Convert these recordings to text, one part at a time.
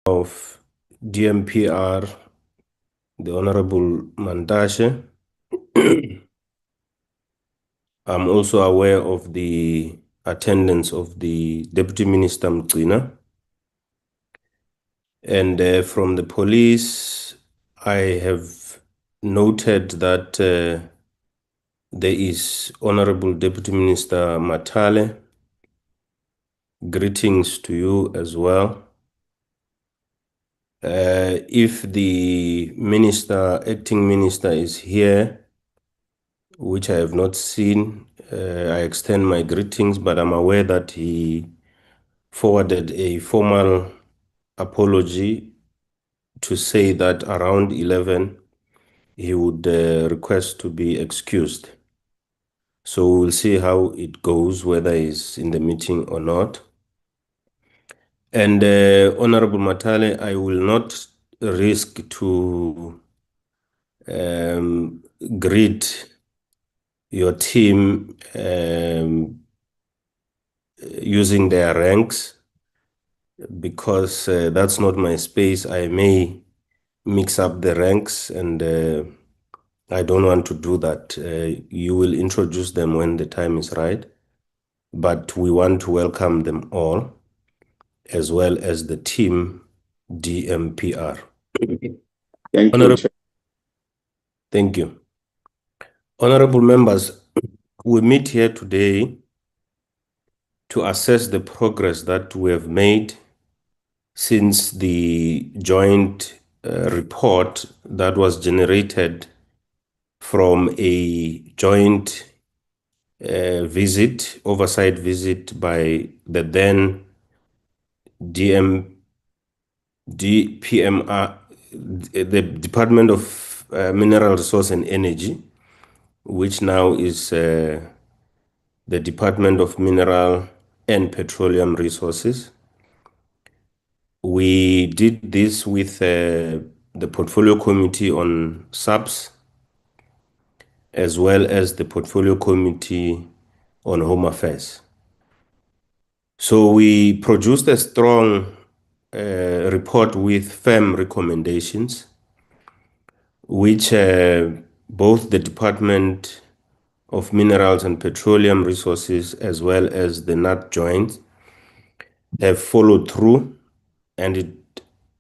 of DMPR, the Honorable Mantashe. I'm also aware of the attendance of the Deputy Minister Mgcina. And from the police, I have noted that there is Honorable Deputy Minister Matale. Greetings to you as well. If the acting minister is here, which I have not seen, I extend my greetings, but I'm aware that he forwarded a formal apology to say that around 11 he would request to be excused. So we'll see how it goes, whether he's in the meeting or not. And Honorable Matale, I will not risk to greet your team using their ranks, because that's not my space. I may mix up the ranks, and I don't want to do that. You will introduce them when the time is right, but we want to welcome them all, as well as the team DMPR. Thank you, Chair. Thank you. Honorable members, we meet here today to assess the progress that we have made since the joint report that was generated from a joint oversight visit by the then DPMR, the Department of Mineral Resource and Energy, which now is the Department of Mineral and Petroleum Resources. We did this with the Portfolio Committee on SAPS, as well as the Portfolio Committee on Home Affairs. So we produced a strong report with firm recommendations, which both the Department of Minerals and Petroleum Resources, as well as the NATJOINTS, have followed through, and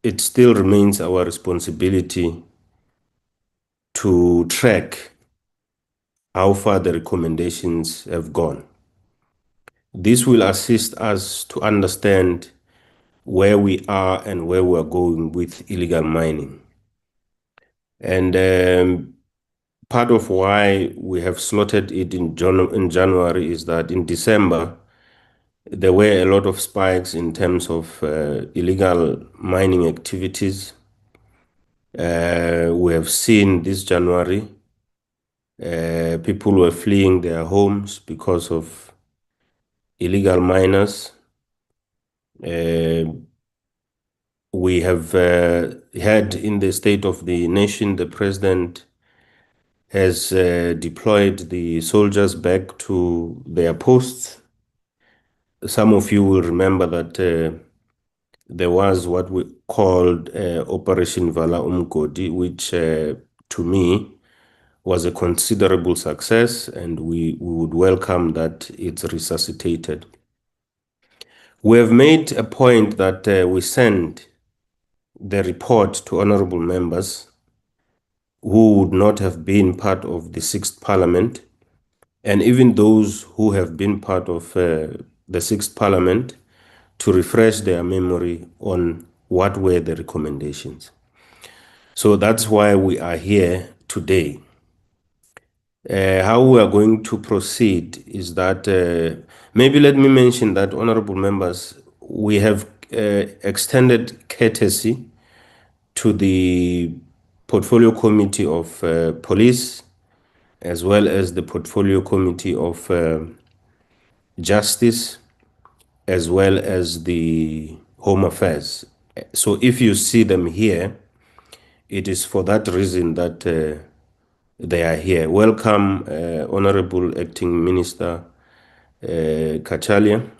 it still remains our responsibility to track how far the recommendations have gone. This will assist us to understand where we are and where we are going with illegal mining. And part of why we have slotted it in January is that in December, there were a lot of spikes in terms of illegal mining activities. We have seen this January, people were fleeing their homes because of illegal miners. We have had in the State of the Nation, the President has deployed the soldiers back to their posts. Some of you will remember that there was what we called Operation Vala Umgodi, which to me was a considerable success, and we would welcome that it's resuscitated. We have made a point that we send the report to honorable members who would not have been part of the 6th Parliament, and even those who have been part of the 6th Parliament, to refresh their memory on what were the recommendations. So that's why we are here today. How we are going to proceed is that, maybe let me mention that, honorable members, we have extended courtesy to the Portfolio Committee of Police, as well as the Portfolio Committee of Justice, as well as the Home Affairs. So if you see them here, it is for that reason that they are here. Welcome, Honorable Acting Minister Kachalia.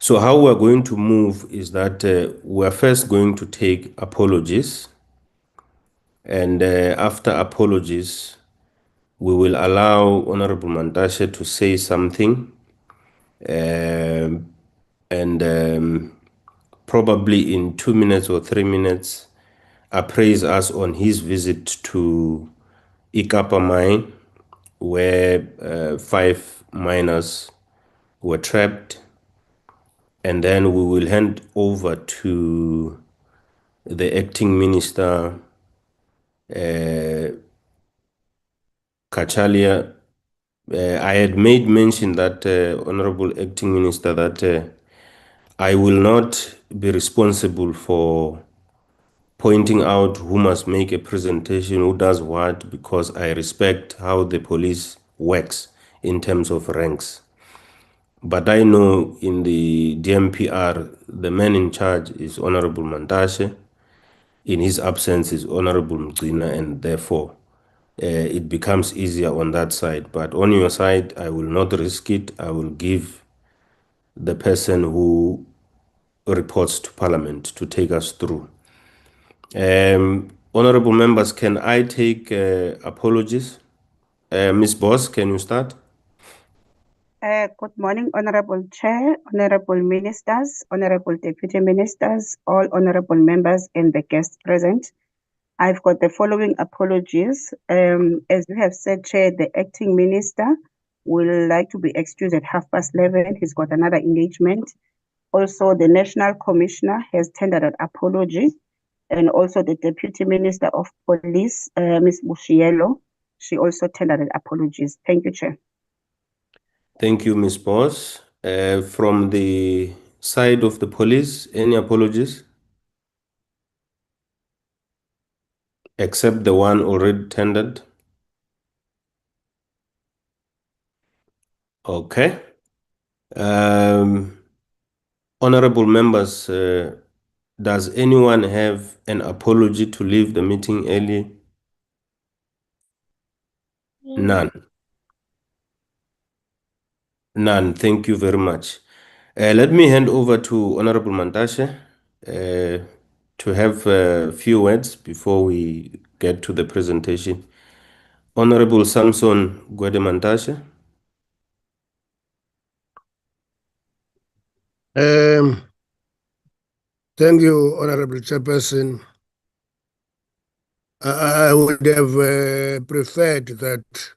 So how we're going to move is that we're first going to take apologies, and after apologies, we will allow Honorable Mandashe to say something, and probably in 2 minutes or 3 minutes, appraise us on his visit to Ikapa mine, where 5 miners were trapped, and then we will hand over to the acting minister, Kachalia. I had made mention that, Honorable Acting Minister, that I will not be responsible for pointing out who must make a presentation, who does what, because I respect how the police works in terms of ranks. But I know in the DMPR, the man in charge is Honorable Mandashe. In his absence is Honorable Mgcina, and therefore it becomes easier on that side. But on your side, I will not risk it. I will give the person who reports to Parliament to take us through. Honorable members, can I take apologies? Ms. Boss, can you start? Good morning, Honorable Chair, Honorable Ministers, Honorable Deputy Ministers, all Honorable members and the guests present. I've got the following apologies. As you have said, Chair, the Acting Minister will like to be excused at 11:30. He's got another engagement. Also, the National Commissioner has tendered an apology, and also the Deputy Minister of Police, Ms. Bushielo, she also tendered an apologies. Thank you, Chair. Thank you, Ms. Boss. From the side of the police, any apologies? Except the one already tendered? Okay. Honorable members, does anyone have an apology to leave the meeting early? None. None. Thank you very much. Let me hand over to Honorable Mandashe to have a few words before we get to the presentation. Honorable Samson Gwede Mandashe. Thank you, Honorable Chairperson. I would have preferred that,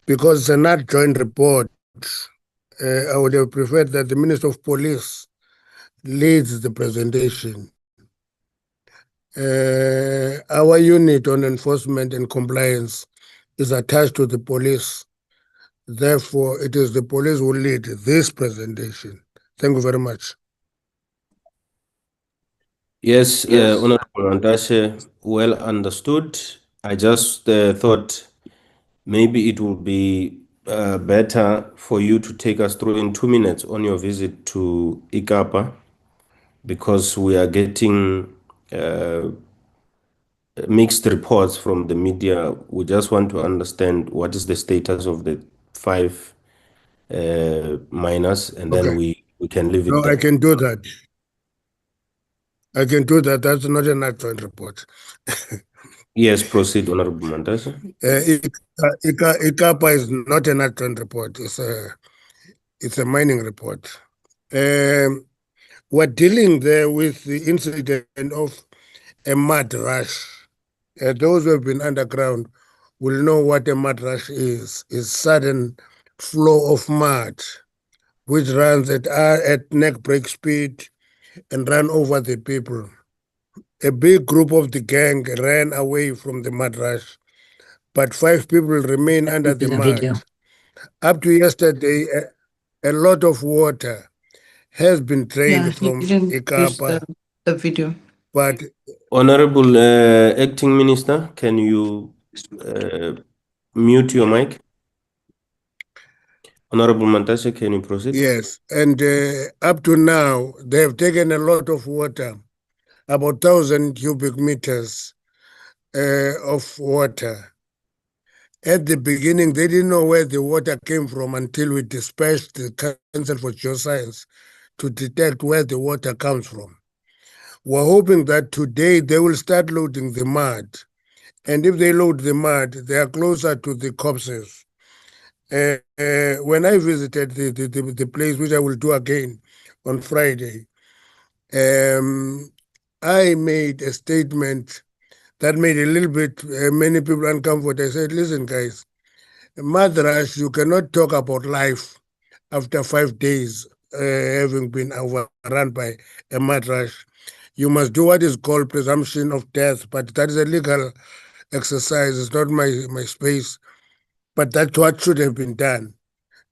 because it's a not joint report, I would have preferred that the Minister of Police leads the presentation. Our unit on enforcement and compliance is attached to the police. Therefore, it is the police who lead this presentation. Thank you very much. Yes, Honorable Mandashe, well understood. I just thought maybe it would be better for you to take us through in 2 minutes on your visit to Ikapa, because we are getting mixed reports from the media. We just want to understand what is the status of the 5 miners, and then we can leave it No, there. I can do that. I can do that. That's not a joint report. Yes, proceed, Honorable Mandashe. Ikapa is not a joint report. It's a mining report. We're dealing there with the incident of a mud rush. Those who have been underground will know what a mud rush is. It's sudden flow of mud which runs at neck break speed and run over the people. A big group of the gang ran away from the mud rush, but 5 people remain under the mud. Up to yesterday, a lot of water has been drained from Ikapa. The video. But Honorable Acting Minister, can you mute your mic? Honorable Mandashe, can you proceed? yes, and up to now, they have taken a lot of water, about 1,000 cubic meters of water. At the beginning, they didn't know where the water came from until we dispatched the Council for Geoscience to detect where the water comes from. We're hoping that today they will start loading the mud. And if they load the mud, they are closer to the corpses. When I visited the place, which I will do again on Friday, I made a statement that made a little bit many people uncomfortable. I said, listen, guys, Madrash, you cannot talk about life after 5 days having been overrun by a Madrash. You must do what is called presumption of death, but that is a legal exercise. It's not my space, but that's what should have been done,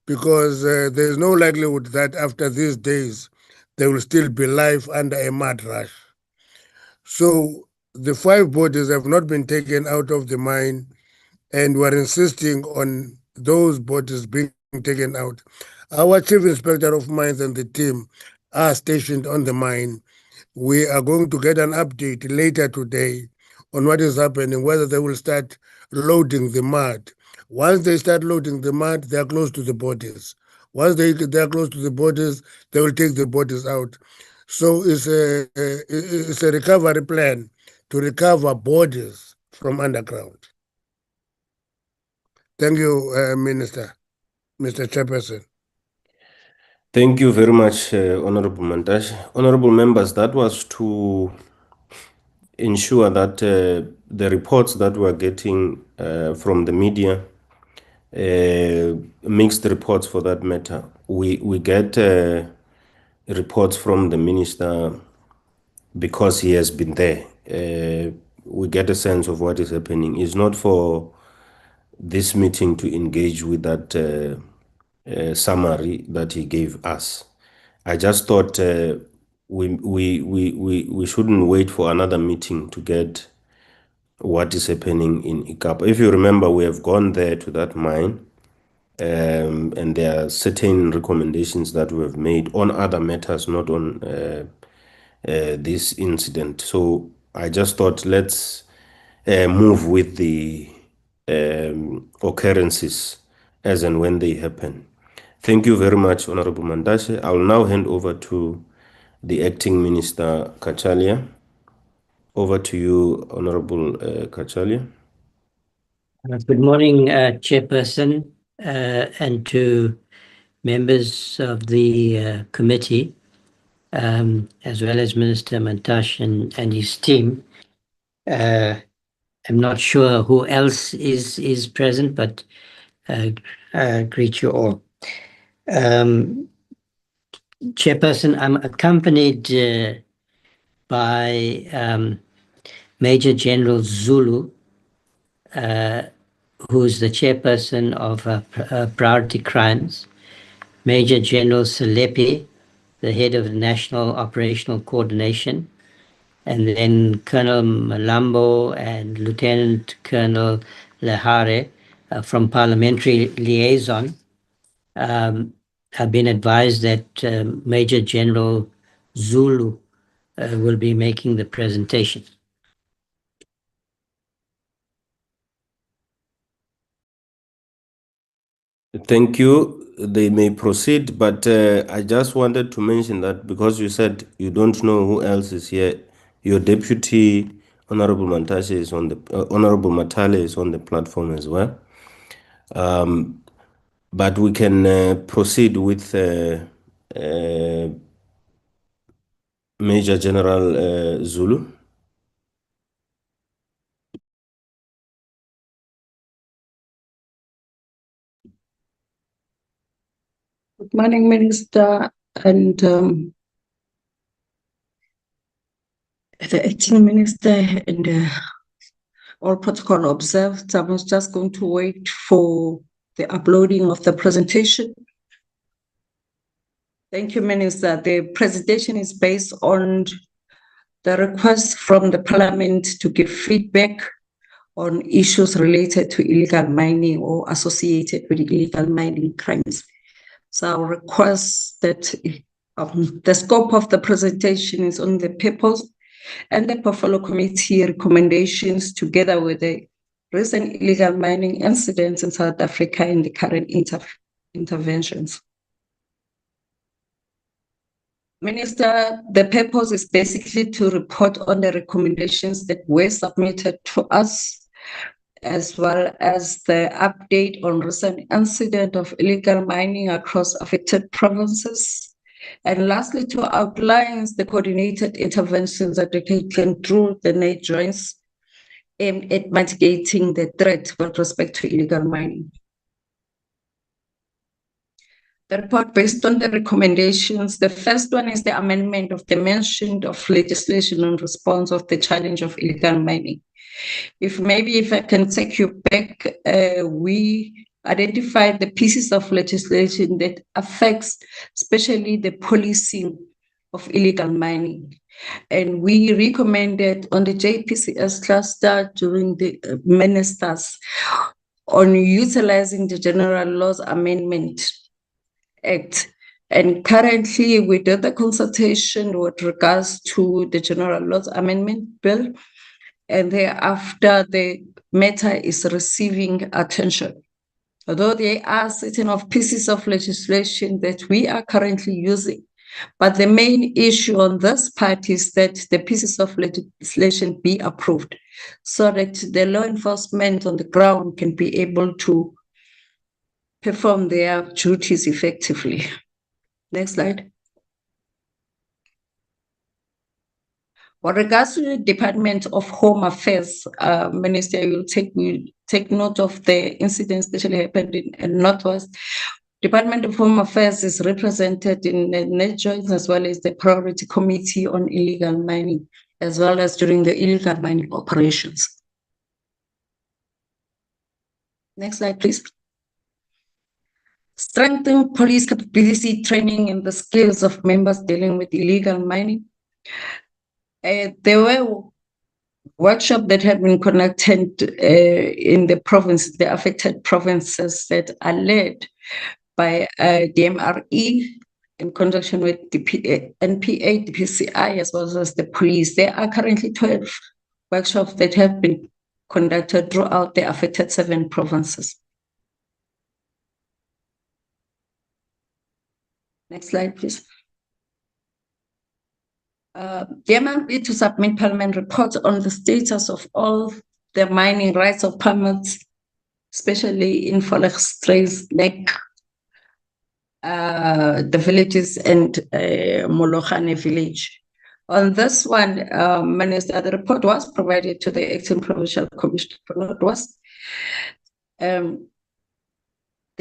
because there's no likelihood that after these days there will still be life under a Madrash. So the 5 bodies have not been taken out of the mine, and we're insisting on those bodies being taken out. Our chief inspector of mines and the team are stationed on the mine. We are going to get an update later today on what is happening, whether they will start loading the mud. Once they start loading the mud, they are close to the bodies. Once they are close to the bodies, they will take the bodies out. So it's a recovery plan to recover bodies from underground. Thank you, Mr. Chairperson. Thank you very much, Honorable Mantashe. Honorable members, that was to ensure that the reports that we're getting from the media, mixed reports for that matter, we get reports from the minister because he has been there. We get a sense of what is happening. It's not for this meeting to engage with that summary that he gave us. I just thought we shouldn't wait for another meeting to get what is happening in Ikapa. If you remember, we have gone there to that mine, and there are certain recommendations that we have made on other matters, not on this incident. So I just thought let's move with the occurrences as and when they happen. Thank you very much, Honorable Mantashe. I will now hand over to the Acting Minister Kachalia. Over to you, Honorable Kachalia. Good morning, Chairperson, and to members of the committee, as well as Minister Mantashe and his team. I'm not sure who else is present, but greet you all. Chairperson, I'm accompanied by Major General Zulu, who's the chairperson of Priority Crimes, Major General Selepi, the head of National Operational Coordination, and then Colonel Malambo and Lieutenant Colonel Lehare from Parliamentary Liaison. I've been advised that Major General Zulu will be making the presentation. Thank you. They may proceed, but I just wanted to mention that because you said you don't know who else is here, your deputy, Honorable Mantashe, is on the Honorable Matale is on the platform as well. But we can proceed with Major General Zulu. Good morning, Minister, and the acting minister, and all protocol observed. I was just going to wait for the uploading of the presentation. Thank you, Minister. The presentation is based on the request from the Parliament to give feedback on issues related to illegal mining or associated with illegal mining crimes. So I'll request that the scope of the presentation is on the purpose and the Portfolio Committee recommendations together with the recent illegal mining incidents in South Africa and the current interventions. Minister, the purpose is basically to report on the recommendations that were submitted to us, as well as the update on recent incident of illegal mining across affected provinces. And lastly, to outline the coordinated interventions that are taken through the NATJOINTS aimed at mitigating the threat with respect to illegal mining. The report based on the recommendations, the first one is the amendment of the mentioned of legislation in response of the challenge of illegal mining. If I can take you back, we identified the pieces of legislation that affects especially the policing of illegal mining. And we recommended on the JPCS cluster during the ministers on utilizing the General Laws Amendment Act. And currently we did the consultation with regards to the General Laws Amendment Bill, and thereafter the matter is receiving attention. Although there are certain of pieces of legislation that we are currently using, but the main issue on this part is that the pieces of legislation be approved so that the law enforcement on the ground can be able to perform their duties effectively. Next slide. With regards to the Department of Home Affairs, Minister, you will take note of the incident especially happened in Northwest. Department of Home Affairs is represented in the NATJOINTS as well as the Priority Committee on Illegal Mining, as well as during the illegal mining operations. Next slide, please. Strengthen police capability training and the skills of members dealing with illegal mining. There were workshops that have been conducted in the provinces, the affected provinces that are led by DMRE in conjunction with NPA, DPCI, as well as the police. There are currently 12 workshops that have been conducted throughout the affected 7 provinces. Next slide, please. DMRE to submit Parliament reports on the status of all the mining rights of permits, especially in Volksstraat, Neck, the villages and Molochane village. On this one, Minister, the report was provided to the Acting Provincial Commissioner for Northwest. The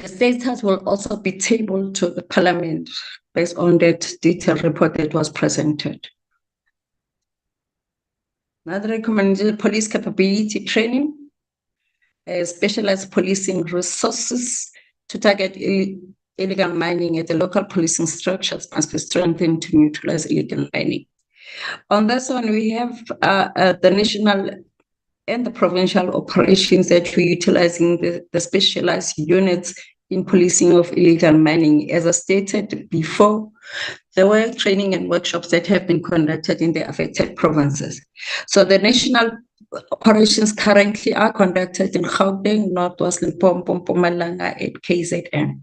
status will also be tabled to the Parliament based on that detailed report that was presented. Another recommendation, police capability training, specialized policing resources to target illegal mining at the local policing structures must be strengthened to neutralize illegal mining. On this one, we have the national and the provincial operations that we're utilizing the specialized units in policing of illegal mining. As I stated before, there were training and workshops that have been conducted in the affected provinces. So the national operations currently are conducted in Gauteng, Northwest Limpopo, Mpumalanga, at KZN,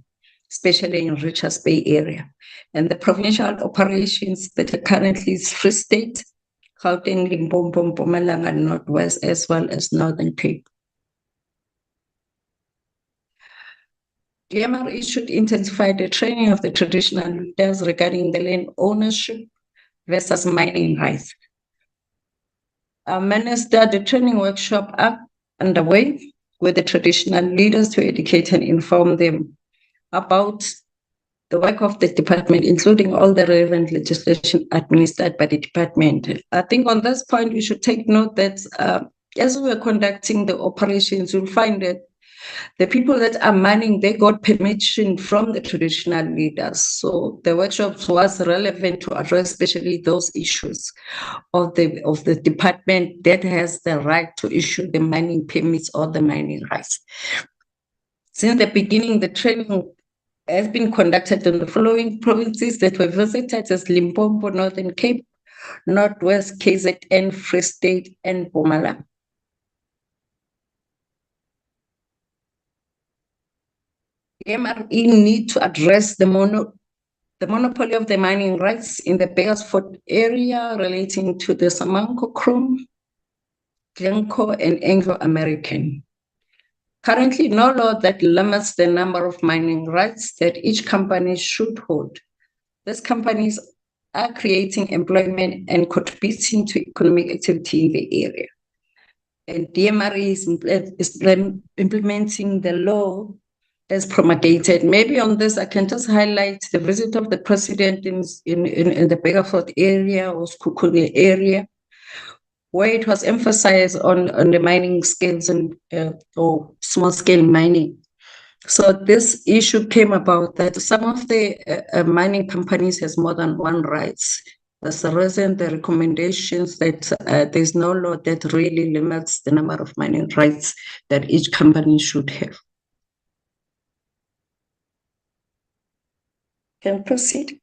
especially in Richards Bay area. And the provincial operations that are currently Free State, Gauteng, Limpopo, Mpumalanga, Northwest, as well as Northern Cape. DMRE should intensify the training of the traditional leaders regarding the land ownership versus mining rights. Minister, the training workshop are underway with the traditional leaders to educate and inform them about the work of the department, including all the relevant legislation administered by the department. I think on this point, we should take note that as we are conducting the operations, you'll find that the people that are mining, they got permission from the traditional leaders. So the workshops was relevant to address especially those issues of the department that has the right to issue the mining permits or the mining rights. Since the beginning, the training has been conducted in the following provinces that were visited as Limpopo, Northern Cape, Northwest, KZN, Free State, and Mpumalanga. MRE need to address the the monopoly of the mining rights in the Bakersford area relating to the Samanco Chrome, Glencore, and Anglo American. Currently, no law that limits the number of mining rights that each company should hold. These companies are creating employment and contributing to economic activity in the area. And DMRE is implementing the law as promulgated. Maybe on this, I can just highlight the visit of the president in the Bakerford area or Skukuni area, where it was emphasized on the mining scales and or small scale mining. So this issue came about that some of the mining companies has more than one rights. That's the reason the recommendations that there's no law that really limits the number of mining rights that each company should have. Can proceed.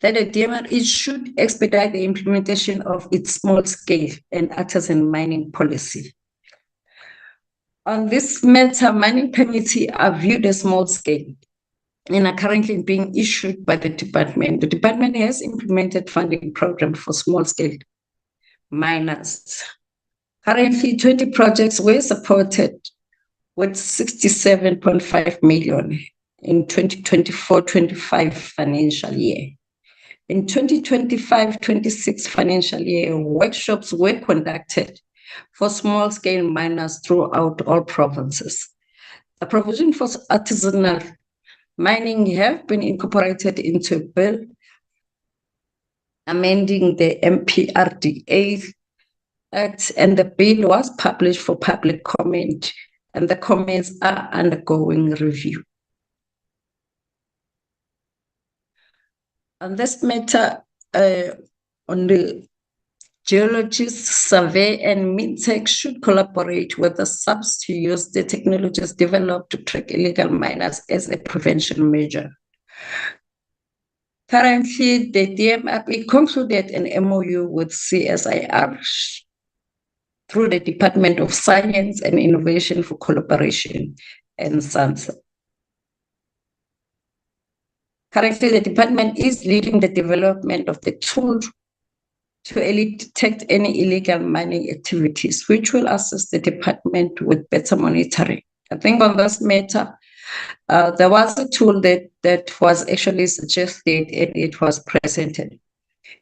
That the DMR, it should expedite the implementation of its small scale and artisan mining policy. On this matter, mining permits are viewed as small scale and are currently being issued by the department. The department has implemented funding program for small scale miners. Currently, 20 projects were supported with 67.5 million in 2024-25 financial year. In 2025-26 financial year, workshops were conducted for small-scale miners throughout all provinces. The provision for artisanal mining have been incorporated into a bill amending the MPRDA Act, and the bill was published for public comment, and the comments are undergoing review. On this matter, on the geologists, survey, and MINTEC should collaborate with the subs to use the technologies developed to track illegal miners as a prevention measure. Currently, the DMRE concluded an MOU with CSIR through the Department of Science and Innovation for collaboration and SANSA. Currently, the department is leading the development of the tool to early detect any illegal mining activities, which will assist the department with better monitoring. I think on this matter, there was a tool that was actually suggested and it was presented.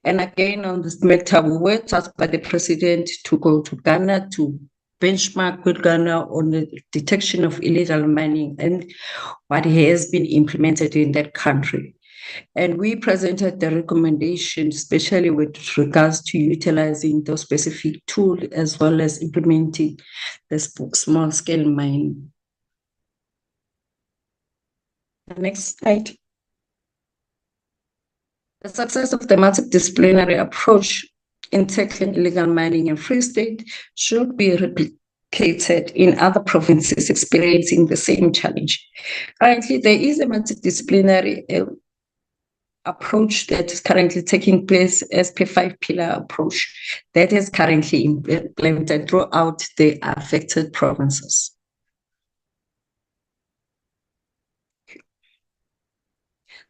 And again, on this matter, we were tasked by the president to go to Ghana to benchmark with Ghana on the detection of illegal mining and what has been implemented in that country. And we presented the recommendations, especially with regards to utilizing those specific tools as well as implementing the small-scale mining. The next slide. The success of the multidisciplinary approach in tackling illegal mining in Free State should be replicated in other provinces experiencing the same challenge. Currently, there is a multidisciplinary approach that is currently taking place as per 5-pillar approach that is currently implemented throughout the affected provinces.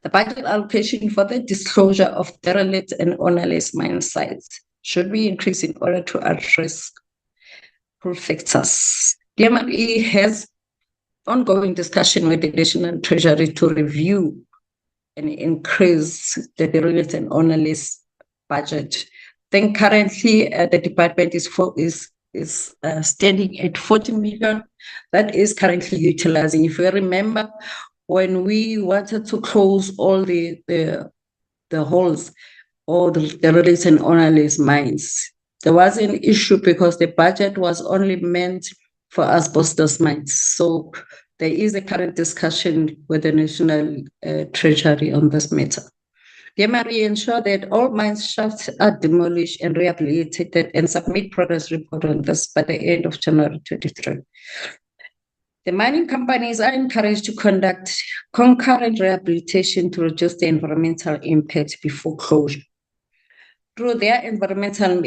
The budget allocation for the disclosure of derelict and ownerless mine sites should be increased in order to address pull factors. DMRE has ongoing discussion with the National Treasury to review and increase the derelict and ownerless budget. I think currently the department is standing at 40 million. That is currently utilizing. If you remember, when we wanted to close all the holes or the derelict and ownerless mines, there was an issue because the budget was only meant for asbestos mines. So there is a current discussion with the National Treasury on this matter. The MRE ensure that all mine shafts are demolished and rehabilitated and submit progress report on this by the end of January 23. The mining companies are encouraged to conduct concurrent rehabilitation to reduce the environmental impact before closure. through their environmental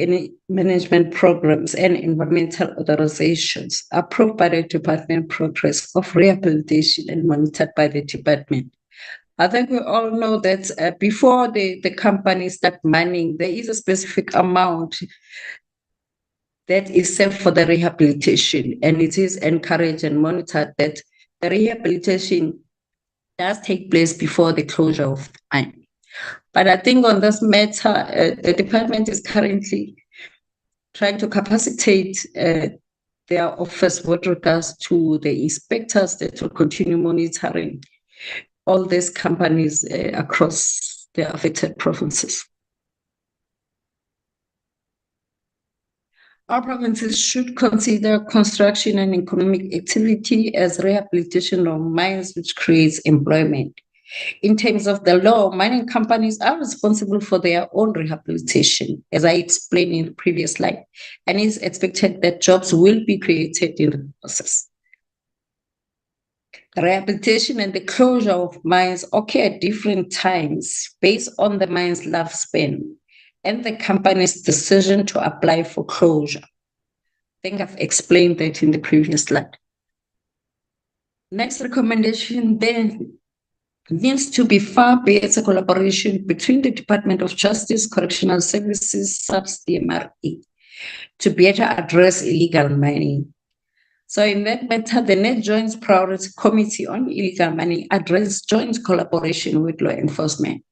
management programs and environmental authorizations approved by the department, progress of rehabilitation and monitored by the department. I think we all know that before the companies start mining, there is a specific amount that is set for the rehabilitation, and it is encouraged and monitored that the rehabilitation does take place before the closure of the mine. But I think on this matter, the department is currently trying to capacitate their office with regards to the inspectors that will continue monitoring all these companies across the affected provinces. Our provinces should consider construction and economic activity as rehabilitation of mines, which creates employment. In terms of the law, mining companies are responsible for their own rehabilitation, as I explained in the previous slide, and it's expected that jobs will be created in the process. The rehabilitation and the closure of mines occur at different times based on the mine's lifespan and the company's decision to apply for closure. I think I've explained that in the previous slide. Next recommendation then needs to be far better collaboration between the Department of Justice, Correctional Services, SAPS, DMRE, to better address illegal mining. So in that matter, the NATJOINTS Priority Committee on Illegal Mining addressed joint collaboration with law enforcement.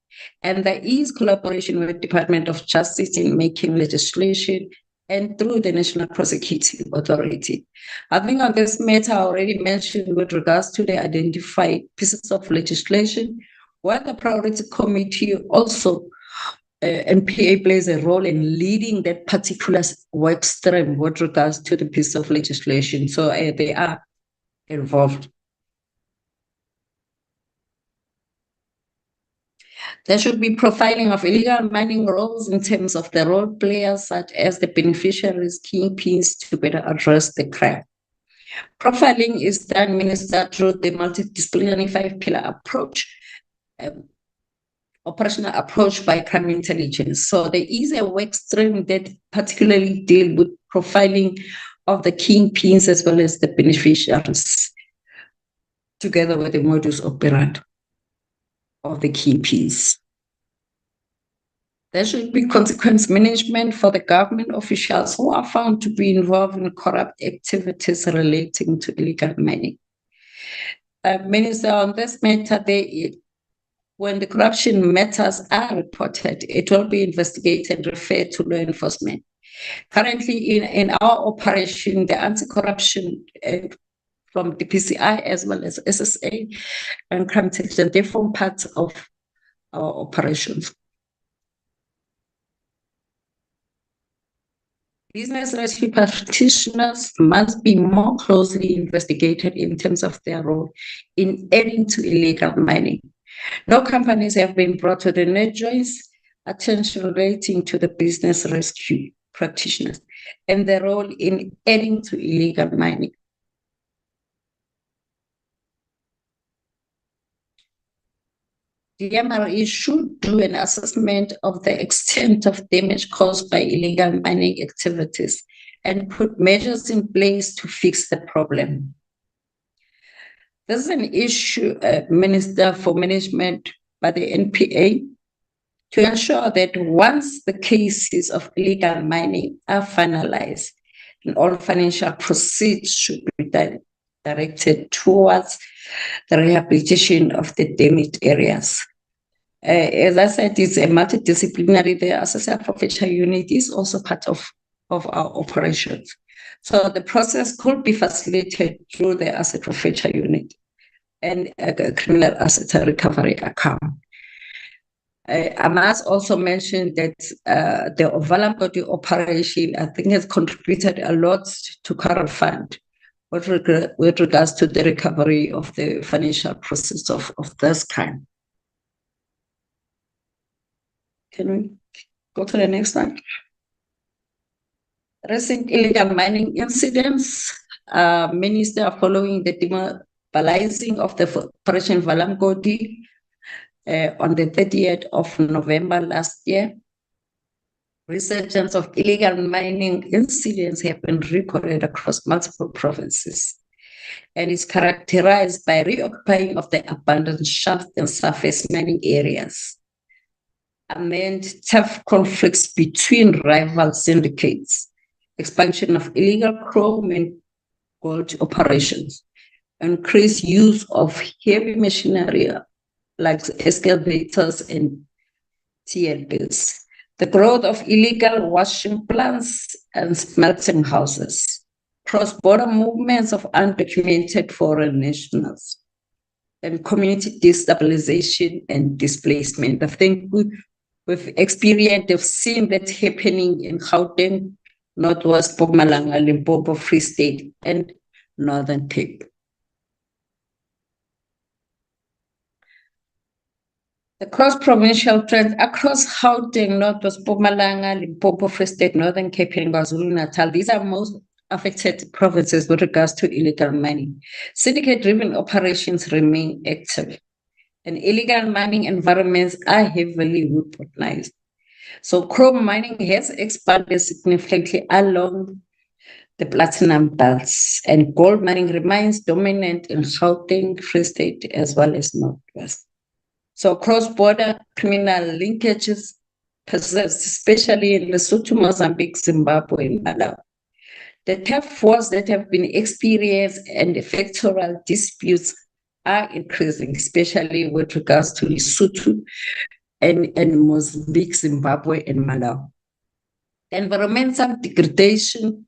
And there is collaboration with the Department of Justice in making legislation and through the National Prosecuting Authority. I think on this matter, I already mentioned with regards to the identified pieces of legislation, where the Priority Committee also NPA plays a role in leading that particular work stream with regards to the piece of legislation. So they are involved. There should be profiling of illegal mining roles in terms of the role players, such as the beneficiaries, kingpins, to better address the crime. Profiling is done, Minister, through the multidisciplinary 5-pillar approach, operational approach by crime intelligence. So there is a work stream that particularly deal with profiling of the kingpins as well as the beneficiaries, together with the modus operandi of the kingpins. There should be consequence management for the government officials who are found to be involved in corrupt activities relating to illegal mining. Minister, on this matter, when the corruption matters are reported, it will be investigated and referred to law enforcement. Currently, in our operation, the anti-corruption from the PCI as well as SSA and crime detection, they form part of our operations. Business rescue practitioners must be more closely investigated in terms of their role in aiding to illegal mining. No companies have been brought to the NATJOINTS attention relating to the business rescue practitioners and their role in aiding to illegal mining. The MRE should do an assessment of the extent of damage caused by illegal mining activities and put measures in place to fix the problem. This is an issue, Minister, for management by the NPA to ensure that once the cases of illegal mining are finalized, and all financial proceeds should be directed towards the rehabilitation of the damaged areas. As I said, it's a multidisciplinary. The Assessor Forfeiture Unit is also part of our operations. So the process could be facilitated through the Asset Forfeiture Unit and a criminal asset recovery account. I must also mention that the Ovalamgodi operation, I think, has contributed a lot to current fund with regards to the recovery of the financial process of this kind. Can we go to the next slide? Recent illegal mining incidents, Minister, following the demobilizing of the Operation Valamgodi on the 30th of November last year. resurgence of illegal mining incidents have been recorded across multiple provinces and is characterized by reoccupying of the abandoned shaft and surface mining areas, amid tough conflicts between rival syndicates, expansion of illegal chrome and gold operations, increased use of heavy machinery like excavators and TLBs, the growth of illegal washing plants and smelting houses, cross-border movements of undocumented foreign nationals, and community destabilization and displacement. I think we've experienced, we've seen that happening in Gauteng, Northwest Mpumalanga, Limpopo, Free State, and Northern Cape. The cross-provincial trend across Gauteng, Northwest Mpumalanga, Limpopo, Free State, Northern Cape, and KwaZulu-Natal, these are most affected provinces with regards to illegal mining. Syndicate-driven operations remain active, and illegal mining environments are heavily weaponized. So chrome mining has expanded significantly along the platinum belts, and gold mining remains dominant in Gauteng, Free State, as well as Northwest. So cross-border criminal linkages persist, especially in Lesotho, Mozambique, Zimbabwe, and Malawi. The tough wars that have been experienced and the factorial disputes are increasing, especially with regards to Lesotho and Mozambique, Zimbabwe, and Malawi. Environmental degradation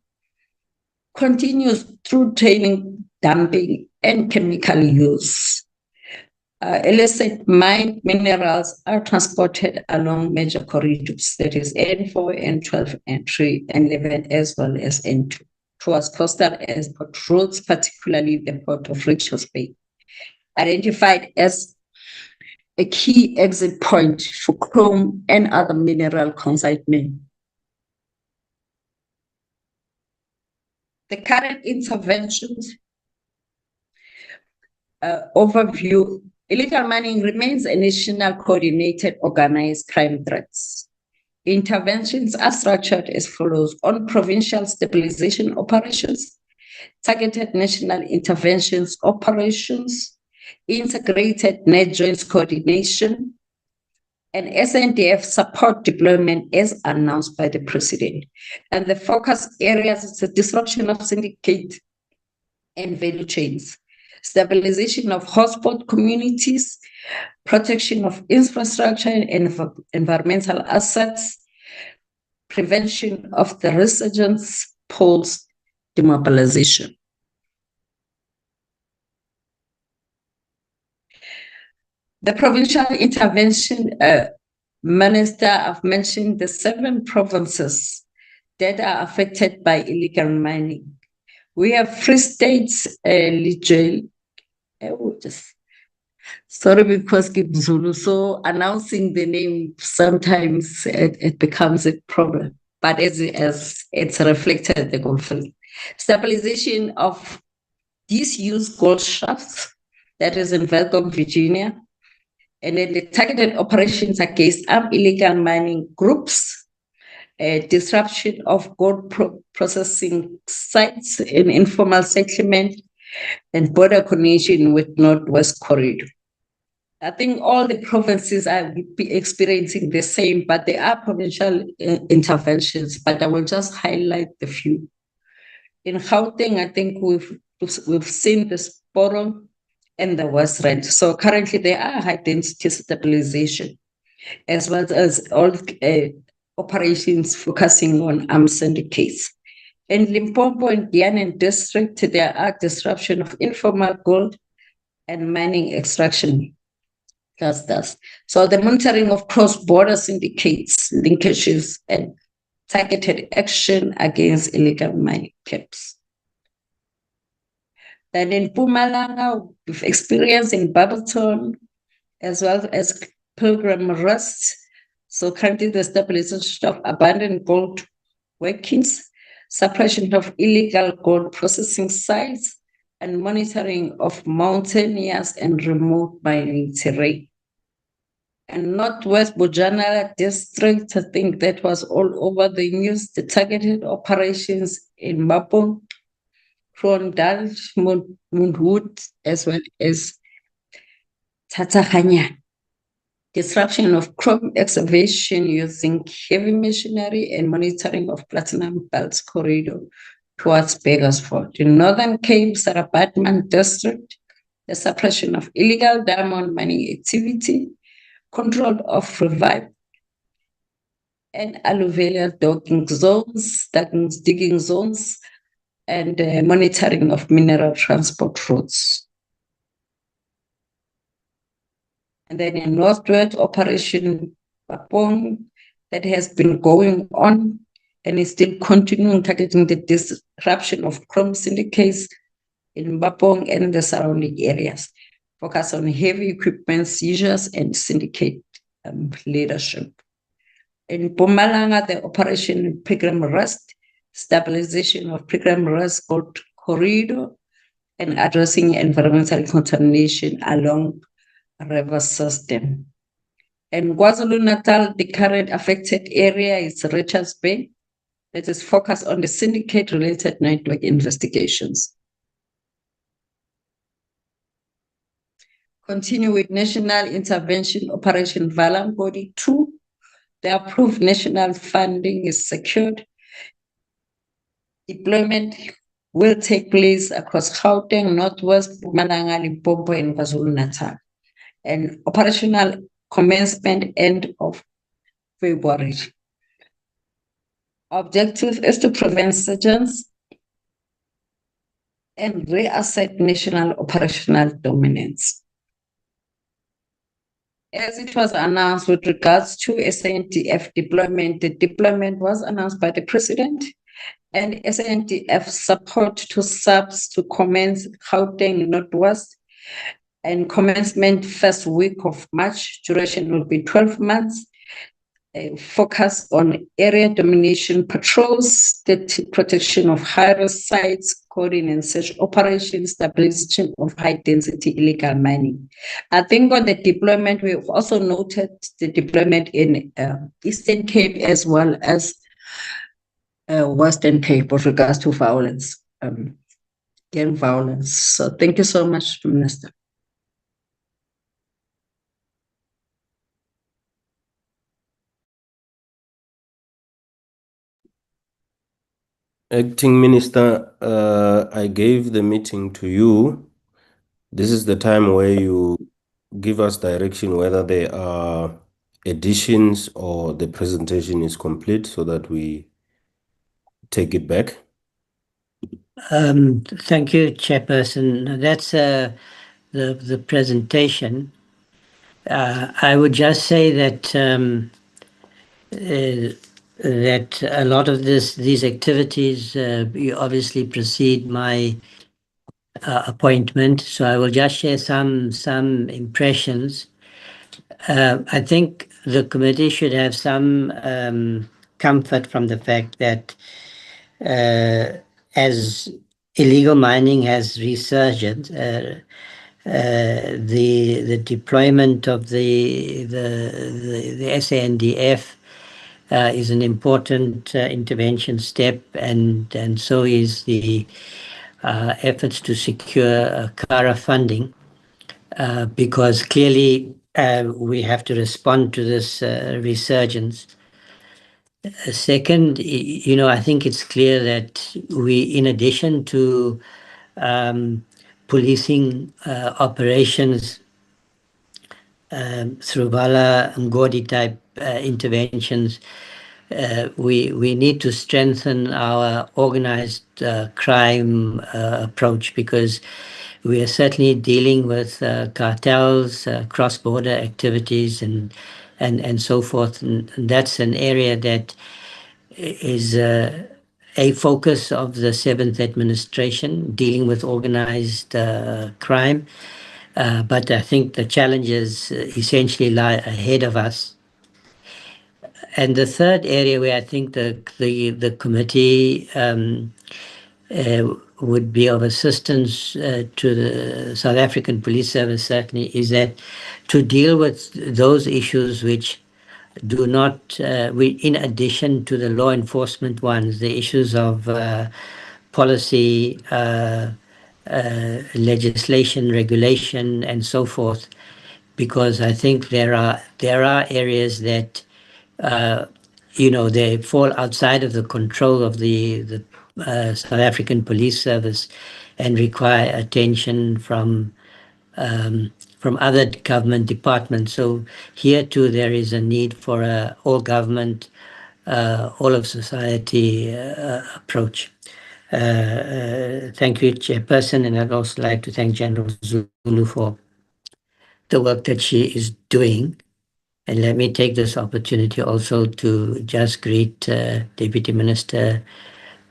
continues through training, dumping, and chemical use. Illicit mined minerals are transported along major corridors, that is N4, N12, N3, N11, as well as N2, towards coastal export routes, particularly the port of Richards Bay, identified as a key exit point for chrome and other mineral consignment. The current interventions overview. Illegal mining remains a national coordinated organized crime threats. Interventions are structured as follows: on provincial stabilization operations, targeted national interventions operations, integrated NATJOINTS coordination, and SNDF support deployment as announced by the President. And the focus areas is the disruption of syndicate and value chains, stabilization of hotspot communities, protection of infrastructure and environmental assets, prevention of the resurgence post-demobilization. The provincial intervention minister, I've mentioned the 7 provinces that are affected by illegal mining. We have Free State's sorry, because Zulu, so announcing the name sometimes it becomes a problem. But as it's reflected the conflict, stabilization of disused gold shafts, that is in Welcome, Virginia, and then the targeted operations against illegal mining groups, disruption of gold processing sites in informal settlement, and border connection with Northwest Corridor. I think all the provinces are experiencing the same, but there are provincial interventions, but I will just highlight the few. In Gauteng, I think we've seen the Sporo and the West Rand. So currently there are high density stabilization, as well as all operations focusing on armed syndicates. In Limpopo and Dianen district, there are disruption of informal gold and mining extraction clusters. So the monitoring of cross-border syndicates, linkages, and targeted action against illegal mining camps. Then in Mpumalanga, we've experienced in Barberton, as well as Pilgrim Rest. So currently the stabilization of abandoned gold workings, suppression of illegal gold processing sites, and monitoring of mountainous and remote mining terrain. And Northwest Bojanala district, I think that was all over the news, the targeted operations in Mapong, Krondal, Mundwood, as well as Tatahanya. Disruption of crop excavation using heavy machinery and monitoring of Platinum Belt corridor towards Bakersford. In Northern Cape, Sarabatman district, the suppression of illegal diamond mining activity, control of revive and alluvial digging zones, and monitoring of mineral transport routes. And then in Northwest Operation Papong, that has been going on and is still continuing, targeting the disruption of chrome syndicates in Bapong and the surrounding areas. Focus on heavy equipment seizures and syndicate leadership. In Mpumalanga, the Operation Pilgrim Rest, stabilization of Pilgrim Rest corridor, and addressing environmental contamination along river system. In KwaZulu-Natal, the current affected area is Richards Bay, that is focused on the syndicate-related network investigations. Continue with National Intervention Operation Valam Body 2. The approved national funding is secured. Deployment will take place across Gauteng, Northwest, Mpumalanga, Limpopo, and KwaZulu-Natal. And operational commencement end of February. Objective is to prevent surgeons and reassert national operational dominance. As it was announced with regards to SANDF deployment, the deployment was announced by the President, and SANDF support to subs to commence Gauteng Northwest, and commencement first week of March. Duration will be 12 months. Focus on area domination patrols, the protection of high-risk sites, coding and search operations, stabilization of high-density illegal mining. I think on the deployment, we've also noted the deployment in Eastern Cape as well as Western Cape with regards to violence, gang violence. So thank you so much, Minister. Acting Minister, I gave the meeting to you. This is the time where you give us direction whether there are additions or the presentation is complete so that we take it back. Thank you, Chairperson. That's the presentation. I would just say that that a lot of these activities obviously precede my appointment, so I will just share some impressions. I think the committee should have some comfort from the fact that as illegal mining has resurged, the deployment of the SANDF is an important intervention step, and so is the efforts to secure CARA funding, because clearly we have to respond to this resurgence. Second, I think it's clear that we, in addition to policing operations through Vala and Ngodi type interventions, we need to strengthen our organized crime approach, because we are certainly dealing with cartels, cross-border activities, and so forth. And that's an area that is a focus of the 7th administration, dealing with organized crime. But I think the challenges essentially lie ahead of us. And the third area where I think the committee would be of assistance to the South African Police Service certainly is that to deal with those issues which do not, in addition to the law enforcement ones, the issues of policy, legislation, regulation, and so forth, because I think there are areas that they fall outside of the control of the South African Police Service and require attention from other government departments. So here too, there is a need for a all government, all of society approach. Thank you, Chairperson, and I'd also like to thank General Zulu for the work that she is doing. And let me take this opportunity also to just greet Deputy Minister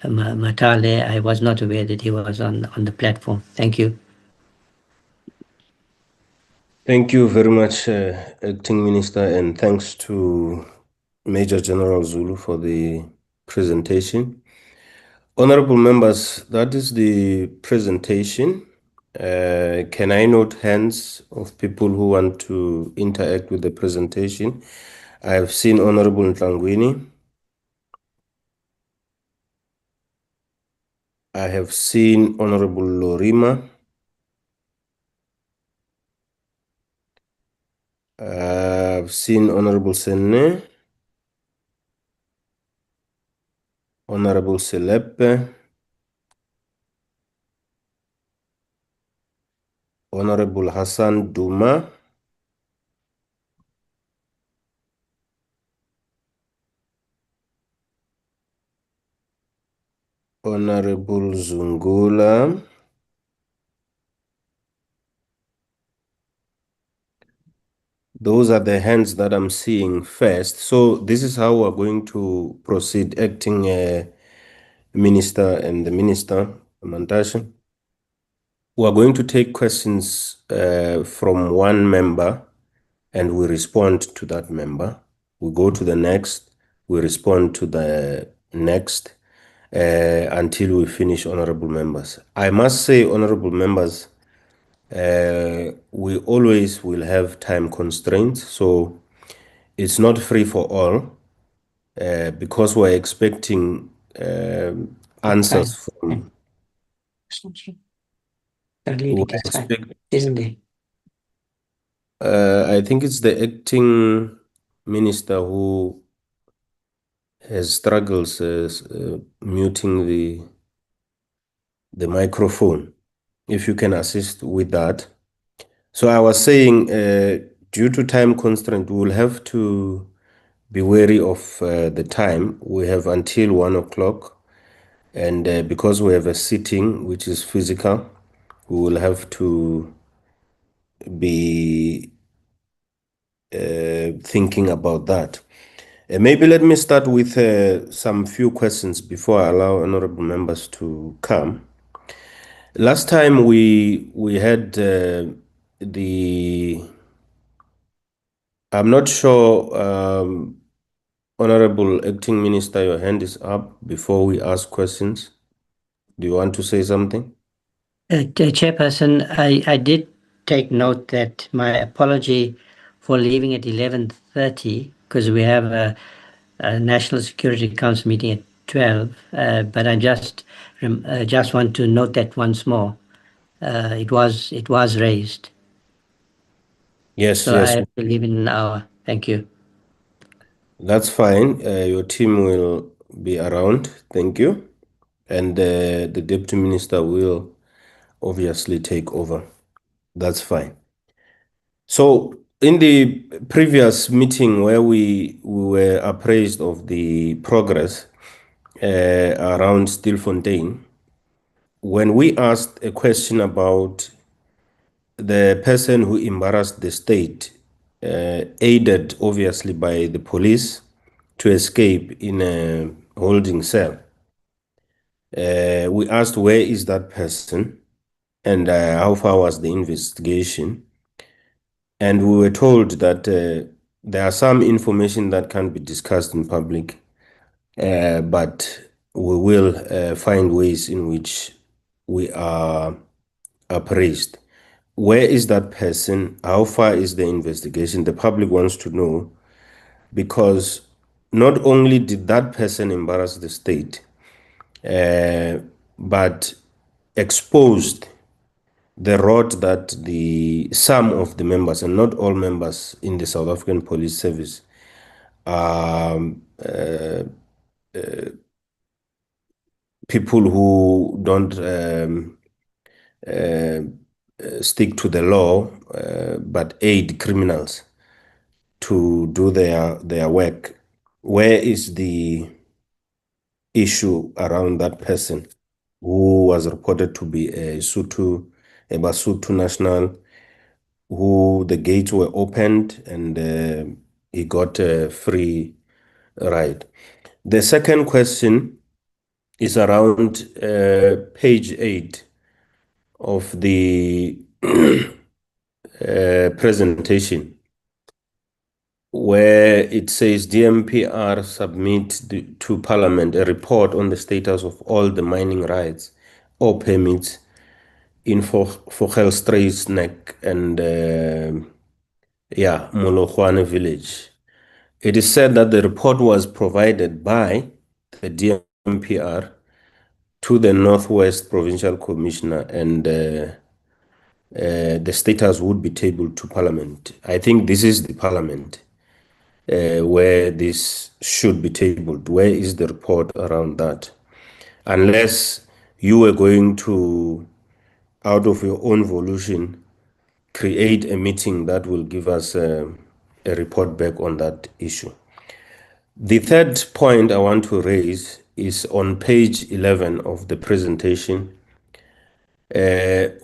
Matale. I was not aware that he was on the platform. Thank you. Thank you very much, Acting Minister, and thanks to Major General Zulu for the presentation. Honorable members, that is the presentation. Can I note hands of people who want to interact with the presentation? I have seen Honorable Ntlangwini. I have seen Honorable Lorima. I've seen Honorable Sene, Honorable Selepe, Honorable Hassan Duma, Honorable Zungula, those are the hands that I'm seeing first. So this is how we're going to proceed, Acting Minister and the Minister, Mantashe. We're going to take questions from one member and we respond to that member. We go to the next, we respond to the next until we finish, honorable members. I must say, honorable members, we always will have time constraints, so it's not free for all because we're expecting answers from. Isn't it? I think it's the acting minister who has struggles muting the microphone. If you can assist with that. So I was saying, due to time constraint, we will have to be wary of the time. We have until 1 o'clock, and because we have a sitting which is physical, we will have to be thinking about that. Maybe let me start with some few questions before I allow honorable members to come. Last time we had I'm not sure, Honorable Acting Minister, your hand is up before we ask questions. Do you want to say something? Chairperson, I did take note that my apology for leaving at 11:30 because we have a National Security Council meeting at 12, but I just want to note that once more. It was raised. Yes, so yes. I have to leave in an hour. Thank you. That's fine. Your team will be around. Thank you. And the Deputy Minister will obviously take over. That's fine. So in the previous meeting where we were appraised of the progress around Stilfontein, when we asked a question about the person who embarrassed the state, aided obviously by the police to escape in a holding cell, we asked where is that person and how far was the investigation. And we were told that there are some information that can be discussed in public, but we will find ways in which we are appraised. Where is that person? How far is the investigation? The public wants to know, because not only did that person embarrass the state, but exposed the rot that some of the members, and not all members in the South African Police Service, people who don't stick to the law, but aid criminals to do their work. Where is the issue around that person who was reported to be a Basotho national, who the gates were opened and he got a free ride? The second question is around page 8 of the presentation, where it says DMPR submit to Parliament a report on the status of all the mining rights or permits in Vogelstra and Molokwane village. It is said that the report was provided by the DMPR to the Northwest Provincial Commissioner, and the status would be tabled to Parliament. I think this is the Parliament where this should be tabled. Where is the report around that? Unless you were going to, out of your own volition, create a meeting that will give us a report back on that issue. The third point I want to raise is on page 11 of the presentation, where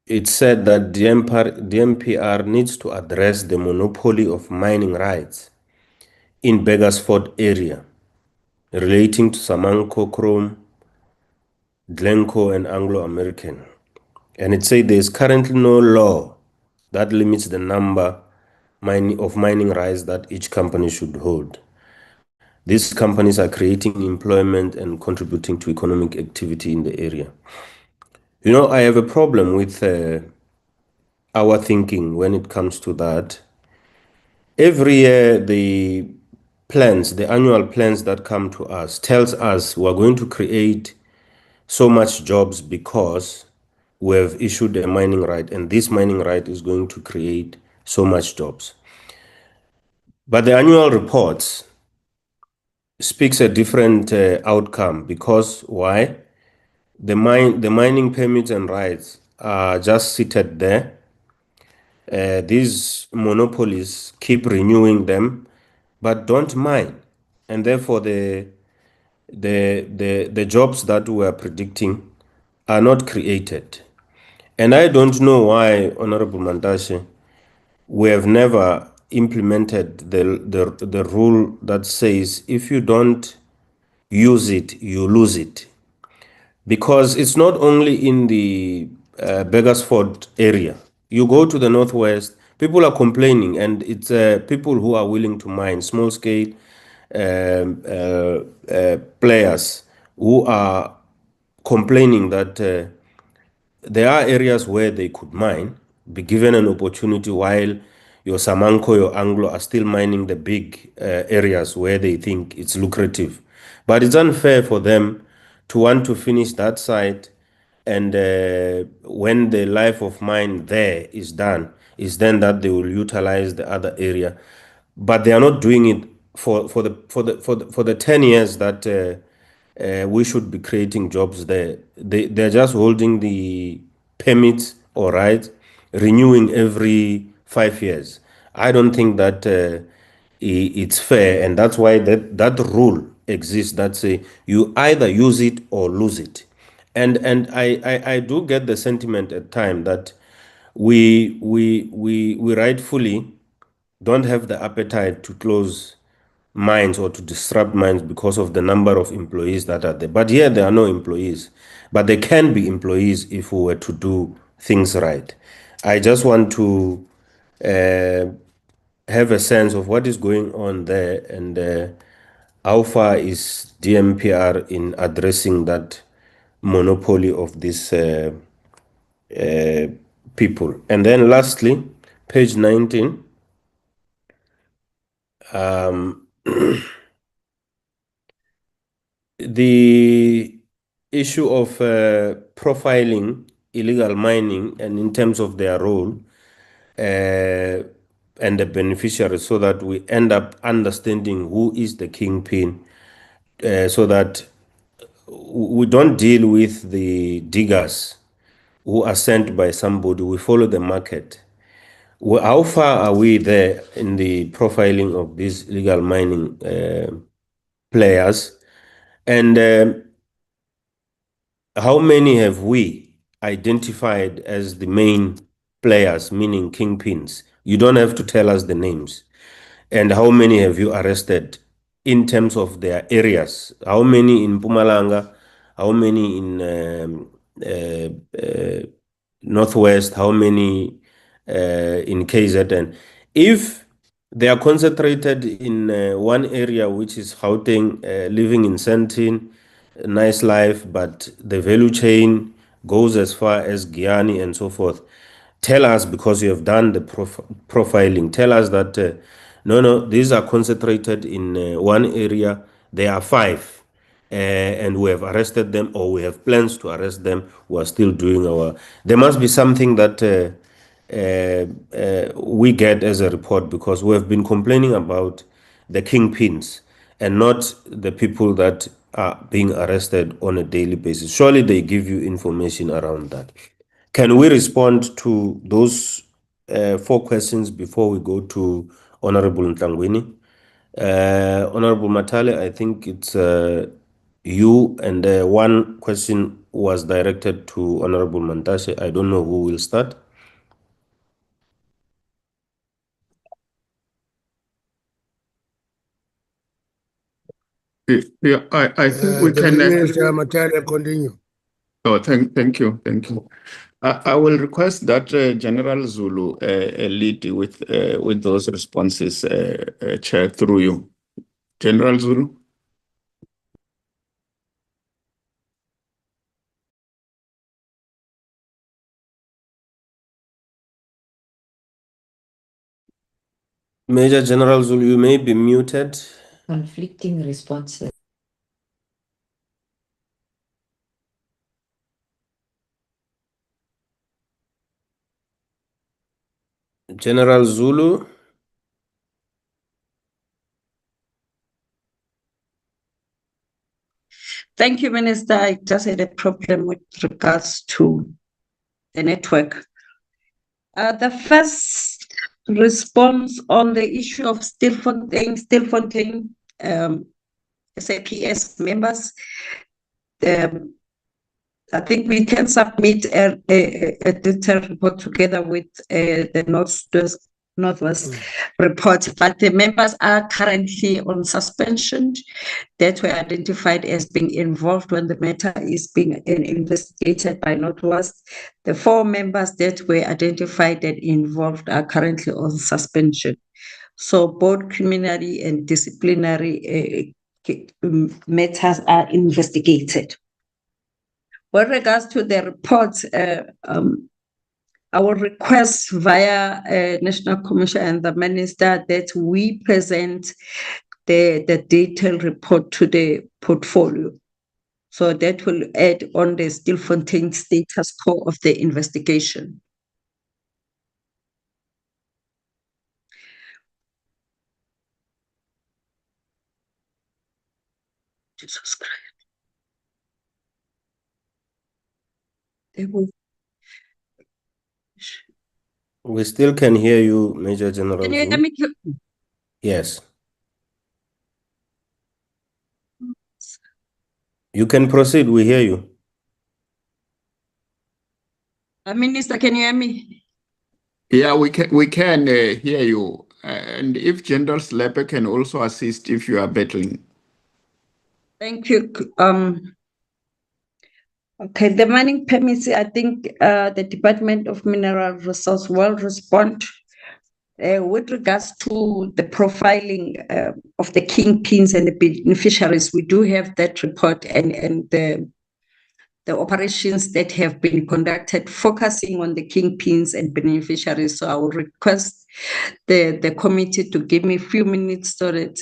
it said that DMPR needs to address the monopoly of mining rights in Beggarsford area relating to Samanco, Chrome, Glencore, and Anglo-American. And it said there is currently no law that limits the number of mining rights that each company should hold. These companies are creating employment and contributing to economic activity in the area. You know, I have a problem with our thinking when it comes to that. Every year, the annual plans that come to us tells us we're going to create so much jobs because we have issued a mining right, and this mining right is going to create so much jobs. But the annual reports speaks a different outcome, because why? The mining permits and rights are just seated there. These monopolies keep renewing them, but don't mine, and therefore the jobs that we are predicting are not created. And I don't know why, Honorable Mantashe, we have never implemented the rule that says if you don't use it, you lose it. Because it's not only in the Beggarsford area. You go to the Northwest, people are complaining, and it's people who are willing to mine, small scale players who are complaining that there are areas where they could mine, be given an opportunity, while your Samanco, your Anglo are still mining the big areas where they think it's lucrative. But it's unfair for them to want to finish that site, and when the life of mine there is done, is then that they will utilize the other area. But they are not doing it for the 10 years that we should be creating jobs there. They're just holding the permits or rights, renewing every 5 years. I don't think that it's fair, and that's why that rule exists, that say you either use it or lose it. And I do get the sentiment at time that we rightfully don't have the appetite to close mines or to disrupt mines because of the number of employees that are there. But here there are no employees, but there can be employees if we were to do things right. I just want to have a sense of what is going on there, and How far is DMPR in addressing that monopoly of these people? And then lastly, page 19, the issue of profiling illegal mining and in terms of their role and the beneficiaries, so that we end up understanding who is the kingpin, so that we don't deal with the diggers who are sent by somebody. We follow the market. How far are we there in the profiling of these illegal mining players? And how many have we identified as the main players, meaning kingpins? You don't have to tell us the names. And how many have you arrested in terms of their areas? How many in Mpumalanga? How many in Northwest? How many in KZN? If they are concentrated in one area, which is Gauteng, living in Sentin, nice life, but the value chain goes as far as Guyana and so forth. Tell us, because you have done the profiling, tell us that no, these are concentrated in one area. There are 5, and we have arrested them, or we have plans to arrest them. We are still doing our. There must be something that we get as a report, because we have been complaining about the kingpins and not the people that are being arrested on a daily basis. Surely they give you information around that. Can we respond to those 4 questions before we go to Honorable Ntangwini? Honorable Matale, I think it's you, and one question was directed to Honorable Mantashe. I don't know who will start. Yeah, I think we The can. Minister Matale, continue. Oh, thank you. I will request that General Zulu lead with those responses, Chair, through you. General Zulu. Major General Zulu, you may be muted. Conflicting responses. General Zulu. Thank you, Minister. I just had a problem with regards to the network. The first response on the issue of Stilfontein SAPS members, I think we can submit a detailed report together with the Northwest report, but the members are currently on suspension that were identified as being involved when the matter is being investigated by Northwest. The 4 members that were identified and involved are currently on suspension. So both criminal and disciplinary matters are investigated. With regards to the report, our request via National Commission and the Minister that we present the detailed report to the portfolio. So that will add on the Stilfontein status quo of the investigation. Jesus Christ. We still can hear you, Major General Can you hear Zulu. me? Yes. You can proceed. We hear you. Minister, can you hear me? Yeah, we can hear you. And if General Slepe can also assist if you are battling. Thank you. Okay, the mining permits, I think the Department of Mineral Resources will respond With regards to the profiling of the kingpins and the beneficiaries, we do have that report and the operations that have been conducted focusing on the kingpins and beneficiaries. So I will request the committee to give me a few minutes so that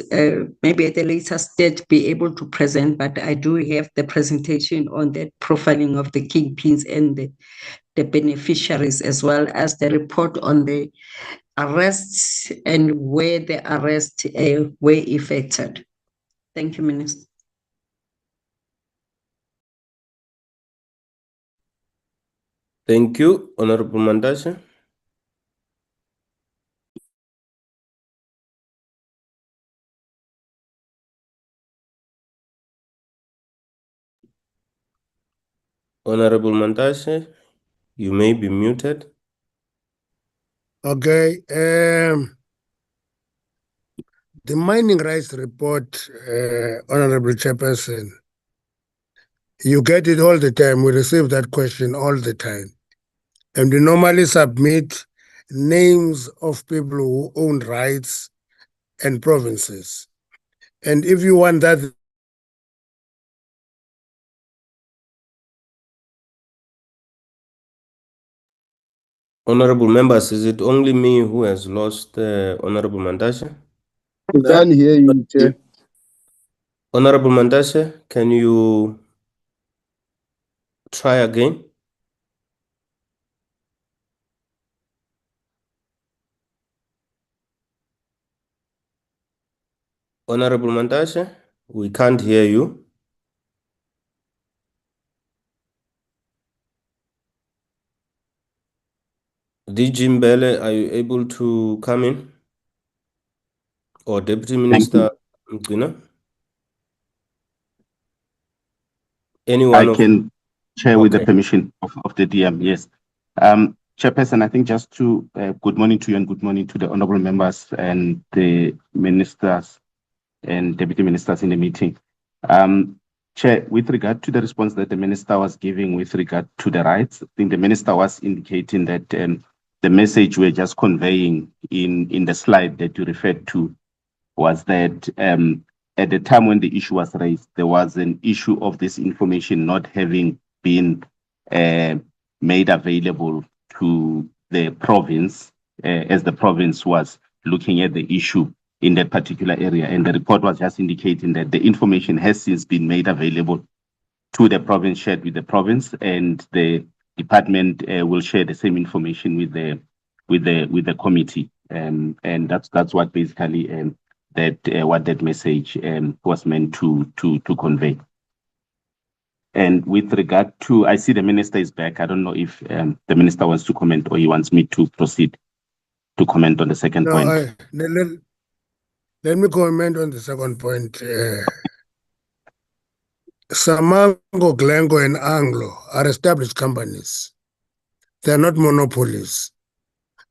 maybe at a later stage be able to present, but I do have the presentation on that profiling of the kingpins and the beneficiaries, as well as the report on the arrests and where the arrests were effected. Thank you, Minister. Thank you, Honorable Mandasha. Honorable Mandasha, you may be muted. Okay. The mining rights report, Honorable Chairperson, you get it all the time. We receive that question all the time. And we normally submit names of people who own rights and provinces. And if you want that, Honorable members, is it only me who has lost Honorable Mandasha? We can't hear you, Chair. Honorable Mandasha, can you try again? Honorable Mandasha, we can't hear you. DG Mbele, are you able to come in? Or Deputy Minister Mgina? Anyone I can chair with the Okay. permission of the DM, yes. Chairperson, I think just to, good morning to you and good morning to the honorable members and the ministers and deputy ministers in the meeting. Chair, with regard to the response that the minister was giving with regard to the rights, I think the minister was indicating that the message we're just conveying in the slide that you referred to was that at the time when the issue was raised, there was an issue of this information not having been made available to the province as the province was looking at the issue in that particular area. And the report was just indicating that the information has since been made available to the province, shared with the province, and the department will share the same information with the committee. And that's what basically what that message was meant to convey. And with regard to, I see the minister is back. I don't know if the minister wants to comment or he wants me to proceed to comment on the second point. Let me comment on the second point. Samango, Glengo, and Anglo are established companies. They're not monopolies.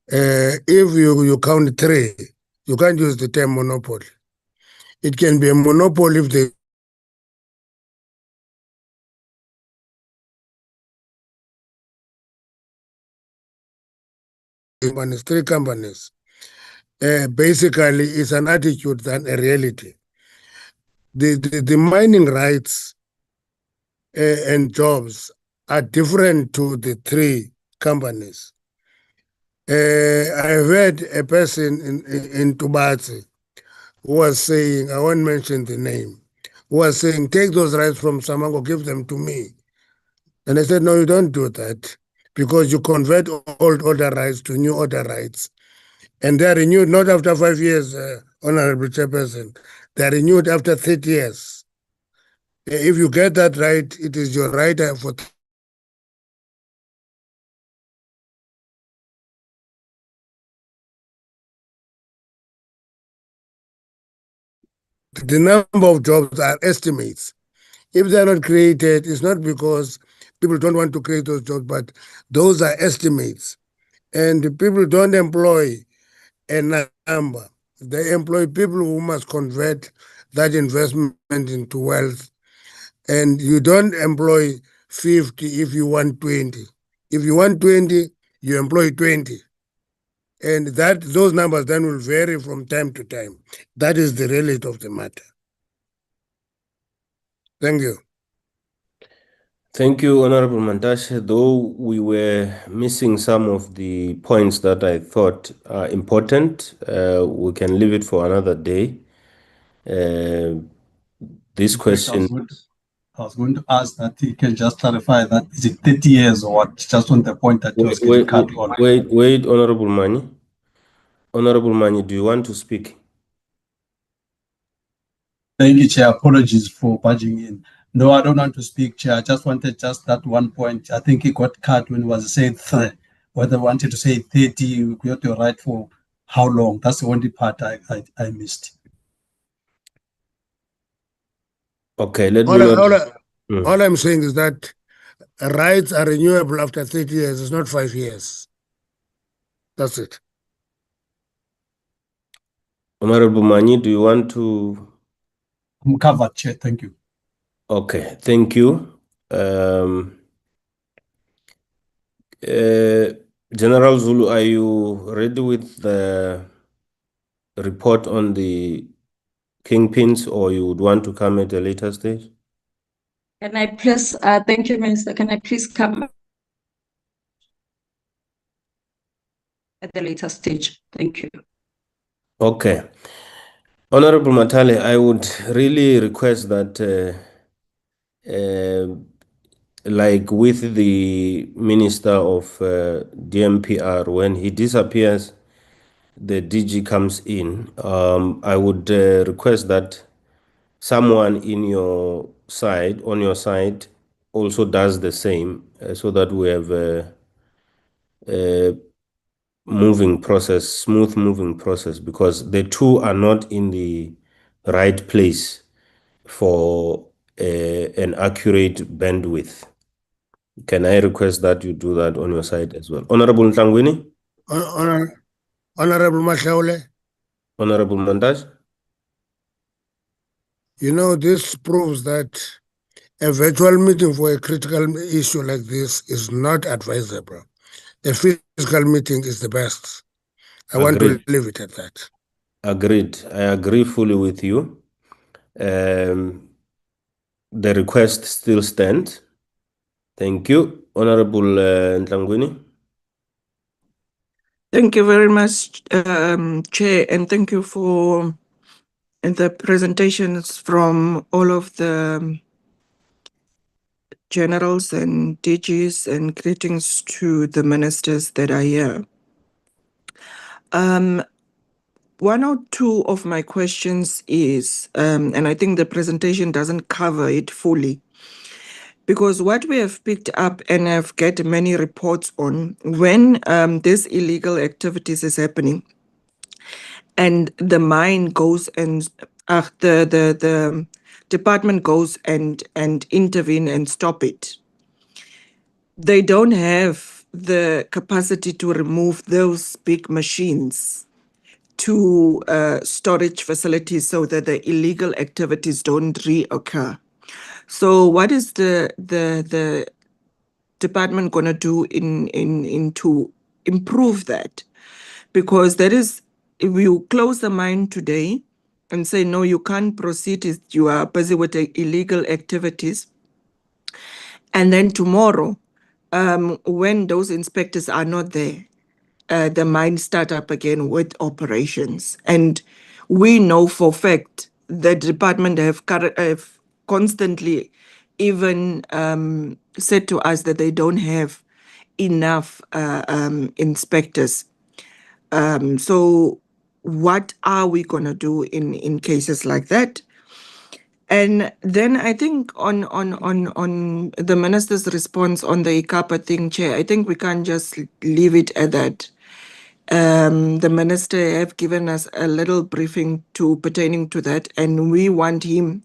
If you count three, you can't use the term monopoly. It can be a monopoly if they three companies. Basically, it's an attitude than a reality. The mining rights and jobs are different to the three companies. I heard a person in Tubatsi who was saying, I won't mention the name, who was saying, take those rights from Samango, give them to me. And I said, no, you don't do that because you convert old order rights to new order rights. And they're renewed not after 5 years, Honorable Chairperson. They're renewed after 30 years. If you get that right, it is your right for the number of jobs are estimates. If they're not created, it's not because people don't want to create those jobs, but those are estimates. And people don't employ a number. They employ people who must convert that investment into wealth. And you don't employ 50 if you want 20. If you want 20, you employ 20. And that those numbers then will vary from time to time. That is the reality of the matter. Thank you. Thank you, Honorable Mantashe. Though we were missing some of the points that I thought are important, we can leave it for another day. This question. I was going to ask that he can just clarify that is it 30 years or what? Just on the point that was getting cut on. Wait, Honorable Mani. Honorable Mani, do you want to speak? Thank you, Chair. Apologies for barging in. No, I don't want to speak, Chair. I just wanted just that one point. I think he got cut when he was saying whether I wanted to say 30, you got your right for how long. That's the only part I missed. Okay, let me know. All I'm saying is that rights are renewable after 30 years. It's not 5 years. That's it. Honorable Mani, do you want to? I'm covered, Chair. Thank you. Okay, thank you. General Zulu, are you ready with the report on the kingpins, or you would want to come at a later stage? Can I please, thank you, Minister. Can I please come at the later stage? Thank you. Okay. Honorable Matale, I would really request that like with the Minister of DMPR, when he disappears, the DG comes in. I would request that someone on your side also does the same, so that we have a smooth moving process, because the two are not in the right place for an accurate bandwidth. Can I request that you do that on your side as well? Honorable Ntangwini? Honorable Mashaule? Honorable Mandash? You know, this proves that a virtual meeting for a critical issue like this is not advisable. A physical meeting is the best. I want to leave it at that. Agreed. I agree fully with you. The request still stands. Thank you. Honorable Ntangwini? Thank you very much, Chair, and thank you for the presentations from all of the generals and DGs, and greetings to the ministers that are here. One or two of my questions is, and I think the presentation doesn't cover it fully, because what we have picked up and have get many reports on, when this illegal activities is happening and the mine goes and the department goes and intervene and stop it, they don't have the capacity to remove those big machines to storage facilities so that the illegal activities don't reoccur. So what is the department going to do in to improve that? Because that is, if you close the mine today and say, no, you can't proceed, you are busy with the illegal activities, and then tomorrow, when those inspectors are not there, the mine start up again with operations. And we know for fact the department have constantly even said to us that they don't have enough inspectors. So what are we going to do in cases like that? And then I think on the minister's response on the ICAPA thing, Chair, I think we can't just leave it at that. The minister have given us a little briefing pertaining to that, and we want him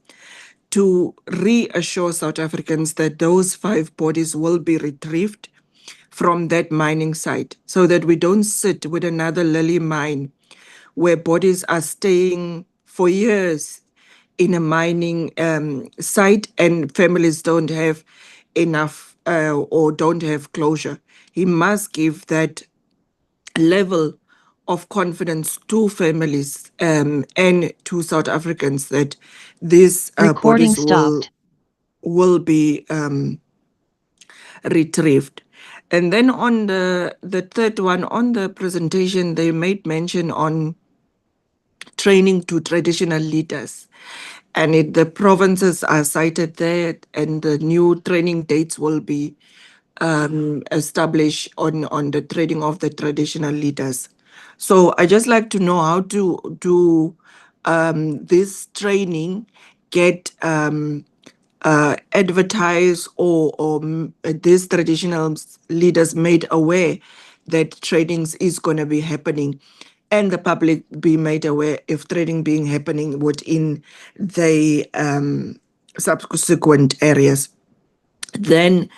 to reassure South Africans that those 5 bodies will be retrieved from that mining site, so that we don't sit with another Lily mine where bodies are staying for years in a mining site and families don't have enough or don't have closure. He must give that level of confidence to families and to South Africans that these Recording bodies stopped. will be retrieved. And then on the third one, on the presentation, they made mention on training to traditional leaders. And the provinces are cited there, and the new training dates will be established on the training of the traditional leaders. So I just like to know how to do this training get advertised or these traditional leaders made aware that trainings is going to be happening, and the public be made aware if training being happening within the subsequent areas. Then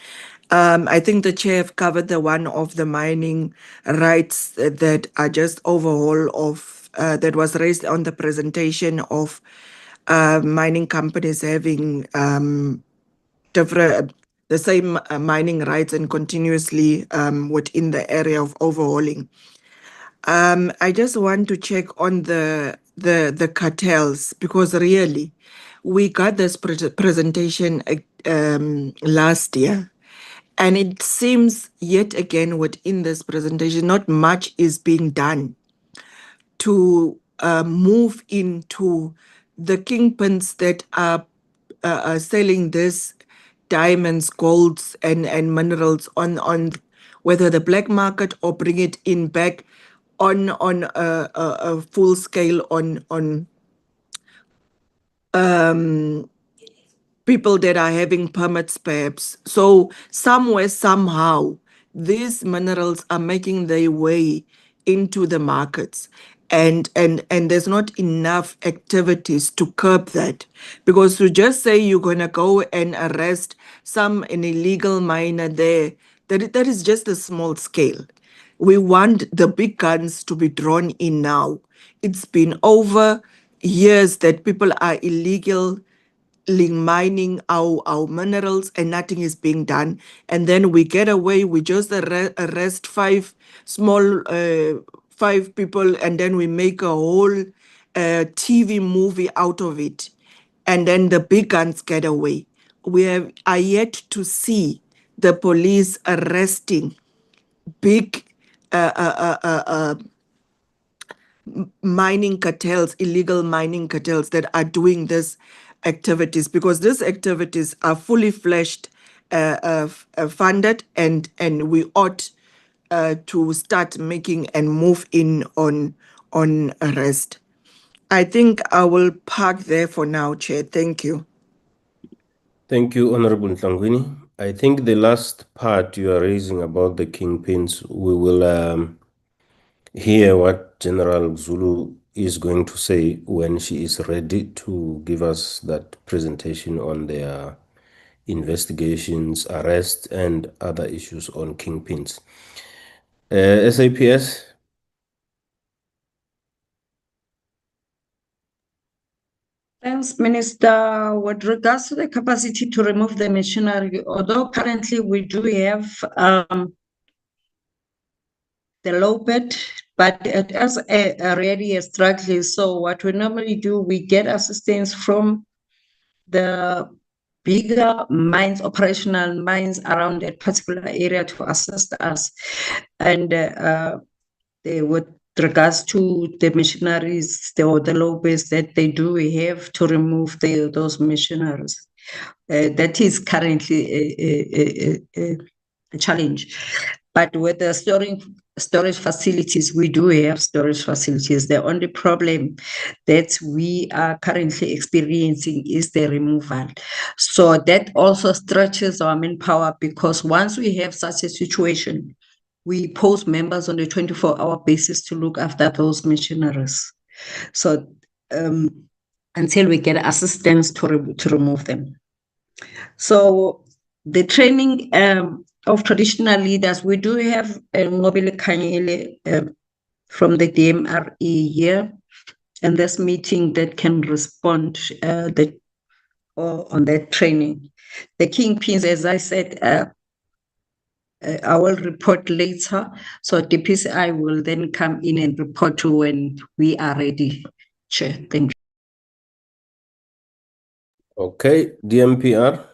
I think the chair have covered the one of the mining rights that are just overhaul of that was raised on the presentation of mining companies having different the same mining rights and continuously within the area of overhauling. I just want to check on the cartels, because really we got this presentation last year, and it seems yet again within this presentation not much is being done to move into the kingpins that are selling this diamonds, golds, and minerals on whether the black market or bring it in back on a full scale on people that are having permits perhaps. So somewhere, somehow, these minerals are making their way into the markets. And there's not enough activities to curb that. Because to just say you're going to go and arrest an illegal miner there, that is just a small scale. We want the big guns to be drawn in now. It's been over years that people are illegal mining our minerals and nothing is being done. And then we get away, we just arrest five people, and then we make a whole TV movie out of it. And then the big guns get away. We are yet to see the police arresting big mining cartels, illegal mining cartels that are doing these activities, because these activities are fully fledged, funded, and we ought to start making and move in on arrest. I think I will park there for now, Chair. Thank you. Thank you, Honorable Tlangwini. I think the last part you are raising about the kingpins, we will hear what General Zulu is going to say when she is ready to give us that presentation on their investigations, arrests, and other issues on kingpins. SAPS. Thanks, Minister. With regards to the capacity to remove the machinery, although currently we do have the low bed, but it is already a struggle. So what we normally do, we get assistance from the bigger mines, operational mines around that particular area to assist us. And with regards to the machineries, the low base that they do, we have to remove those machineries. That is currently a challenge. But with the storage facilities, we do have storage facilities. The only problem that we are currently experiencing is the removal. So that also stretches our manpower, because once we have such a situation, we post members on a 24-hour basis to look after those machineries. So until we get assistance to remove them. So the training of traditional leaders, we do have Ngobile Kanyele from the DMRE here, and this meeting that can respond on that training. The kingpins, as I said, I will report later. So DPCI will then come in and report to when we are ready, Chair. Thank you. Okay, DMPR.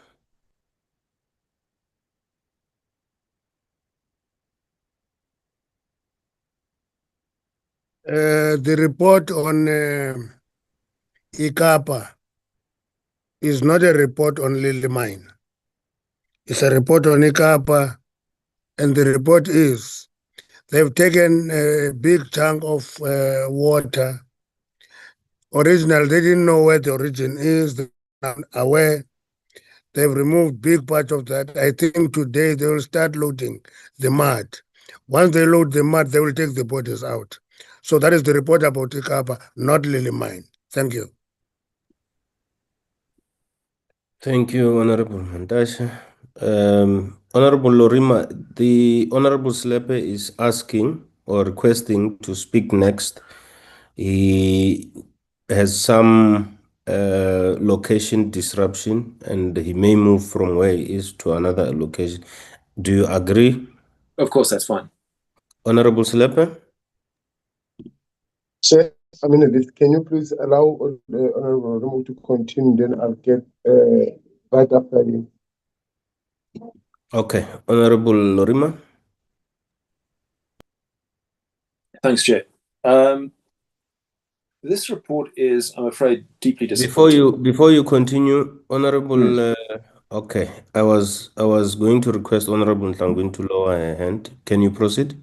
The report on ICAPA is not a report on Lily Mine. It's a report on ICAPA, and the report is they've taken a big chunk of water. Originally, they didn't know where the origin is. They're not aware. They've removed big part of that. I think today they will start loading the mud. Once they load the mud, they will take the bodies out. So that is the report about ICAPA, not Lily Mine. Thank you. Thank you, Honorable Mandasha. Honorable Lorima, the Honorable Slepe is asking or requesting to speak next. He has some location disruption and he may move from where he is to another location. Do you agree? Of course, that's fine. Honorable Slepe? Chair, I mean, can you please allow the Honorable Remo to continue? Then I'll get right after him. Okay, Honorable Lorima. Thanks, Chair. This report is, I'm afraid, deeply disappointing. Before you continue, Honorable, okay, I was going to request Honorable Ntangwini to lower her hand. Can you proceed?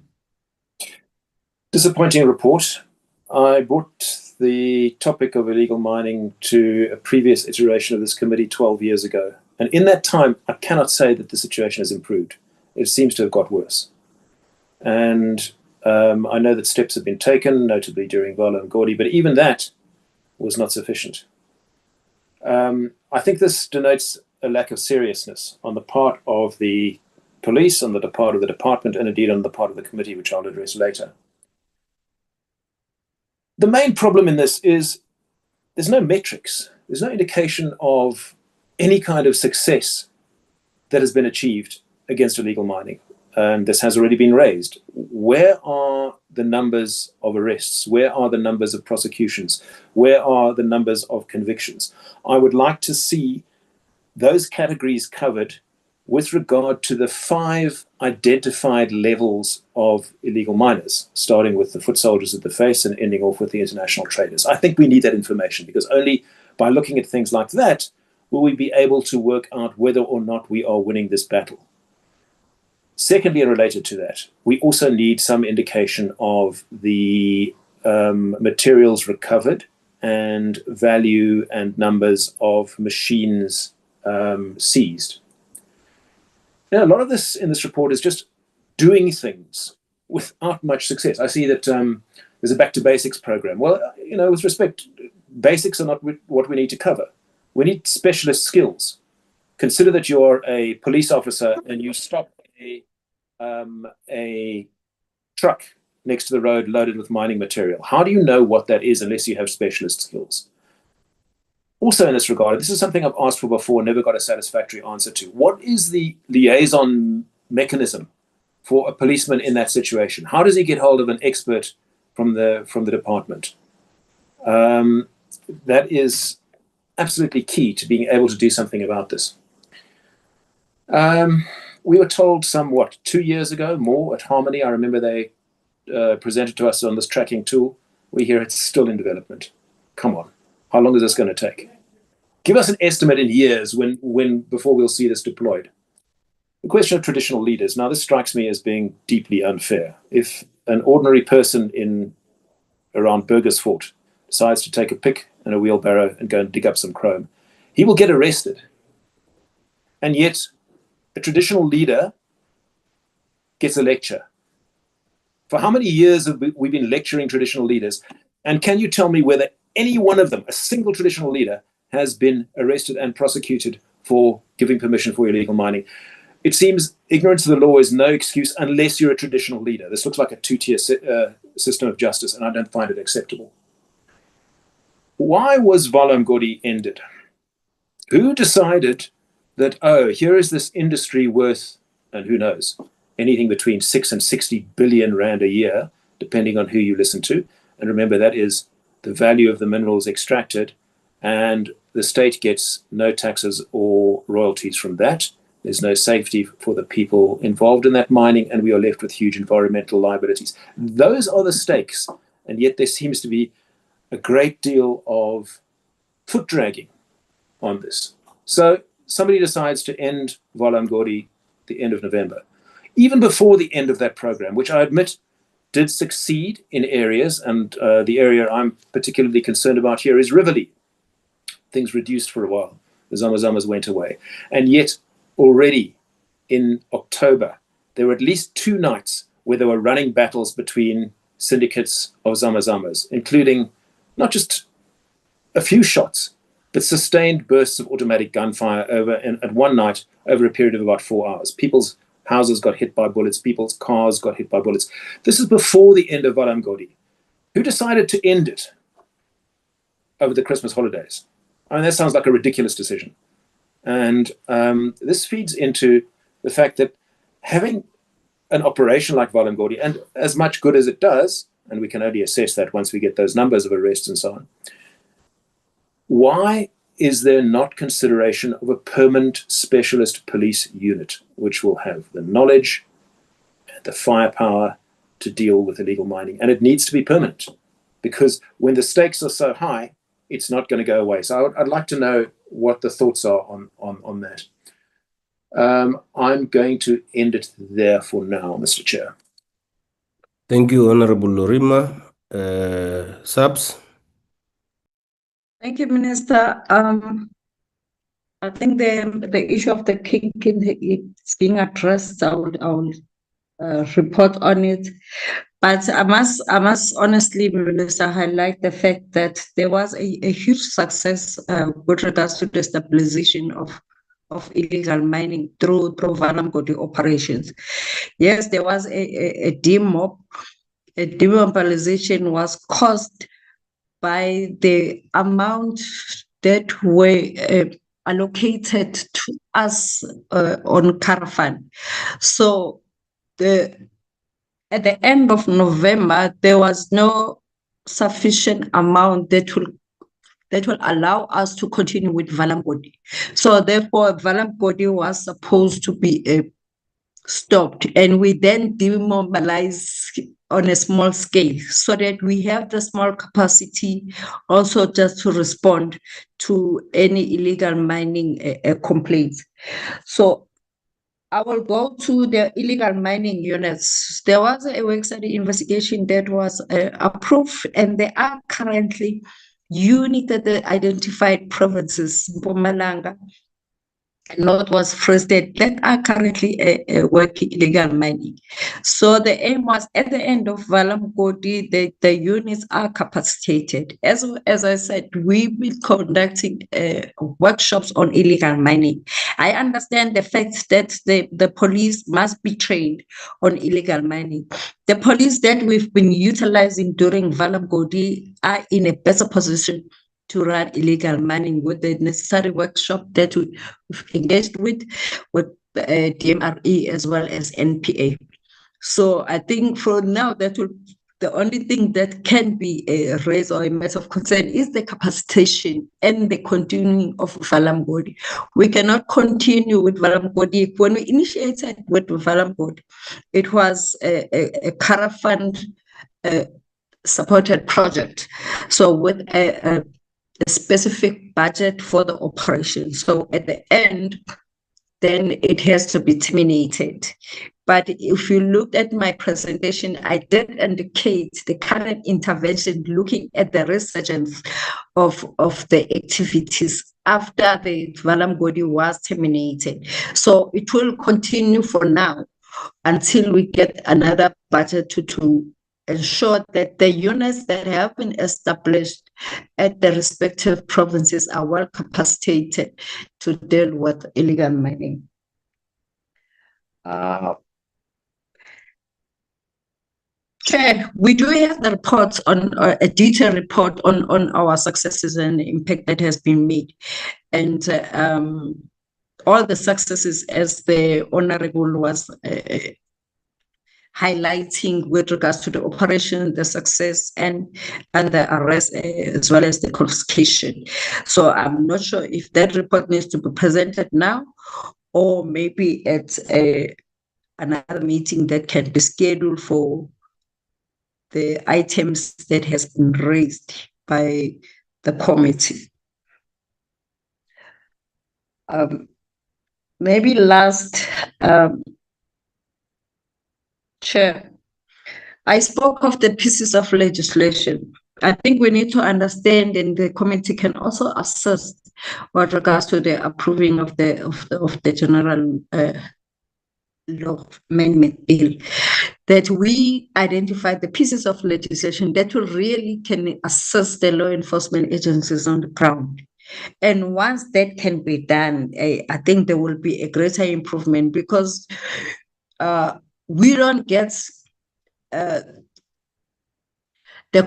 Disappointing report. I brought the topic of illegal mining to a previous iteration of this committee 12 years ago. And in that time, I cannot say that the situation has improved. It seems to have got worse. And I know that steps have been taken, notably during Vala and Gordy, but even that was not sufficient. I think this denotes a lack of seriousness on the part of the police, on the part of the department, and indeed on the part of the committee, which I'll address later. The main problem in this is there's no metrics. There's no indication of any kind of success that has been achieved against illegal mining. And this has already been raised. Where are the numbers of arrests? Where are the numbers of prosecutions? Where are the numbers of convictions? I would like to see those categories covered with regard to the 5 identified levels of illegal miners, starting with the foot soldiers at the face and ending off with the international traders. I think we need that information because only by looking at things like that will we be able to work out whether or not we are winning this battle. Secondly, and related to that, we also need some indication of the materials recovered and value and numbers of machines seized. Now, a lot of this in this report is just doing things without much success. I see that there's a back to basics program. Well, with respect, basics are not what we need to cover. We need specialist skills. Consider that you're a police officer and you stop a truck next to the road loaded with mining material. How do you know what that is unless you have specialist skills? Also in this regard, this is something I've asked for before, never got a satisfactory answer to. What is the liaison mechanism for a policeman in that situation? How does he get hold of an expert from the department? That is absolutely key to being able to do something about this. We were told 2 years ago, more at Harmony. I remember they presented to us on this tracking tool. We hear it's still in development. Come on. How long is this going to take? Give us an estimate in years before we'll see this deployed. The question of traditional leaders. Now, this strikes me as being deeply unfair. If an ordinary person around Burgersfort decides to take a pick and a wheelbarrow and go and dig up some chrome, he will get arrested. And yet, a traditional leader gets a lecture. For how many years have we been lecturing traditional leaders? And can you tell me whether any one of them, a single traditional leader, has been arrested and prosecuted for giving permission for illegal mining? It seems ignorance of the law is no excuse unless you're a traditional leader. This looks like a two-tier system of justice, and I don't find it acceptable. Why was Vala and Gordy ended? Who decided that, here is this industry worth, and who knows, anything between 6 and 60 billion rand a year, depending on who you listen to. And remember, that is the value of the minerals extracted, and the state gets no taxes or royalties from that. There's no safety for the people involved in that mining, and we are left with huge environmental liabilities. Those are the stakes, and yet there seems to be a great deal of foot dragging on this. So somebody decides to end Valamgodi the end of November. Even before the end of that program, which I admit did succeed in areas, and the area I'm particularly concerned about here is Rivoli. Things reduced for a while. The Zamazamas went away. And yet already in October, there were at least 2 nights where there were running battles between syndicates of Zamazamas, including not just a few shots, but sustained bursts of automatic gunfire at one night over a period of about 4 hours. People's houses got hit by bullets. People's cars got hit by bullets. This is before the end of Valamgodi. Who decided to end it over the Christmas holidays? I mean, that sounds like a ridiculous decision. And this feeds into the fact that having an operation like Valamgodi, and as much good as it does, and we can only assess that once we get those numbers of arrests and so on, why is there not consideration of a permanent specialist police unit which will have the knowledge and the firepower to deal with illegal mining? And it needs to be permanent, because when the stakes are so high, it's not going to go away. So I'd like to know what the thoughts are on that. I'm going to end it there for now, Mr. Chair. Thank you, Honorable Lorima. Subs? Thank you, Minister. I think the issue of the kingpin is being addressed. I will report on it. But I must honestly, Minister, highlight the fact that there was a huge success with regards to the stabilization of illegal mining through Valamgodi operations. Yes, there was a demob. A demobilization was caused by the amount that were allocated to us on Caravan. So at the end of November, there was no sufficient amount that will allow us to continue with Valamgodi. So therefore, Valamgodi was supposed to be stopped, and we then demobilize on a small scale so that we have the small capacity also just to respond to any illegal mining complaints. So I will go to the illegal mining units. There was a work study investigation that was approved, and there are currently units that identified provinces, Mpumalanga, Northwest Free State, that are currently working illegal mining. So the aim was, at the end of Valamgodi, the units are capacitated. As I said, we've been conducting workshops on illegal mining. I understand the fact that the police must be trained on illegal mining. The police that we've been utilizing during Valamgodi are in a better position to run illegal mining with the necessary workshop that we've engaged with DMRE as well as NPA. So I think for now, the only thing that can be a raise or a matter of concern is the capacitation and the continuing of Valamgodi. We cannot continue with Valamgodi. When we initiated with Valamgodi, it was a Caravan supported project. So with a specific budget for the operation. So at the end, then it has to be terminated. But if you looked at my presentation, I did indicate the current intervention looking at the resurgence of the activities after the Valamgodi was terminated. So it will continue for now until we get another budget to ensure that the units that have been established at the respective provinces are well capacitated to deal with illegal mining. Chair, we do have the reports on a detailed report on our successes and the impact that has been made. And all the successes, as the Honorable was highlighting with regards to the operation, the success, and the arrest, as well as the confiscation. So I'm not sure if that report needs to be presented now, or maybe at another meeting that can be scheduled for the items that has been raised by the committee. Maybe last, Chair, I spoke of the pieces of legislation. I think we need to understand, and the committee can also assist with regards to the approving of the general law amendment bill, that we identify the pieces of legislation that will really can assist the law enforcement agencies on the ground. And once that can be done, I think there will be a greater improvement, because we don't get the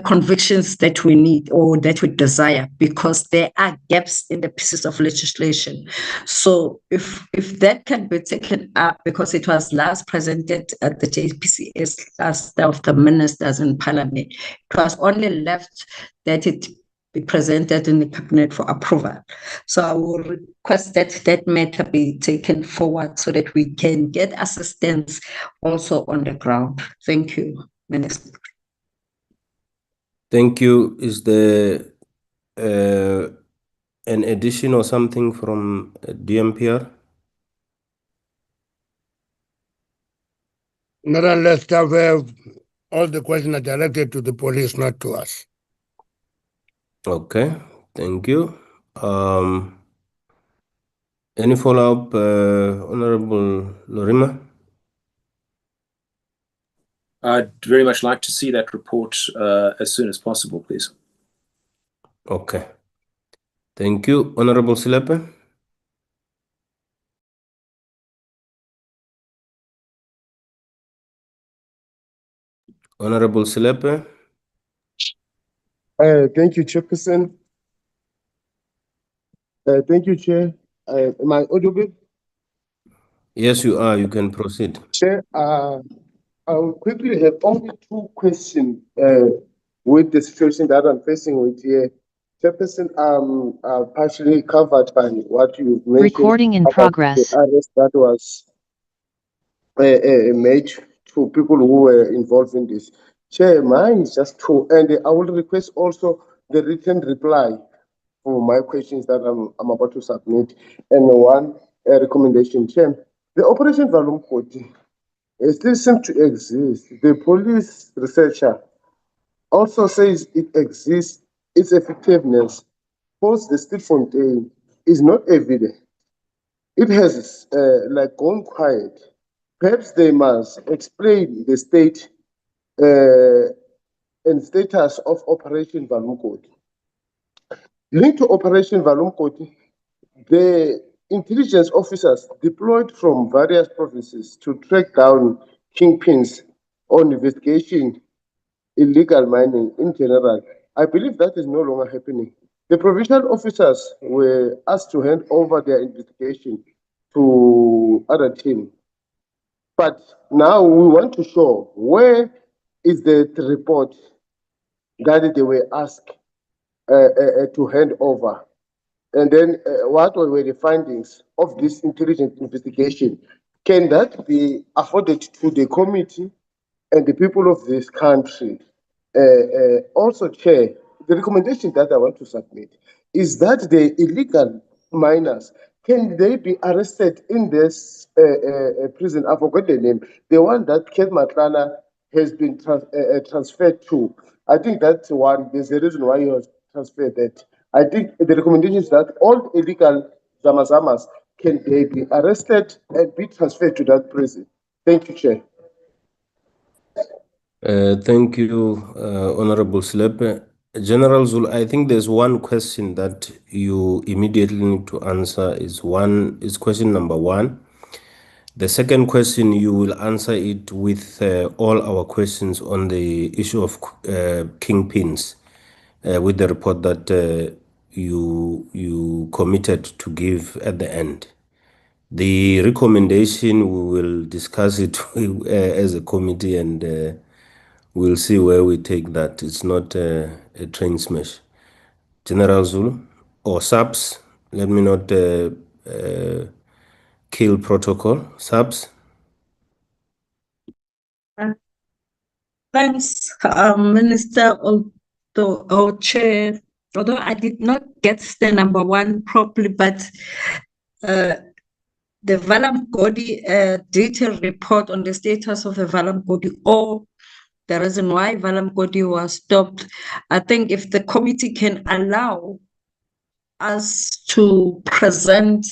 convictions that we need or that we desire, because there are gaps in the pieces of legislation. So if that can be taken up, because it was last presented at the JPCS last of the ministers in Parliament, it was only left that it be presented in the cabinet for approval. So I will request that that matter be taken forward so that we can get assistance also on the ground. Thank you, Minister. Thank you. Is there an addition or something from DMPR? Not unless have all the questions are directed to the police, not to us. Okay, thank you. Any follow-up, Honorable Lorima? I'd very much like to see that report as soon as possible, please. Okay. Thank you. Honorable Silepe? Honorable Silepe? Thank you, Chairperson. Thank you, Chair. Am I audible? Yes, you are. You can proceed. Chair, I will quickly have only two questions with the situation that I'm facing with here. Chairperson, partially covered by what you mentioned. Recording in about progress. the arrest that was made to people who were involved in this. Chair, mine is just two, and I will request also the written reply for my questions that I'm about to submit. And one recommendation, Chair, the Operation Volume 40 still seems to exist. The police researcher also says it exists. Its effectiveness post the Stilfontein is not evident. It has gone quiet. Perhaps they must explain the state and status of Operation Valumkoti. Linked to Operation Valumkoti, the intelligence officers deployed from various provinces to track down kingpins on investigation illegal mining in general. I believe that is no longer happening. The provincial officers were asked to hand over their investigation to other teams. But now we want to show where is the report that they were asked to hand over. And then what were the findings of this intelligent investigation? Can that be afforded to the committee and the people of this country? Also, Chair, the recommendation that I want to submit is that the illegal miners, can they be arrested in this prison? I forgot the name. The one that Ket Matlana has been transferred to. I think that's one. There's a reason why he was transferred. That I think the recommendation is that all illegal zamazamas, can they be arrested and be transferred to that prison? Thank you, Chair. Thank you, Honorable Silepe. General Zul, I think there's one question that you immediately need to answer. Is question number one. The second question, you will answer it with all our questions on the issue of kingpins, with the report that you committed to give at the end. The recommendation, we will discuss it as a committee, and we'll see where we take that. It's not a train smash. General Zulu or subs, let me not kill protocol. Subs. Thanks, Minister, or Chair. Although I did not get the number one properly, but the Valamgodi detailed report on the status of the Valamgodi or the reason why Valamgodi was stopped. I think if the committee can allow us to present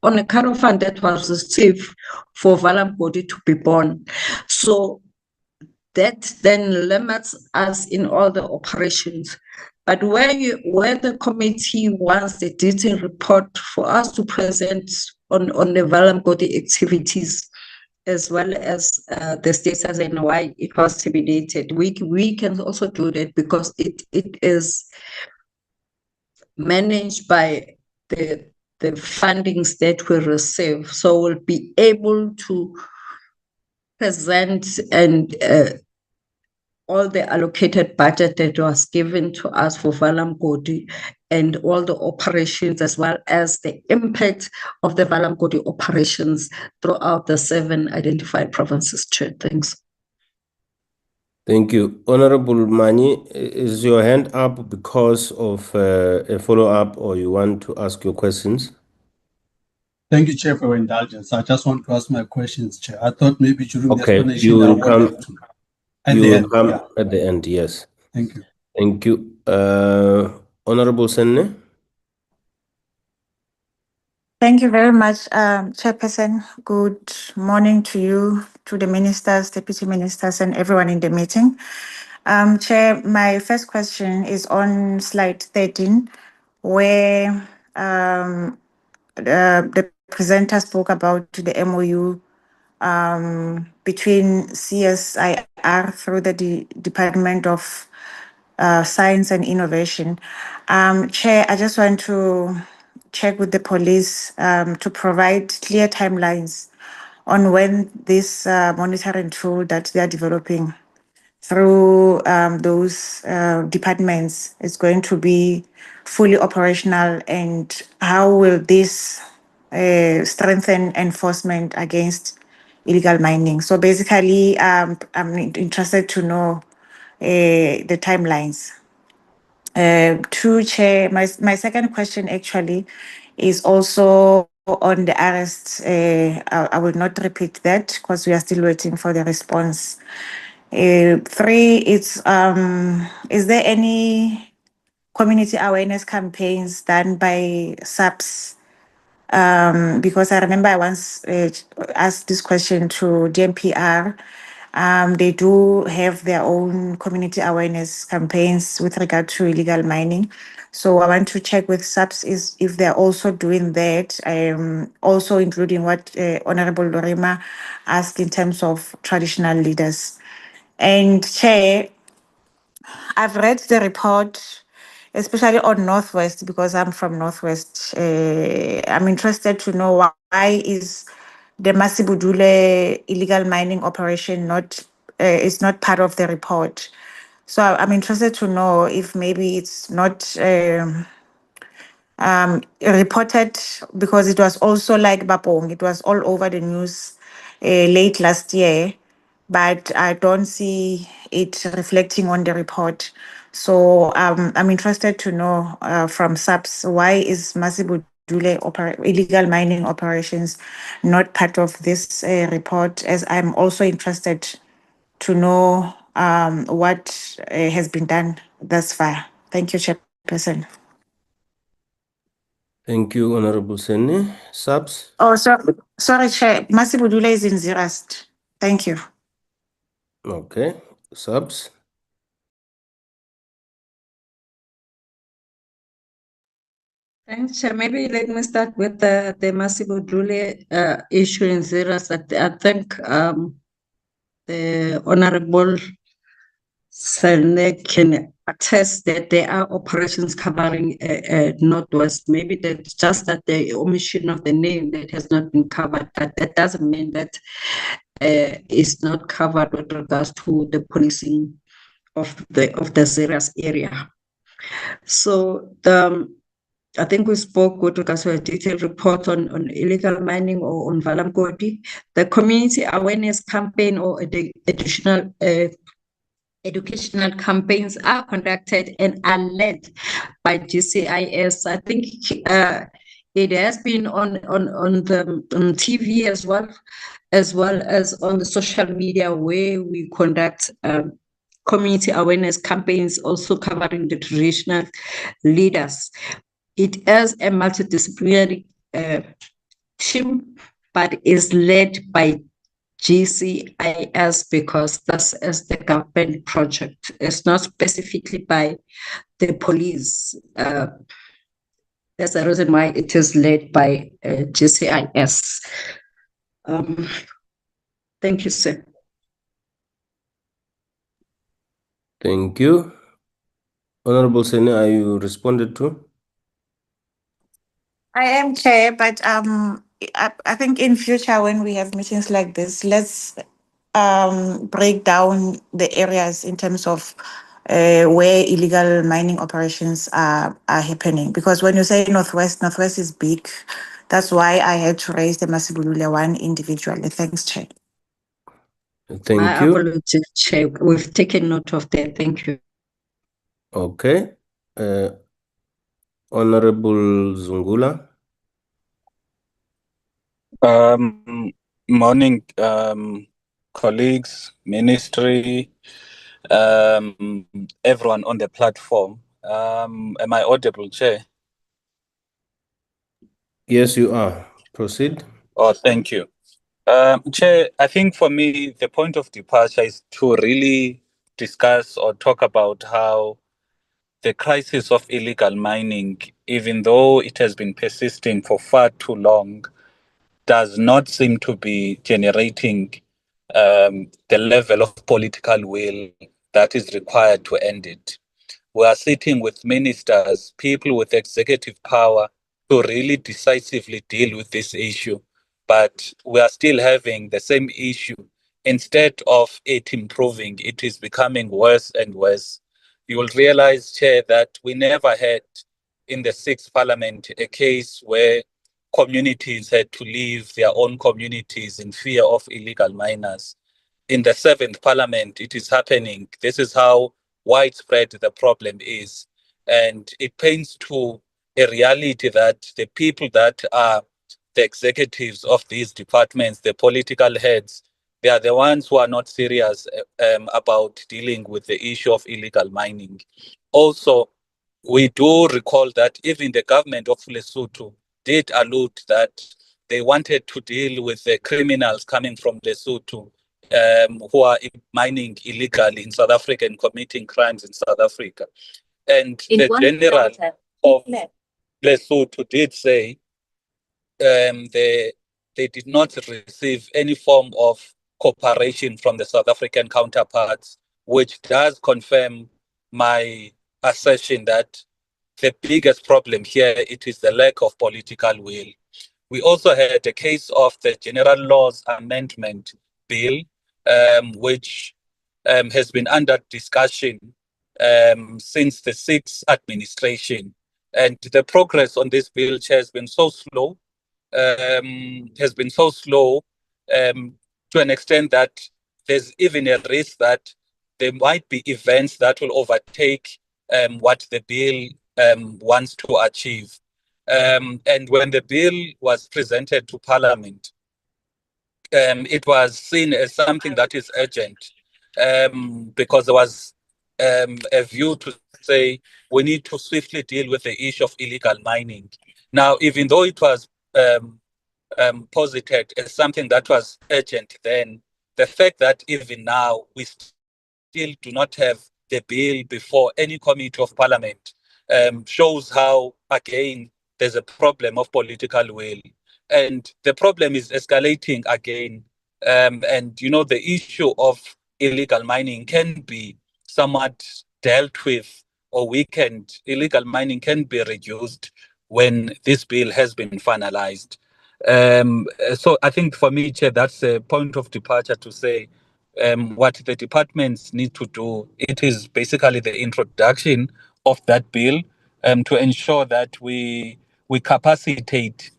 on a kind of fund that was received for Valamgodi to be born. So that then limits us in all the operations. But where the committee wants the detailed report for us to present on the Valamgodi activities, as well as the status and why it was terminated, we can also do that because it is managed by the fundings that we receive. So we'll be able to present and all the allocated budget that was given to us for Valamgodi and all the operations, as well as the impact of the Valamgodi operations throughout the 7 identified provinces. Chair, thanks. Thank you. Honorable Mani, is your hand up because of a follow-up, or you want to ask your questions? Thank you, Chair, for your indulgence. I just want to ask my questions, Chair. I thought maybe during the Okay, explanation you I will won't come. have to. At You the will end, come yeah. at the end. Yes. Thank you. Thank you. Honorable Senne. Thank you very much, Chairperson. Good morning to you, to the ministers, deputy ministers, and everyone in the meeting. Chair, my first question is on slide 13, where the presenter spoke about the MOU between CSIR through the Department of Science and Innovation. Chair, I just want to check with the police to provide clear timelines on when this monitoring tool that they are developing through those departments is going to be fully operational, and how will this strengthen enforcement against illegal mining. So basically, I'm interested to know the timelines. To Chair, my second question actually is also on the arrests. I will not repeat that because we are still waiting for the response. 3, it's is there any community awareness campaigns done by SAPS? Because I remember I once asked this question to DMPR. They do have their own community awareness campaigns with regard to illegal mining. So I want to check with SAPS if they're also doing that, also including what Honorable Lorima asked in terms of traditional leaders. And Chair, I've read the report, especially on Northwest, because I'm from Northwest. I'm interested to know why is the Masibudule illegal mining operation is not part of the report. So I'm interested to know if maybe it's not reported, because it was also like Bapong, it was all over the news late last year, but I don't see it reflecting on the report. So I'm interested to know from SAPS, why is Masibudule illegal mining operations not part of this report, as I'm also interested to know what has been done thus far. Thank you, Chairperson. Thank you, Honorable Senne. Subs. Oh, sorry, Chair. Masibudule is in Zirast. Thank you. Okay. Subs. Thanks, Chair. Maybe let me start with the Masibudule issue in Ziras. I think the Honorable Senne can attest that there are operations covering Northwest. Maybe that's just that the omission of the name that has not been covered, but that doesn't mean that is not covered with regards to the policing of the serious area. So I think we spoke with regards to a detailed report on illegal mining or on Valamkoti. The community awareness campaign or additional educational campaigns are conducted and are led by GCIS. I think it has been on TV as well as on the social media where we conduct community awareness campaigns also covering the traditional leaders. It is a multidisciplinary team, but is led by GCIS because this is the government project. It's not specifically by the police. That's the reason why it is led by GCIS. Thank you, sir. Thank you. Honorable Sene, are you responded to? I am, Chair, but I think in future when we have meetings like this, let's break down the areas in terms of where illegal mining operations are happening. Because when you say Northwest is big. That's why I had to raise the Masibulule one individually. Thanks, Chair. Thank My you. apologies, Chair. We've taken note of that. Thank you. Okay. Honorable Zungula. Morning, colleagues, ministry, everyone on the platform. Am I audible, Chair? Yes, you are. Proceed. Oh, thank you. Chair, I think for me, the point of departure is to really discuss or talk about how the crisis of illegal mining, even though it has been persisting for far too long, does not seem to be generating the level of political will that is required to end it. We are sitting with ministers, people with executive power to really decisively deal with this issue, but we are still having the same issue. Instead of it improving, it is becoming worse and worse. You will realize, Chair, that we never had in the 6th Parliament a case where communities had to leave their own communities in fear of illegal miners. In the 7th Parliament, it is happening. This is how widespread the problem is. And it paints to a reality that the people that are the executives of these departments, the political heads, they are the ones who are not serious about dealing with the issue of illegal mining. Also, we do recall that even the government of Lesotho did allude that they wanted to deal with the criminals coming from Lesotho who are mining illegally in South Africa and committing crimes in South Africa. And the general of Lesotho did say they did not receive any form of cooperation from the South African counterparts, which does confirm my assertion that the biggest problem here, it is the lack of political will. We also had a case of the General Laws Amendment Bill, which has been under discussion since the 6th administration. And the progress on this bill has been so slow, to an extent that there's even a risk that there might be events that will overtake what the bill wants to achieve. And when the bill was presented to Parliament, it was seen as something that is urgent because there was a view to say we need to swiftly deal with the issue of illegal mining. Now, even though it was posited as something that was urgent then, the fact that even now we still do not have the bill before any committee of Parliament shows how, again, there's a problem of political will. And the problem is escalating again. And, you know, the issue of illegal mining can be somewhat dealt with or weakened, illegal mining can be reduced when this bill has been finalized. So I think for me, Chair, that's a point of departure to say what the departments need to do. It is basically the introduction of that bill to ensure that we capacitate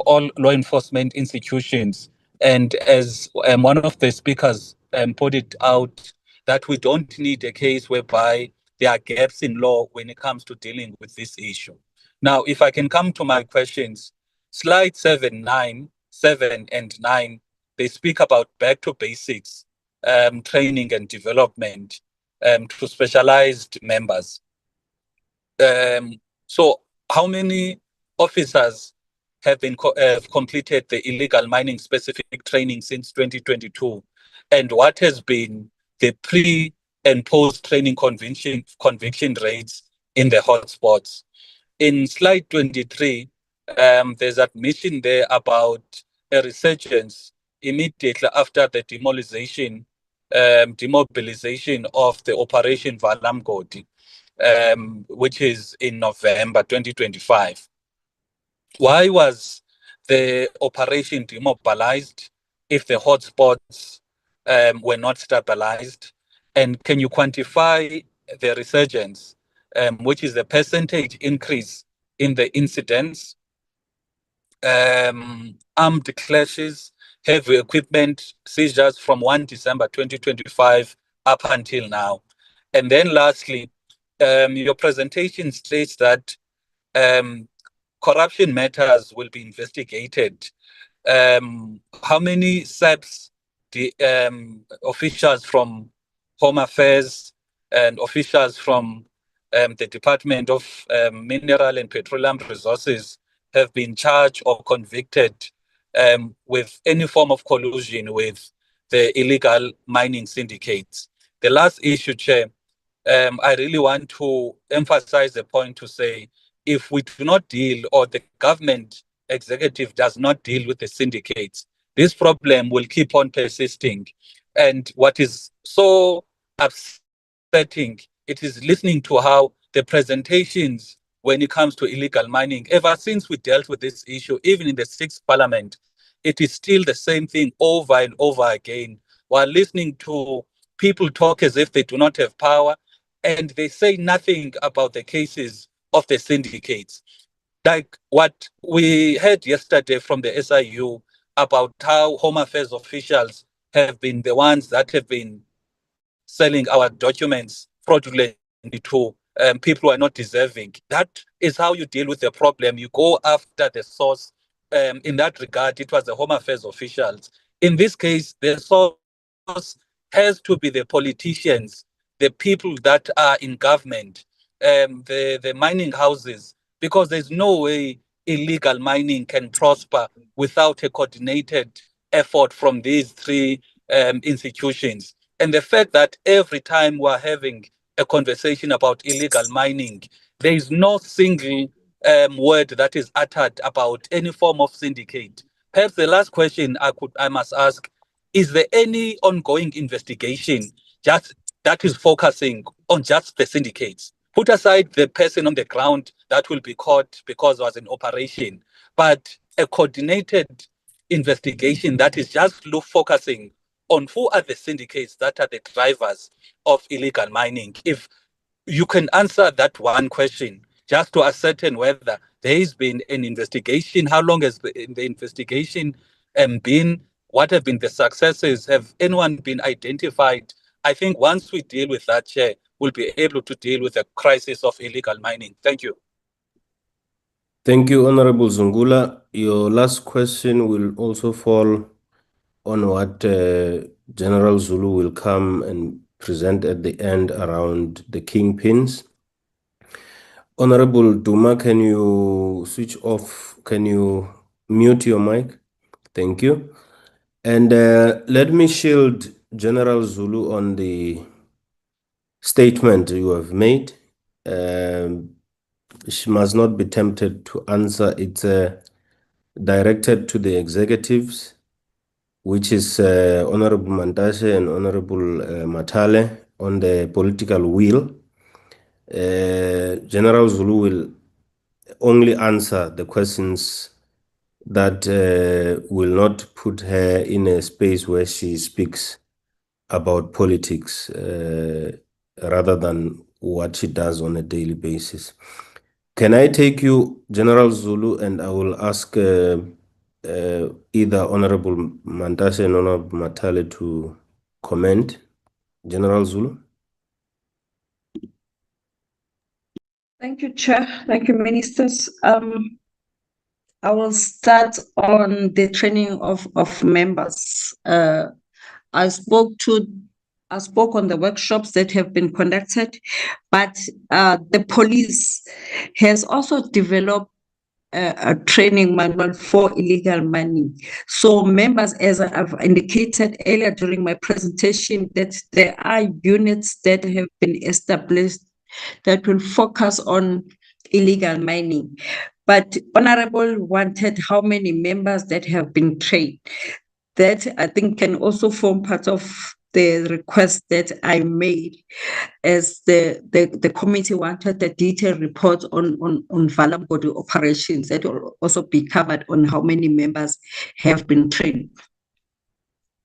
all law enforcement institutions. And as one of the speakers put it out, that we don't need a case whereby there are gaps in law when it comes to dealing with this issue. Now, if I can come to my questions, slide 7, 9, 7 and 9, they speak about back to basics, training and development to specialized members. So how many officers have been completed the illegal mining specific training since 2022? And what has been the pre and post training conviction rates in the hotspots? In slide 23, there's admission there about a resurgence immediately after the demobilization of the Operation Valamgodi, which is in November 2025. Why was the operation demobilized if the hotspots were not stabilized? And can you quantify the resurgence, which is the percentage increase in the incidents, armed clashes, heavy equipment seizures from 1 December 2025 up until now? And then lastly, your presentation states that corruption matters will be investigated. How many SAPs, officials from Home Affairs and officials from the Department of Mineral and Petroleum Resources have been charged or convicted with any form of collusion with the illegal mining syndicates? The last issue, Chair, I really want to emphasize the point to say, if we do not deal, or the government executive does not deal with the syndicates, this problem will keep on persisting. And what is so upsetting, it is listening to how the presentations when it comes to illegal mining, ever since we dealt with this issue, even in the 6th Parliament, it is still the same thing over and over again. While listening to people talk as if they do not have power, and they say nothing about the cases of the syndicates. Like what we heard yesterday from the SIU about how Home Affairs officials have been the ones that have been selling our documents fraudulently to people who are not deserving. That is how you deal with the problem. You go after the source. In that regard, it was the Home Affairs officials. In this case, the source has to be the politicians, the people that are in government, the mining houses, because there's no way illegal mining can prosper without a coordinated effort from these three institutions. And the fact that every time we're having a conversation about illegal mining, there is no single word that is uttered about any form of syndicate. Perhaps the last question I must ask, is there any ongoing investigation just that is focusing on just the syndicates? Put aside the person on the ground that will be caught because there was an operation, but a coordinated investigation that is just focusing on who are the syndicates that are the drivers of illegal mining. If you can answer that one question, just to ascertain whether there has been an investigation, how long has the investigation been, what have been the successes, have anyone been identified? I think once we deal with that, Chair, we'll be able to deal with the crisis of illegal mining. Thank you. Thank you, Honorable Zungula. Your last question will also fall on what General Zulu will come and present at the end around the kingpins. Honorable Duma, can you switch off? Can you mute your mic? Thank you. And let me shield General Zulu on the statement you have made. She must not be tempted to answer. It's directed to the executives, which is Honorable Mantashe and Honorable Matale, on the political will. General Zulu will only answer the questions that will not put her in a space where she speaks about politics rather than what she does on a daily basis. Can I take you, General Zulu, and I will ask either Honorable Mantashe and Honorable Matale to comment. General Zulu. Thank you, Chair. Thank you, Ministers. I will start on the training of members. I spoke on the workshops that have been conducted, but the police has also developed a training manual for illegal mining. So members, as I've indicated earlier during my presentation, that there are units that have been established that will focus on illegal mining. But Honorable wanted how many members that have been trained. That I think can also form part of the request that I made, as the committee wanted a detailed report on Valamgodi operations that will also be covered on how many members have been trained.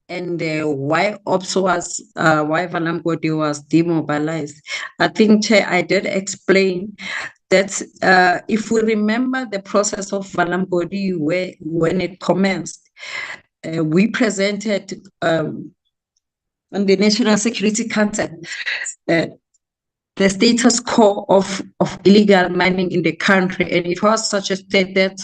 And why Valamgodi was demobilized. I think, Chair, I did explain that if we remember the process of Valamgodi when it commenced, we presented on the National Security Council the status quo of illegal mining in the country, and it was suggested that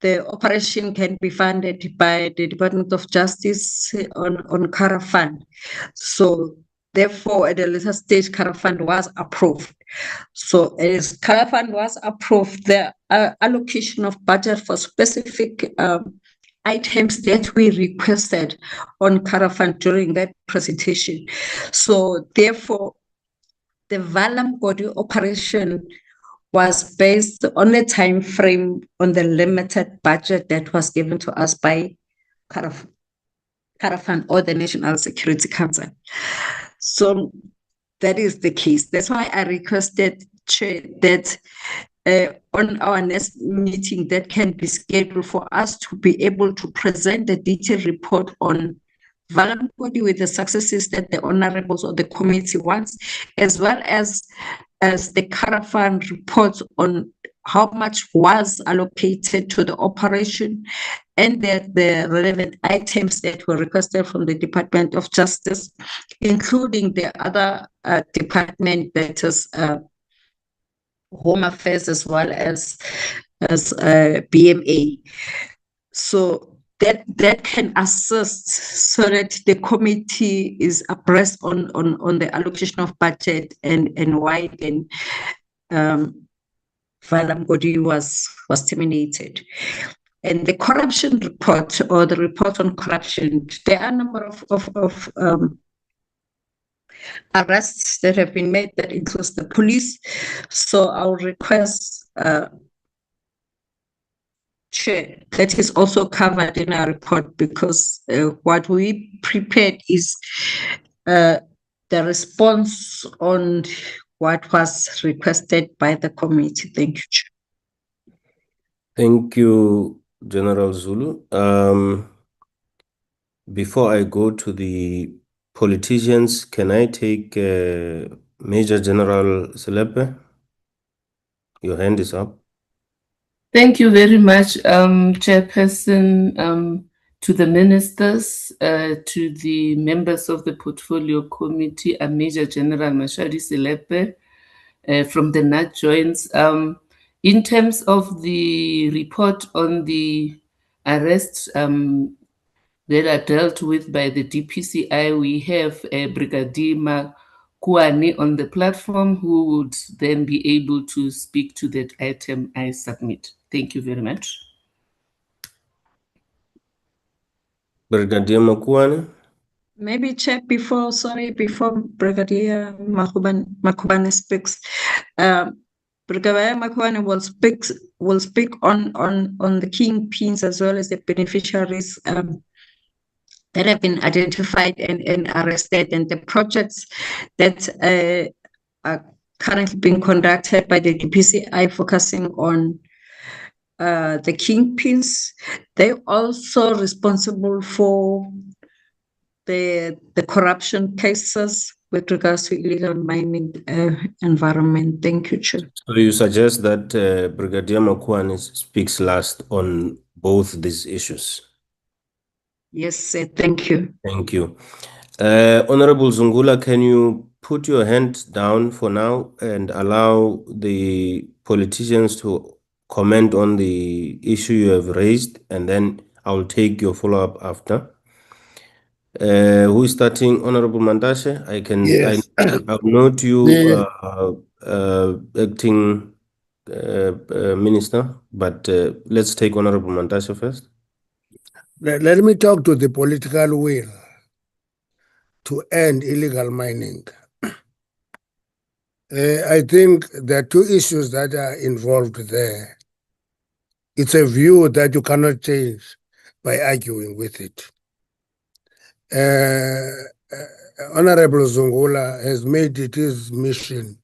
the operation can be funded by the Department of Justice on Kara Fund. So therefore, at the later stage, Kara Fund was approved. So as Kara Fund was approved, the allocation of budget for specific items that we requested on Kara Fund during that presentation. So therefore, the Valamgodi operation was based on a time frame on the limited budget that was given to us by Kara Fund or the National Security Council. So that is the case. That's why I requested, Chair, that on our next meeting that can be scheduled for us to be able to present the detailed report on Valamgodi with the successes that the honorables or the committee wants, as well as the Kara Fund report on how much was allocated to the operation, and the relevant items that were requested from the Department of Justice, including the other department, that is Home Affairs as well as BMA. So that can assist so that the committee is abreast on the allocation of budget and why then Valamgodi was terminated. And the corruption report, or the report on corruption, there are a number of arrests that have been made that includes the police. So I'll request Chair, that is also covered in our report, because what we prepared is the response on what was requested by the committee. Thank you, Chair. Thank you, General Zulu. Before I go to the politicians, can I take Major General Selepe? Your hand is up. Thank you very much, Chairperson, to the ministers, to the members of the Portfolio Committee. I'm Major General Mashadi Selepe from the NATJOINTS. In terms of the report on the arrests that are dealt with by the DPCI, we have Brigadier Makuane on the platform, who would then be able to speak to that item I submit. Thank you very much. Brigadier Makuane. Maybe, Chair, before Brigadier Makubane speaks, Brigadier Makubane will speak on the kingpins as well as the beneficiaries that have been identified and arrested, and the projects that are currently being conducted by the DPCI focusing on the kingpins. They're also responsible for the corruption cases with regards to illegal mining environment. Thank you, Chair. So you suggest that Brigadier Makuan speaks last on both these issues? Yes, sir. Thank you. Thank you. Honorable Zungula, can you put your hand down for now and allow the politicians to comment on the issue you have raised, and then I'll take your follow-up after. Who is starting? Honorable Mandashe? Yes. I'll note you The- acting minister, but let's take Honorable Mandashe first. Let me talk to the political will to end illegal mining. I think there are two issues that are involved there. It's a view that you cannot change by arguing with it. Honorable Zungula has made it his mission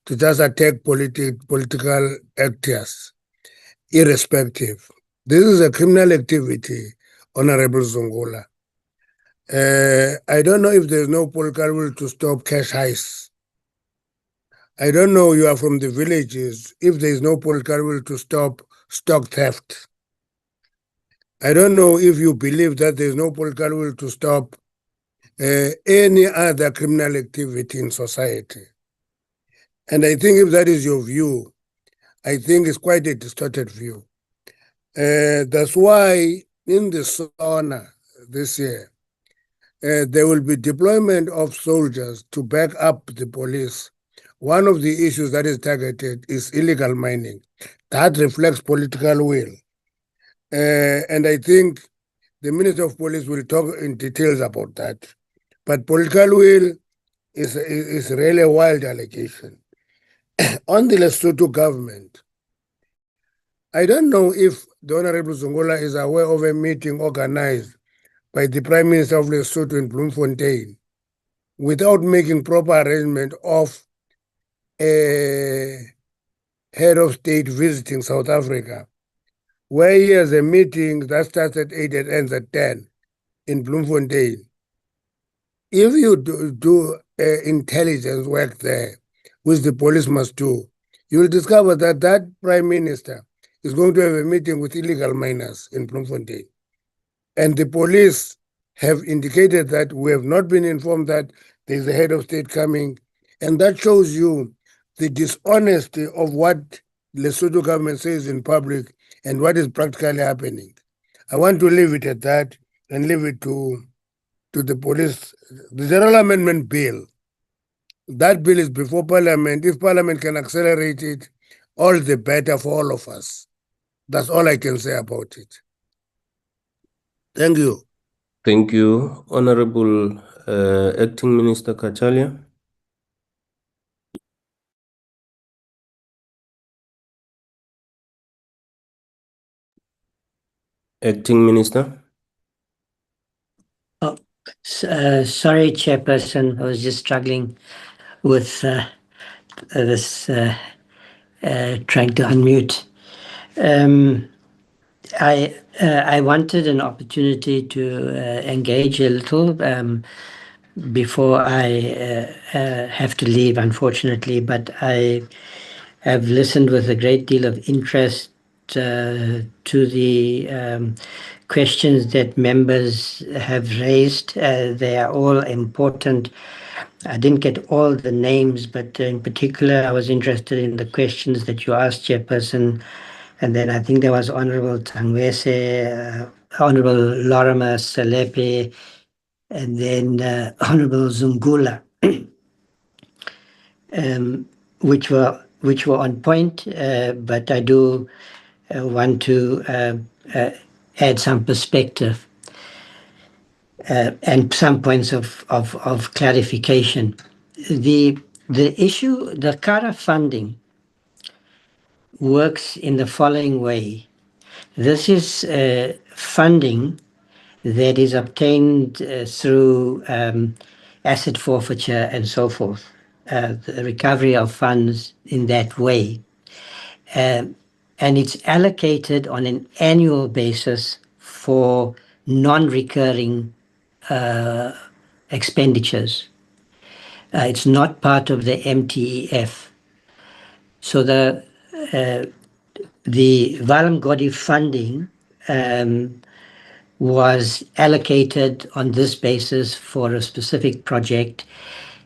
to just attack political actors, irrespective. This is a criminal activity, Honorable Zungula. I don't know if there's no political will to stop cash heists. I don't know, you are from the villages, if there is no political will to stop stock theft. I don't know if you believe that there is no political will to stop any other criminal activity in society. And I think if that is your view, I think it's quite a distorted view. That's why in the SONA this year, there will be deployment of soldiers to back up the police. One of the issues that is targeted is illegal mining. That reflects political will. And I think the Minister of Police will talk in details about that. But political will is really a wild allegation. On the Lesotho government, I don't know if the Honorable Zungola is aware of a meeting organized by the Prime Minister of Lesotho in Bloemfontein without making proper arrangement of a head of state visiting South Africa, where he has a meeting that starts at 8 and ends at 10 in Bloemfontein. If you do intelligence work there, which the police must do, you will discover that that Prime Minister is going to have a meeting with illegal miners in Bloemfontein. And the police have indicated that we have not been informed that there's a head of state coming. And that shows you the dishonesty of what Lesotho government says in public and what is practically happening. I want to leave it at that and leave it to the police. The General Amendment Bill, that bill is before Parliament. If Parliament can accelerate it, all the better for all of us. That's all I can say about it. Thank you. Thank you, Honorable Acting Minister Kachalia. Acting Minister. Oh, sorry, Chairperson. I was just struggling with this trying to unmute. I wanted an opportunity to engage a little before I have to leave, unfortunately, but I have listened with a great deal of interest to the questions that members have raised. They are all important. I didn't get all the names, but in particular, I was interested in the questions that you asked, Chairperson. And then I think there was Honorable Tangwese, Honorable Lorimer Selepe, and then Honorable Zungula, which were on point. But I do want to add some perspective and some points of clarification. The issue, the CARA funding works in the following way. This is funding that is obtained through asset forfeiture and so forth. the recovery of funds in that way. And it's allocated on an annual basis for non-recurring expenditures. It's not part of the MTEF. So the Valamgodi funding was allocated on this basis for a specific project.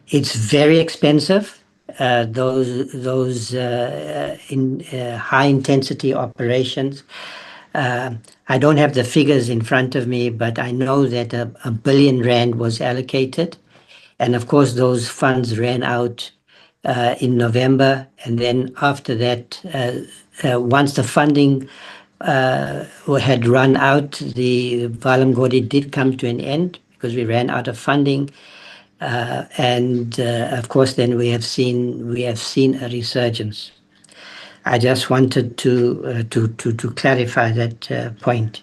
It's very expensive. Those high intensity operations. I don't have the figures in front of me, but I know that a billion rand was allocated. And of course, those funds ran out in November. And then after that, once the funding had run out, the Valamgodi did come to an end because we ran out of funding. And of course, then we have seen a resurgence. I just wanted to clarify that point.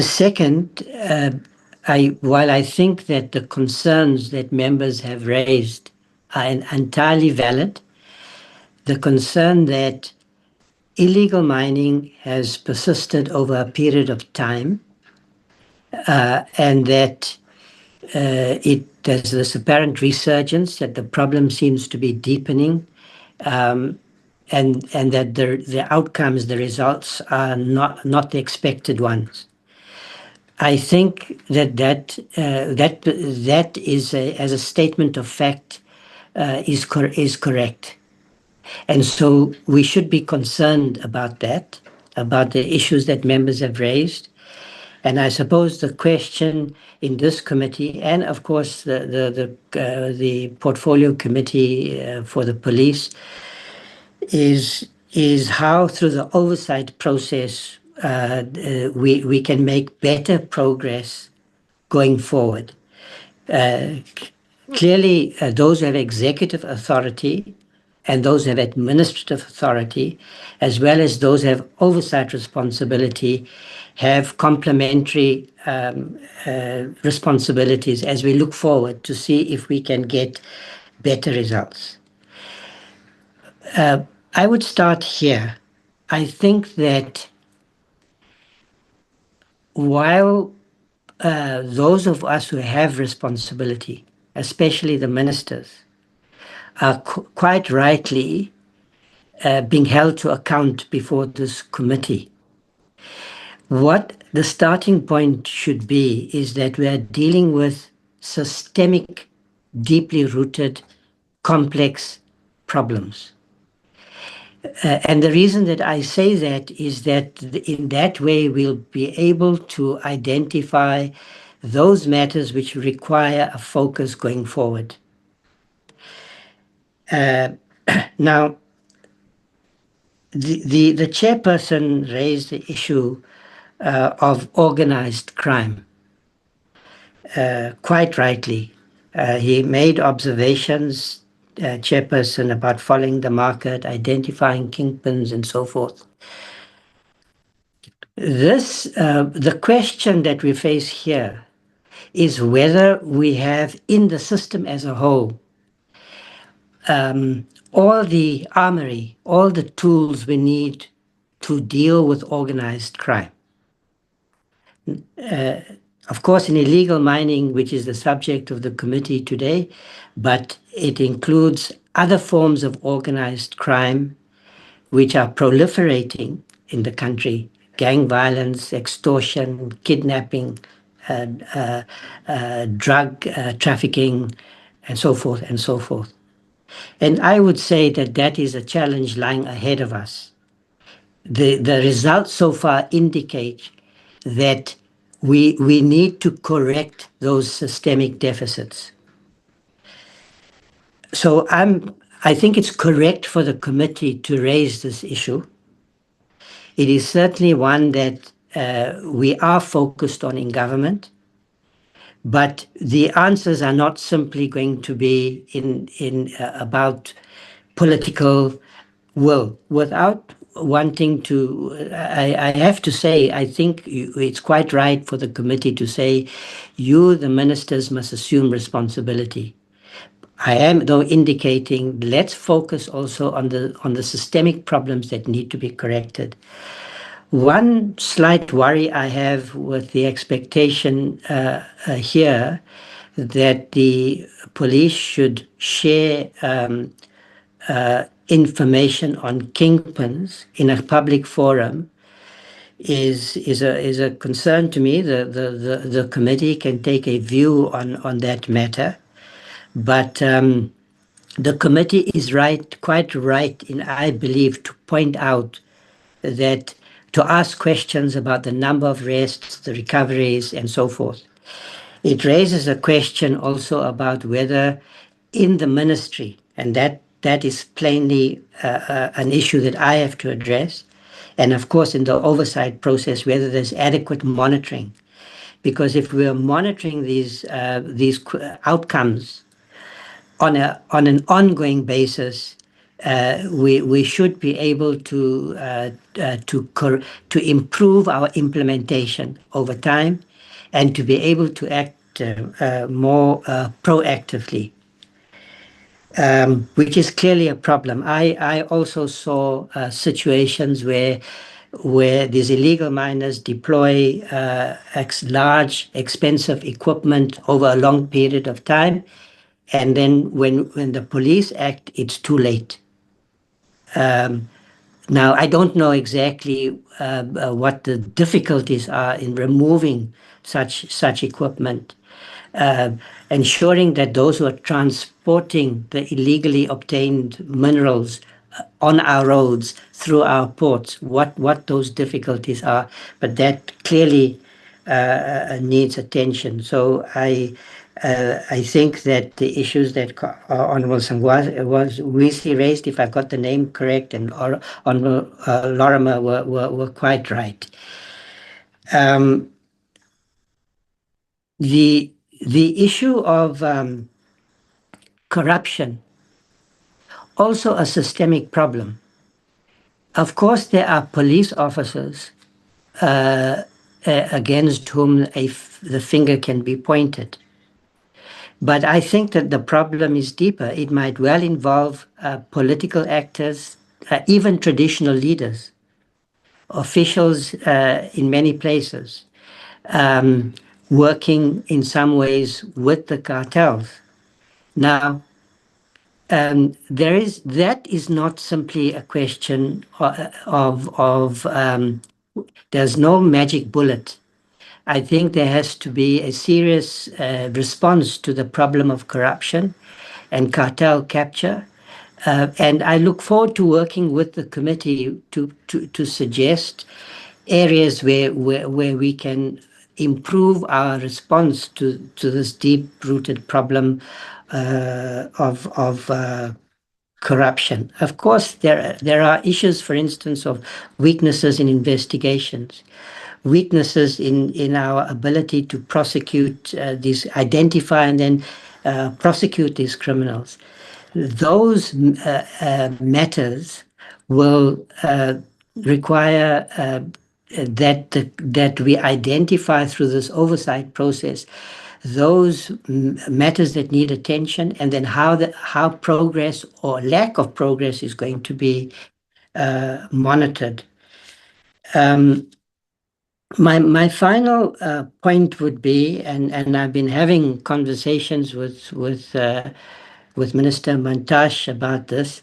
Second, while I think that the concerns that members have raised are entirely valid, the concern that illegal mining has persisted over a period of time, and that there's this apparent resurgence, that the problem seems to be deepening, and that the outcomes, the results are not the expected ones. I think that is as a statement of fact is correct, and so we should be concerned about that, about the issues that members have raised. And I suppose the question in this committee, and of course the portfolio committee for the police, is how through the oversight process we can make better progress going forward. Clearly, those who have executive authority and those who have administrative authority, as well as those who have oversight responsibility, have complementary responsibilities as we look forward to see if we can get better results. I would start here. I think that while those of us who have responsibility, especially the ministers, are quite rightly being held to account before this committee, what the starting point should be is that we are dealing with systemic, deeply rooted, complex problems. And the reason that I say that is that in that way we'll be able to identify those matters which require a focus going forward. Now, the chairperson raised the issue of organized crime, quite rightly. He made observations, chairperson, about following the market, identifying kingpins and so forth. The question that we face here is whether we have in the system as a whole all the armory, all the tools we need to deal with organized crime. Of course, in illegal mining, which is the subject of the committee today, but it includes other forms of organized crime which are proliferating in the country: gang violence, extortion, kidnapping, drug trafficking, and so forth and so forth. And I would say that that is a challenge lying ahead of us. The results so far indicate that we need to correct those systemic deficits. So I think it's correct for the committee to raise this issue. It is certainly one that we are focused on in government, but the answers are not simply going to be about political will. Without wanting to, I have to say, I think it's quite right for the committee to say, you, the ministers, must assume responsibility. I am, though, indicating let's focus also on the systemic problems that need to be corrected. One slight worry I have with the expectation here that the police should share information on kingpins in a public forum is a concern to me. The committee can take a view on that matter, but the committee is quite right in, I believe, to point out that to ask questions about the number of arrests, the recoveries, and so forth. It raises a question also about whether in the ministry, and that is plainly an issue that I have to address, and of course in the oversight process, whether there's adequate monitoring. Because if we're monitoring these outcomes on an ongoing basis, we should be able to improve our implementation over time, and to be able to act more proactively, which is clearly a problem. I also saw situations where these illegal miners deploy large, expensive equipment over a long period of time, and then when the police act, it's too late. Now, I don't know exactly what the difficulties are in removing such equipment, ensuring that those who are transporting the illegally obtained minerals on our roads through our ports, what those difficulties are, but that clearly needs attention. So I think that the issues that Honourable Sangwasi raised, if I got the name correct, and Honourable Lorimer were quite right. The issue of corruption, also a systemic problem. Of course, there are police officers against whom the finger can be pointed. But I think that the problem is deeper. It might well involve political actors, even traditional leaders, officials in many places, working in some ways with the cartels. Now, that is not simply a question of there's no magic bullet. I think there has to be a serious response to the problem of corruption and cartel capture. And I look forward to working with the committee to suggest areas where we can improve our response to this deep-rooted problem of corruption. Of course, there are issues, for instance, of weaknesses in investigations, weaknesses in our ability to prosecute identify and then prosecute these criminals. Those matters will require that we identify through this oversight process those matters that need attention, and then how progress or lack of progress is going to be monitored. My final point would be, and I've been having conversations with Minister Mantashe about this,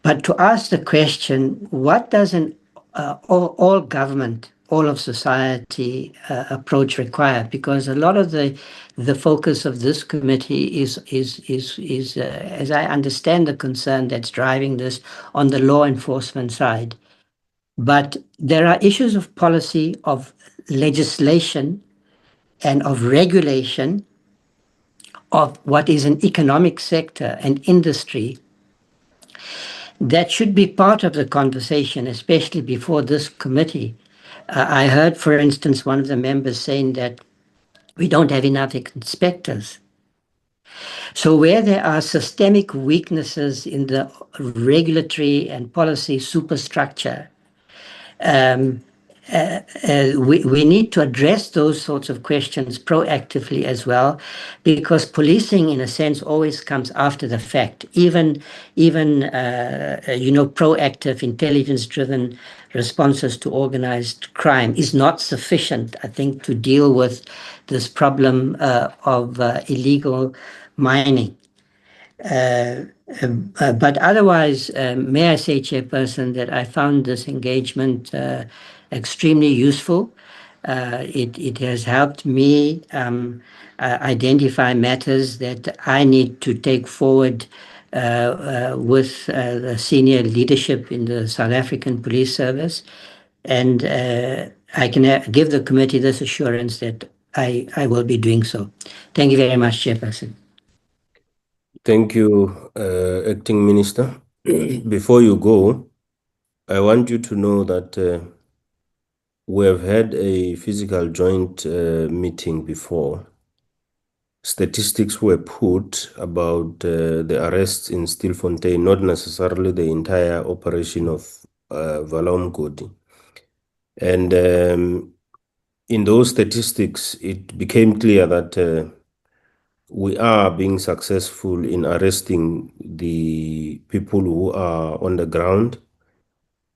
but to ask the question, what does an all government, all of society approach require? Because a lot of the focus of this committee is as I understand the concern that's driving this on the law enforcement side. But there are issues of policy, of legislation, and of regulation of what is an economic sector and industry that should be part of the conversation, especially before this committee. I heard, for instance, one of the members saying that we don't have enough inspectors. So where there are systemic weaknesses in the regulatory and policy superstructure, we need to address those sorts of questions proactively as well, because policing, in a sense, always comes after the fact. Even proactive, intelligence-driven responses to organized crime is not sufficient, I think, to deal with this problem of illegal mining. But otherwise, may I say, Chairperson, that I found this engagement extremely useful. It has helped me identify matters that I need to take forward with the senior leadership in the South African Police Service. And I can give the committee this assurance that I will be doing so. Thank you very much, Chairperson. Thank you, Acting Minister. Before you go, I want you to know that we have had a physical joint meeting before. Statistics were put about the arrests in Stilfontein, not necessarily the entire operation of Valaumgodi. And in those statistics, it became clear that we are being successful in arresting the people who are on the ground,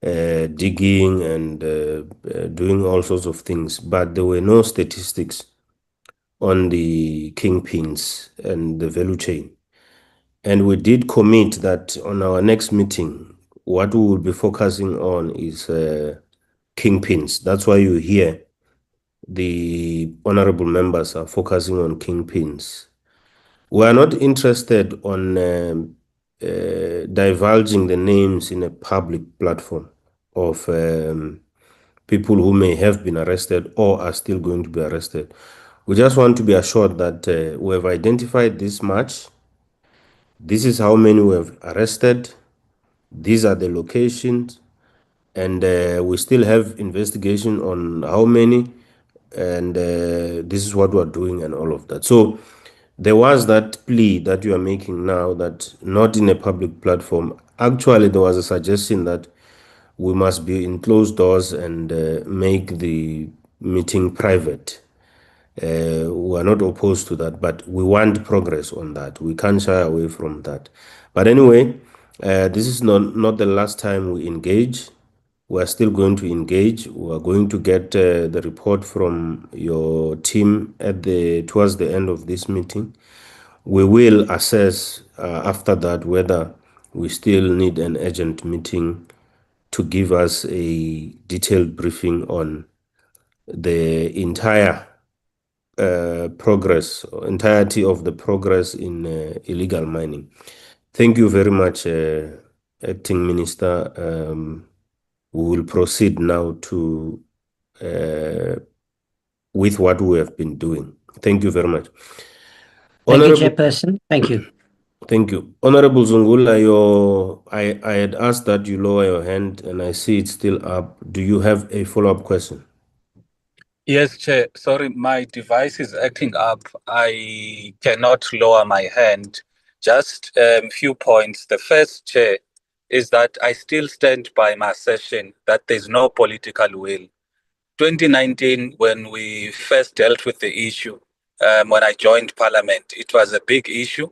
digging and doing all sorts of things, but there were no statistics on the kingpins and the value chain. And we did commit that on our next meeting, what we will be focusing on is kingpins. That's why you hear the honorable members are focusing on kingpins. We are not interested on divulging the names in a public platform of people who may have been arrested or are still going to be arrested. We just want to be assured that we have identified this much. This is how many we have arrested. These are the locations. And we still have investigation on how many. And this is what we're doing and all of that. So there was that plea that you are making now, that not in a public platform. Actually, there was a suggestion that we must be in closed doors and make the meeting private. We are not opposed to that, but we want progress on that. We can't shy away from that. But anyway, this is not the last time we engage. We are still going to engage. We are going to get the report from your team towards the end of this meeting. We will assess after that whether we still need an urgent meeting to give us a detailed briefing on the entirety of the progress in illegal mining. Thank you very much, Acting Minister. We will proceed now to with what we have been doing. Thank you very much. Thank you, Chairperson. Thank you. Thank you. Honorable Zungula, I had asked that you lower your hand and I see it's still up. Do you have a follow-up question? Yes, Chair. Sorry, my device is acting up. I cannot lower my hand. Just a few points. The first, Chair, is that I still stand by my assertion that there's no political will. 2019, when we first dealt with the issue, when I joined Parliament, it was a big issue.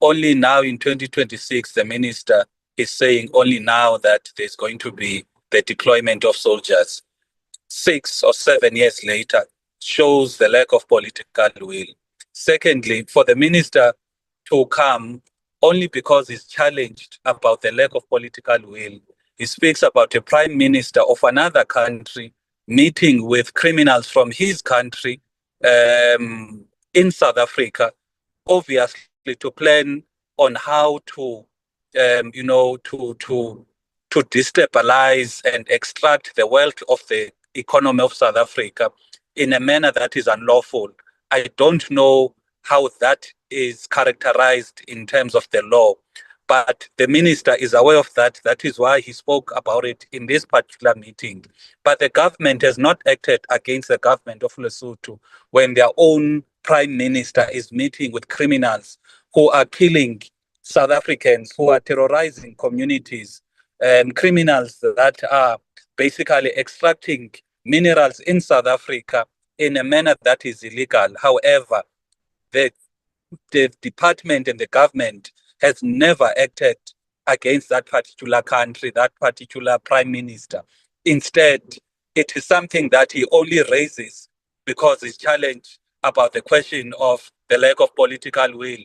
Only now in 2026, the minister is saying only now that there's going to be the deployment of soldiers. 6 or 7 years later shows the lack of political will. Secondly, for the minister to come only because he's challenged about the lack of political will, he speaks about a prime minister of another country meeting with criminals from his country in South Africa, obviously to plan on how to, to destabilize and extract the wealth of the economy of South Africa in a manner that is unlawful. I don't know how that is characterized in terms of the law, but the minister is aware of that. That is why he spoke about it in this particular meeting. But the government has not acted against the government of Lesotho when their own prime minister is meeting with criminals who are killing South Africans, who are terrorizing communities, criminals that are basically extracting minerals in South Africa in a manner that is illegal. However, the department and the government has never acted against that particular country, that particular prime minister. Instead, it is something that he only raises because he's challenged about the question of the lack of political will.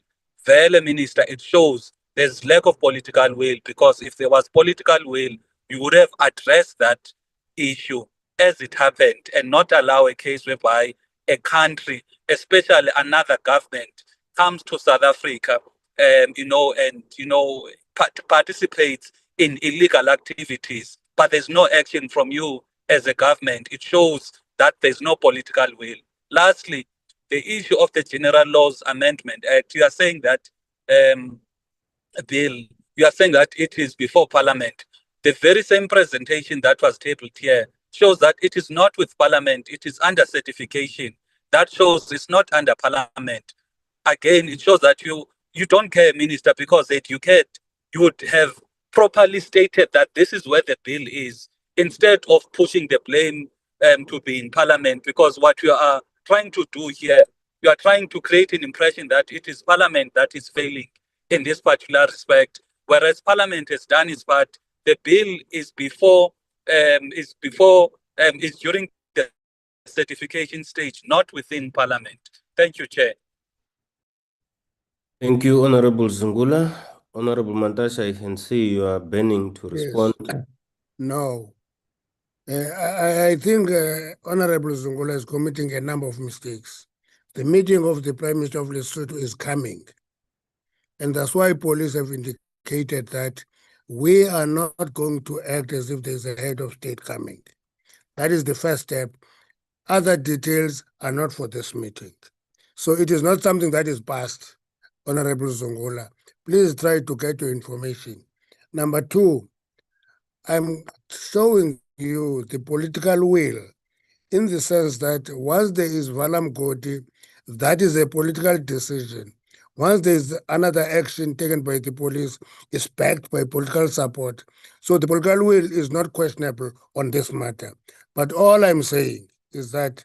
Vele, Minister, it shows there's lack of political will, because if there was political will, you would have addressed that issue as it happened and not allow a case whereby a country, especially another government, comes to South Africa, participates in illegal activities, but there's no action from you as a government. It shows that there's no political will. Lastly, the issue of the General Laws Amendment Act, you are saying that bill, you are saying that it is before Parliament. The very same presentation that was tabled here shows that it is not with Parliament, it is under certification. That shows it's not under Parliament. Again, it shows that you don't care, Minister, because educate, you would have properly stated that this is where the bill is, instead of pushing the blame to be in Parliament, because what you are trying to do here, you are trying to create an impression that it is Parliament that is failing in this particular respect, whereas Parliament has done its part. The bill is during the certification stage, not within Parliament. Thank you, Chair. Thank you, Honorable Zungula. Honorable Mantashe, I can see you are burning to respond. Yes. No. I think Honorable Zungula is committing a number of mistakes. The meeting of the Prime Minister of Lesotho is coming. And that's why police have indicated that we are not going to act as if there's a head of state coming. That is the first step. Other details are not for this meeting. So it is not something that is passed, Honorable Zungula. Please try to get your information. Number two, I'm showing you the political will in the sense that once there is Valam Goti, that is a political decision. Once there is another action taken by the police, it's backed by political support. So the political will is not questionable on this matter. But all I'm saying is that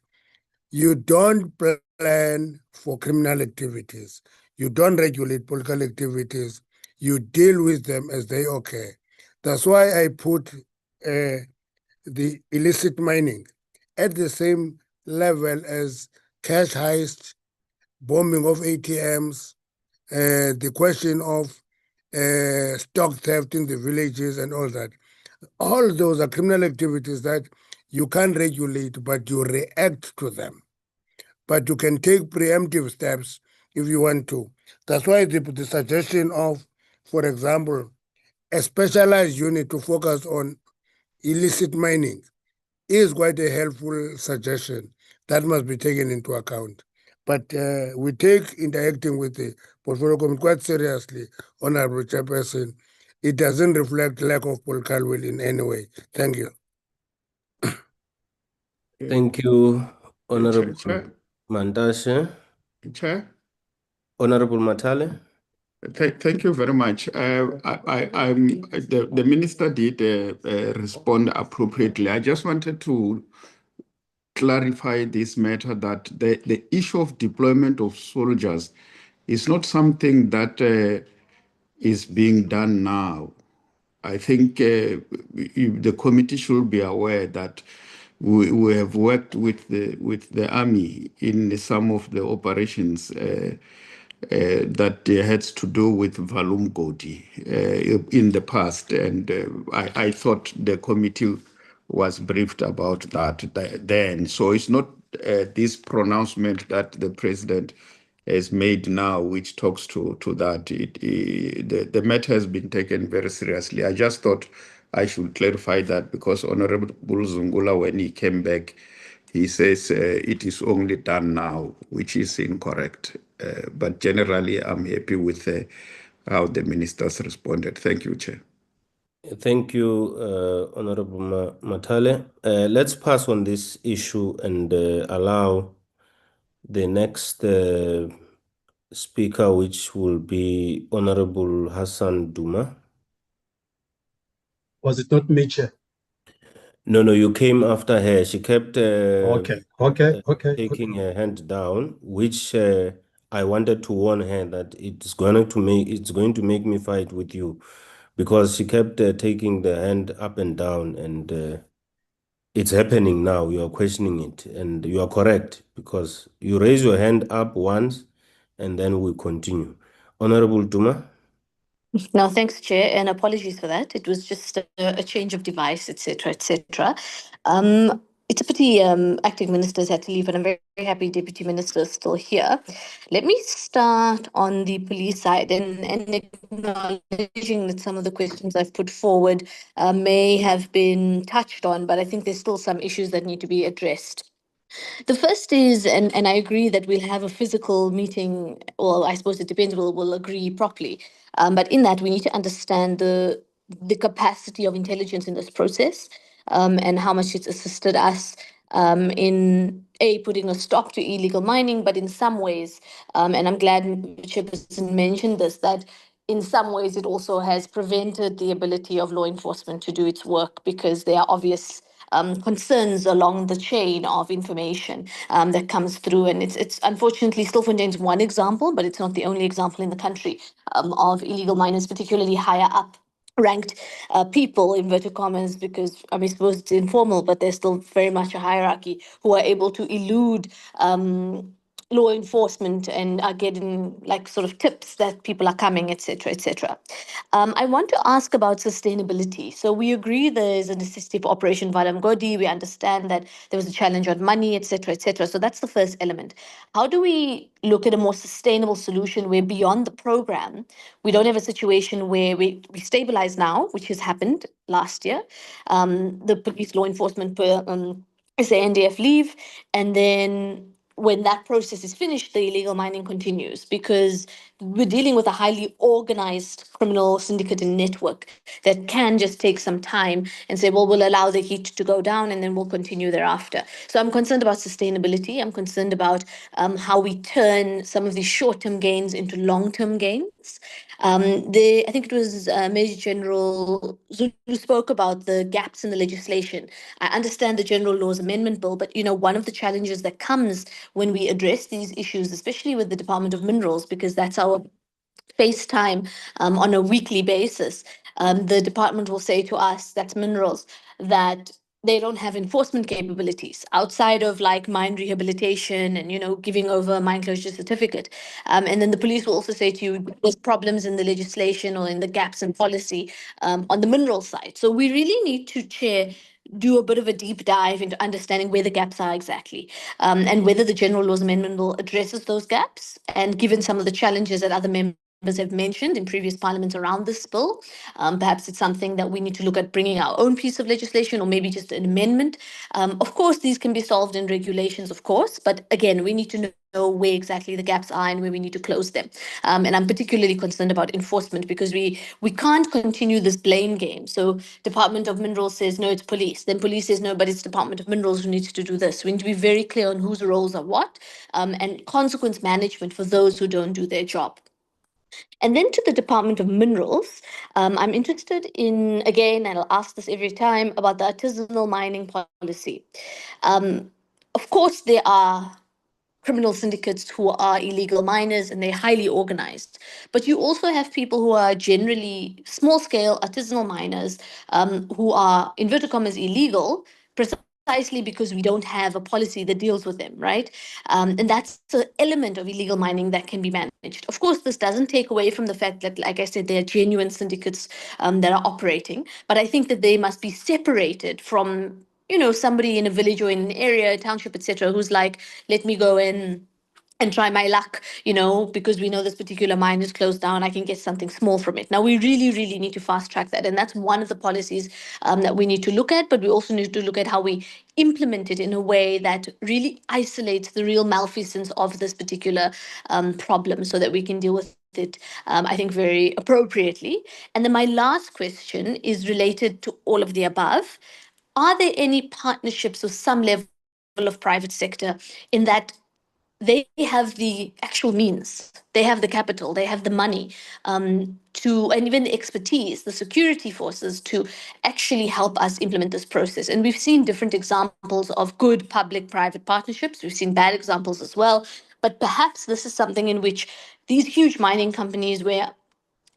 you don't plan for criminal activities. You don't regulate political activities. You deal with them as they occur. That's why I put the illicit mining at the same level as cash heist, bombing of ATMs, the question of stock theft in the villages and all that. All those are criminal activities that you can't regulate, but you react to them. But you can take preemptive steps if you want to. That's why the suggestion of, for example, a specialized unit to focus on illicit mining is quite a helpful suggestion that must be taken into account. But we take interacting with the portfolio committee quite seriously, Honorable Chairperson. It doesn't reflect lack of political will in any way. Thank you. Thank you, Honorable Chair. Mantashe. Chair. Honorable Matale. Thank you very much. The minister did respond appropriately. I just wanted to clarify this matter that the issue of deployment of soldiers is not something that is being done now. I think the committee should be aware that we have worked with the army in some of the operations that had to do with Valum Goti in the past, and I thought the committee was briefed about that then. So it's not this pronouncement that the president has made now, which talks to that. The matter has been taken very seriously. I just thought I should clarify that because Honorable Zungula, when he came back, he says it is only done now, which is incorrect. But generally, I'm happy with how the ministers responded. Thank you, Chair. Thank you, Honorable Matale. Let's pass on this issue and allow the next speaker, which will be Honorable Hassan Duma. Was it not me, Chair? No, you came after her. She kept Okay. taking her hand down, which I wanted to warn her that it's going to make me fight with you, because she kept taking the hand up and down, and it's happening now. You are questioning it, and you are correct, because you raise your hand up once, and then we continue. Honorable Duma. No, thanks, Chair, and apologies for that. It was just a change of device, etc., etc. It's a pity acting ministers had to leave, but I'm very, very happy Deputy Minister is still here. Let me start on the police side and acknowledging that some of the questions I've put forward may have been touched on, but I think there's still some issues that need to be addressed. The first is, and I agree that we'll have a physical meeting. Well, I suppose it depends. We'll agree properly. But in that, we need to understand the capacity of intelligence in this process, and how much it's assisted us in putting a stop to illegal mining, but in some ways, and I'm glad Chairperson mentioned this, that in some ways it also has prevented the ability of law enforcement to do its work, because there are obvious concerns along the chain of information that comes through. And it's unfortunately Stilfontein one example, but it's not the only example in the country of illegal miners, particularly higher up ranked people, inverted commas, because I suppose it's informal, but there's still very much a hierarchy, who are able to elude law enforcement and are getting like sort of tips that people are coming, etc., etc. I want to ask about sustainability. So we agree there is a necessity for Operation Valamgodi. We understand that there was a challenge on money, etc., etc. So that's the first element. How do we look at a more sustainable solution where beyond the program, we don't have a situation where we stabilize now, which has happened last year. The police law enforcement SANDF leave, and then when that process is finished, the illegal mining continues, because we're dealing with a highly organized criminal syndicate and network that can just take some time and say, well, we'll allow the heat to go down and then we'll continue thereafter. So I'm concerned about sustainability. I'm concerned about how we turn some of these short-term gains into long-term gains. I think it was Major General Zulu spoke about the gaps in the legislation. I understand the General Laws Amendment Bill, but one of the challenges that comes when we address these issues, especially with the Department of Minerals, because that's our FaceTime on a weekly basis, the department will say to us, that's Minerals, that they don't have enforcement capabilities outside of like mine rehabilitation and giving over a mine closure certificate. And then the police will also say to you, there's problems in the legislation or in the gaps in policy on the mineral side. So we really need to, Chair, do a bit of a deep dive into understanding where the gaps are exactly, and whether the General Laws Amendment Bill addresses those gaps. And given some of the challenges that other members have mentioned in previous parliaments around this bill, perhaps it's something that we need to look at bringing our own piece of legislation, or maybe just an amendment. Of course, these can be solved in regulations, of course, but again, we need to know where exactly the gaps are and where we need to close them. And I'm particularly concerned about enforcement, because we can't continue this blame game. So Department of Minerals says, no, it's police. Then police says, no, but it's Department of Minerals who needs to do this. We need to be very clear on whose roles are what, and consequence management for those who don't do their job. And then to the Department of Minerals, I'm interested in, again, and I'll ask this every time, about the artisanal mining policy. Of course, there are criminal syndicates who are illegal miners and they're highly organized. But you also have people who are generally small scale artisanal miners, who are, inverted commas, illegal, precisely because we don't have a policy that deals with them, right? And that's the element of illegal mining that can be managed. Of course, this doesn't take away from the fact that, like I said, there are genuine syndicates that are operating, but I think that they must be separated from somebody in a village or in an area, a township, etc., who's like, let me go in and try my luck, because we know this particular mine is closed down, I can get something small from it. Now, we really, really need to fast track that. And that's one of the policies that we need to look at, but we also need to look at how we implement it in a way that really isolates the real malfeasance of this particular problem, so that we can deal with it, I think, very appropriately. And then my last question is related to all of the above. Are there any partnerships or some level of private sector in that they have the actual means, they have the capital, they have the money and even the expertise, the security forces to actually help us implement this process. And we've seen different examples of good public-private partnerships. We've seen bad examples as well. But perhaps this is something in which these huge mining companies, where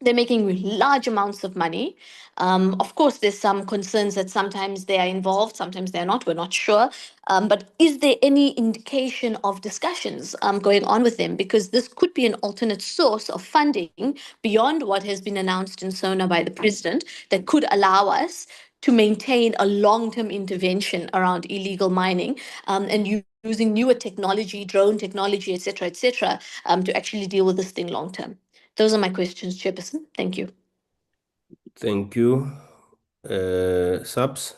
they're making large amounts of money. Of course, there's some concerns that sometimes they are involved, sometimes they're not. We're not sure. But is there any indication of discussions going on with them? Because this could be an alternate source of funding beyond what has been announced in SONA by the president that could allow us to maintain a long-term intervention around illegal mining and using newer technology, drone technology, et cetera, to actually deal with this thing long-term. Those are my questions, Chairperson. Thank you. Thank you. Subs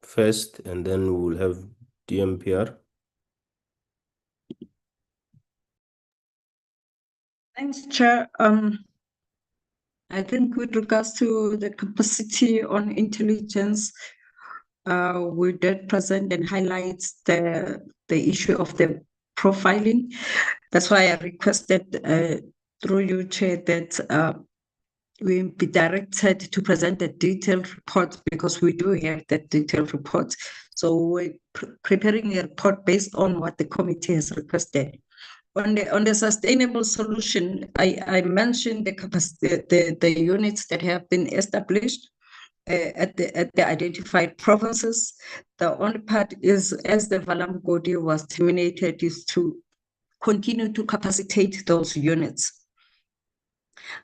first, and then we will have DMPR. Thanks, Chair. I think with regards to the capacity on intelligence, we did present and highlight the issue of the profiling. That's why I requested through you, Chair, that we be directed to present a detailed report, because we do have that detailed report. So we're preparing a report based on what the committee has requested. On the sustainable solution, I mentioned the capacity, the units that have been established at the identified provinces. The only part is, as the Valamgodi was terminated, is to continue to capacitate those units.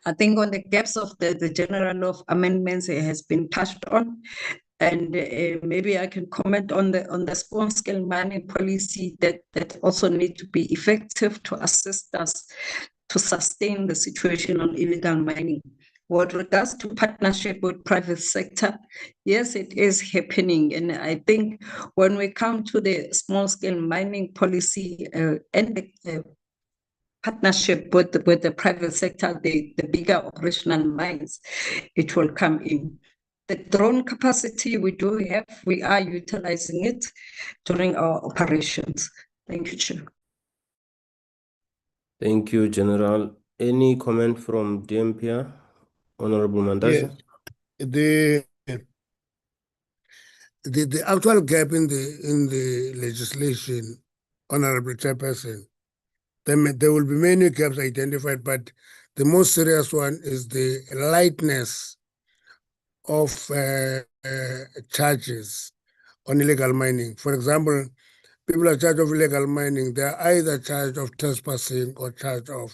I think on the gaps of the general law of amendments, it has been touched on. And maybe I can comment on the small-scale mining policy that also need to be effective to assist us to sustain the situation on illegal mining. With regards to partnership with private sector, yes, it is happening. And I think when we come to the small-scale mining policy and the partnership with the private sector, the bigger operational mines, it will come in. The drone capacity we do have, we are utilizing it during our operations. Thank you, Chair. Thank you, General. Any comment from DMPR? Honorable Mandazi? Yes. The actual gap in the legislation, Honorable Chairperson, there will be many gaps identified, but the most serious one is the lightness of charges on illegal mining. For example, people are charged of illegal mining. They are either charged of trespassing or charged of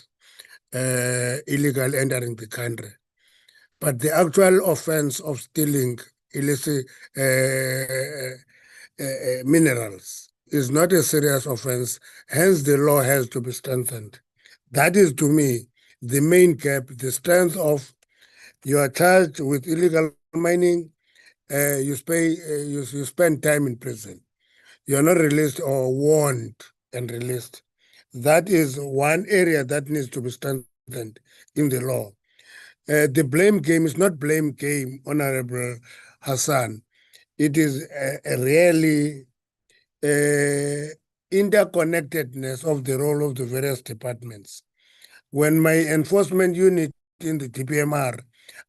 illegal entering the country. But the actual offense of stealing illicit minerals is not a serious offense. Hence, the law has to be strengthened. That is, to me, the main gap, the strength of you are charged with illegal mining, you spend time in prison. You are not released or warned and released. That is one area that needs to be strengthened in the law. The blame game is not blame game, Honorable Hassan. It is a really interconnectedness of the role of the various departments. When my enforcement unit in the DPMR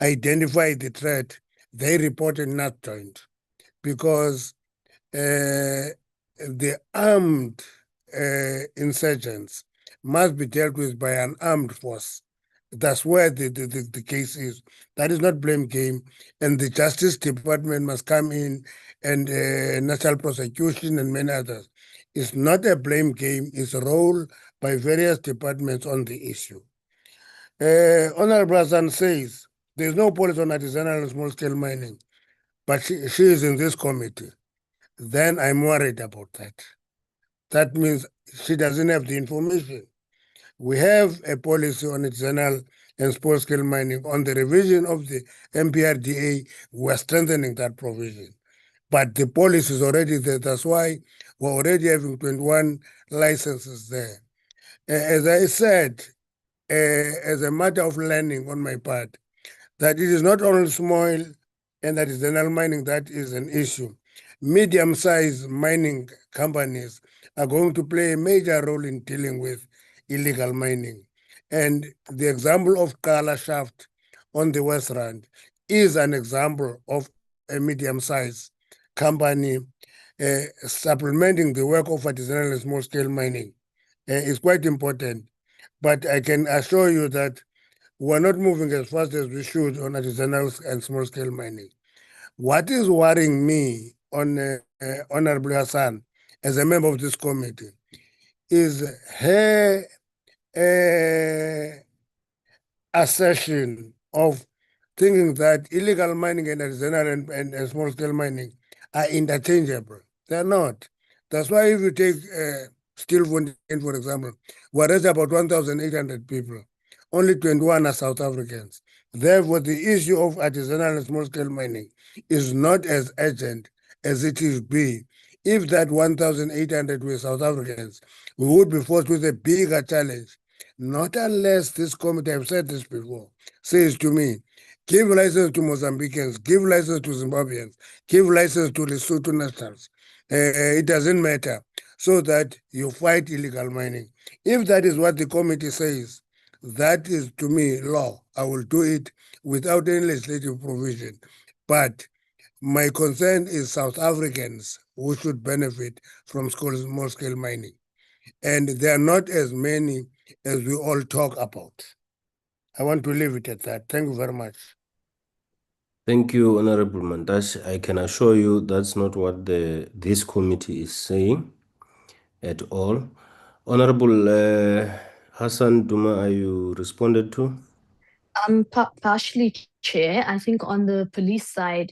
identified the threat, they reported NATJOINT because the armed insurgents must be dealt with by an armed force. That's where the case is. That is not blame game. And the Justice Department must come in, and national prosecution and many others. It's not a blame game. It's a role by various departments on the issue. Honorable Hassan says there's no policy on artisanal and small-scale mining, but she is in this committee. Then I'm worried about that. That means she doesn't have the information. We have a policy on artisanal and small-scale mining. On the revision of the MPRDA, we're strengthening that provision. But the policy is already there. That's why we're already having 21 licenses there. As I said, as a matter of learning on my part, that it is not only small and artisanal mining that is an issue. medium-sized mining companies are going to play a major role in dealing with illegal mining. And the example of Kala Shaft on the West Rand is an example of a medium-sized company supplementing the work of artisanal and small-scale mining. Is quite important. But I can assure you that we're not moving as fast as we should on artisanal and small-scale mining. What is worrying me on Honorable Hassan as a member of this committee is her assertion of thinking that illegal mining and artisanal and small-scale mining are interchangeable. They're not. That's why if you take Stilfontein, for example, where there's about 1,800 people, only 21 are South Africans. Therefore, the issue of artisanal and small-scale mining is not as urgent as it should be. If that 1,800 were South Africans, we would be forced with a bigger challenge. Not unless this committee, I've said this before, says to me, give license to Mozambicans, give license to Zimbabweans, give license to Lesotho nationals. It doesn't matter, so that you fight illegal mining. If that is what the committee says, that is to me law. I will do it without any legislative provision. But my concern is South Africans who should benefit from small-scale mining. And there are not as many as we all talk about. I want to leave it at that. Thank you very much. Thank you, Honorable Mantashe. I can assure you that's not what this committee is saying at all. Honorable Hassan Duma, are you responded to? Partially, Chair. I think on the police side,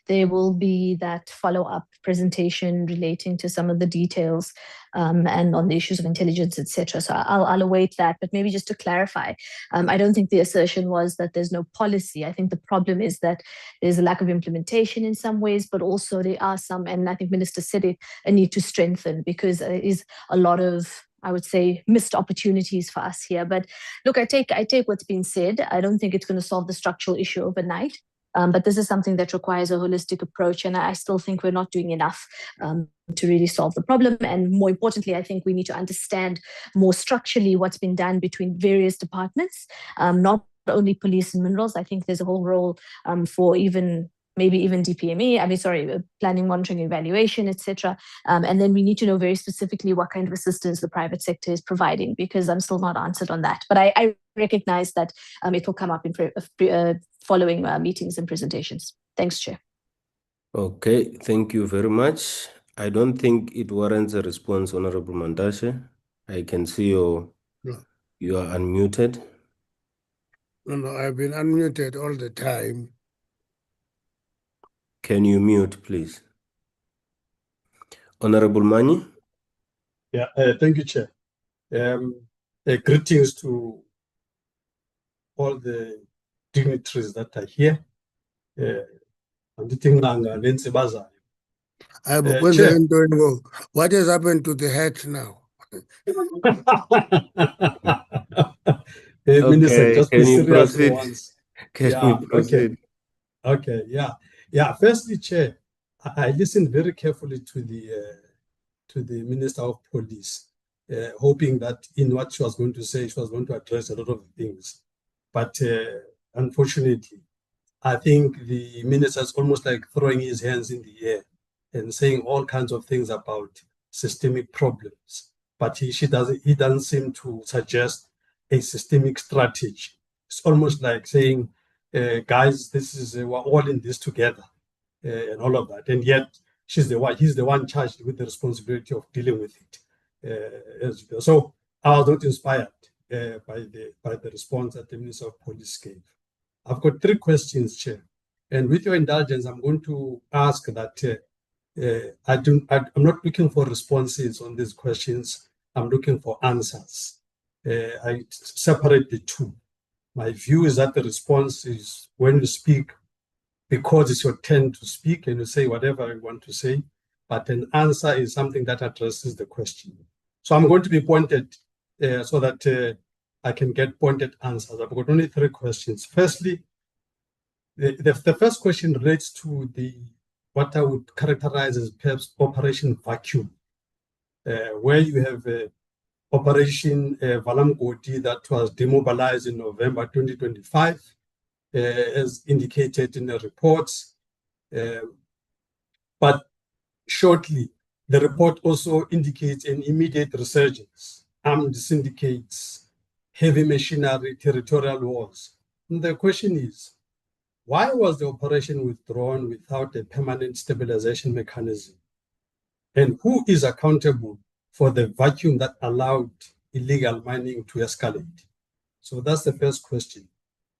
there will be that follow-up presentation relating to some of the details and on the issues of intelligence, etc. So I'll await that. But maybe just to clarify, I don't think the assertion was that there's no policy. I think the problem is that there's a lack of implementation in some ways, but also there are some, and I think Minister said it, a need to strengthen, because there is a lot of, I would say, missed opportunities for us here. But look, I take what's been said. I don't think it's going to solve the structural issue overnight. But this is something that requires a holistic approach. And I still think we're not doing enough to really solve the problem. And more importantly, I think we need to understand more structurally what's been done between various departments, not only police and minerals. I think there's a whole role for maybe even DPME, planning, monitoring, evaluation, etc. And then we need to know very specifically what kind of assistance the private sector is providing, because I'm still not answered on that. But I recognize that it will come up in following meetings and presentations. Thanks, Chair. Okay, thank you very much. I don't think it warrants a response, Honorable Mantashe. I can see you are unmuted. No, I've been unmuted all the time. Can you mute, please? Honorable Mani? Yeah, thank you, Chair. Greetings to all the dignitaries that are here. What has happened to the hat now? Minister, just be serious for proceed? once. Can you proceed? Okay, yeah. Firstly, Chair, I listened very carefully to the Minister of Police, hoping that in what she was going to say, she was going to address a lot of things. But unfortunately, I think the minister is almost like throwing his hands in the air and saying all kinds of things about systemic problems. But he doesn't seem to suggest a systemic strategy. It's almost like saying, guys, this is we're all in this together, and all of that. And yet he's the one charged with the responsibility of dealing with it. So I was not inspired by the response that the Minister of Police gave. I've got 3 questions, Chair. And with your indulgence, I'm going to ask that I'm not looking for responses on these questions. I'm looking for answers. I separate the two. My view is that the response is when you speak, because it's your turn to speak and you say whatever you want to say, but an answer is something that addresses the question. So I'm going to be pointed so that I can get pointed answers. I've got only 3 questions. Firstly, the first question relates to the what I would characterize as perhaps Operation Vacuum, where you have Operation Valamgoti that was demobilized in November 2025, as indicated in the reports. But shortly, the report also indicates an immediate resurgence, armed syndicates, heavy machinery, territorial wars. And the question is, why was the operation withdrawn without a permanent stabilization mechanism? And who is accountable for the vacuum that allowed illegal mining to escalate? So that's the first question.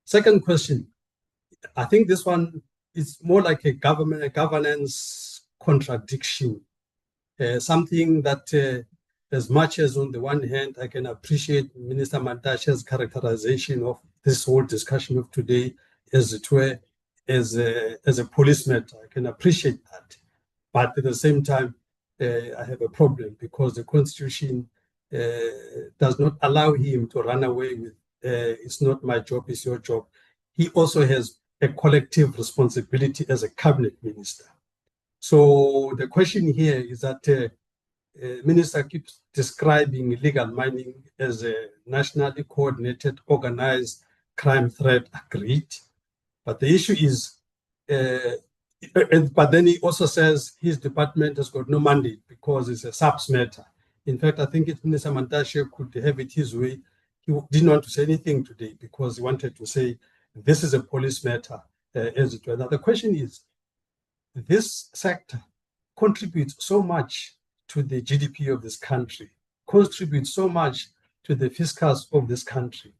Second question, I think this one is more like a governance contradiction, something that as much as on the one hand, I can appreciate Minister Mantashe's characterization of this whole discussion of today as it were, as a police matter. I can appreciate that. But at the same time, I have a problem because the Constitution does not allow him to run away with, it's not my job, it's your job. He also has a collective responsibility as a cabinet minister. So the question here is that Minister keeps describing illegal mining as a nationally coordinated, organized crime threat, agreed. But the issue is, but then he also says his department has got no mandate because it's a SAPS matter. In fact, I think if Minister Mantashe could have it his way, he didn't want to say anything today because he wanted to say this is a police matter, as it were. Now, the question is, this sector contributes so much to the GDP of this country, contributes so much to the fiscus of this country.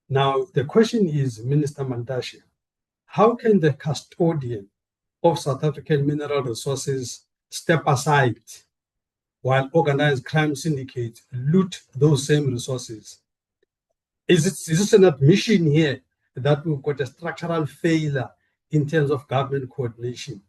Now, the question is, Minister Mantashe, how can the custodian of South African mineral resources step aside while organized crime syndicates loot those same resources? Is this an admission here that we've got a structural failure in terms of government coordination?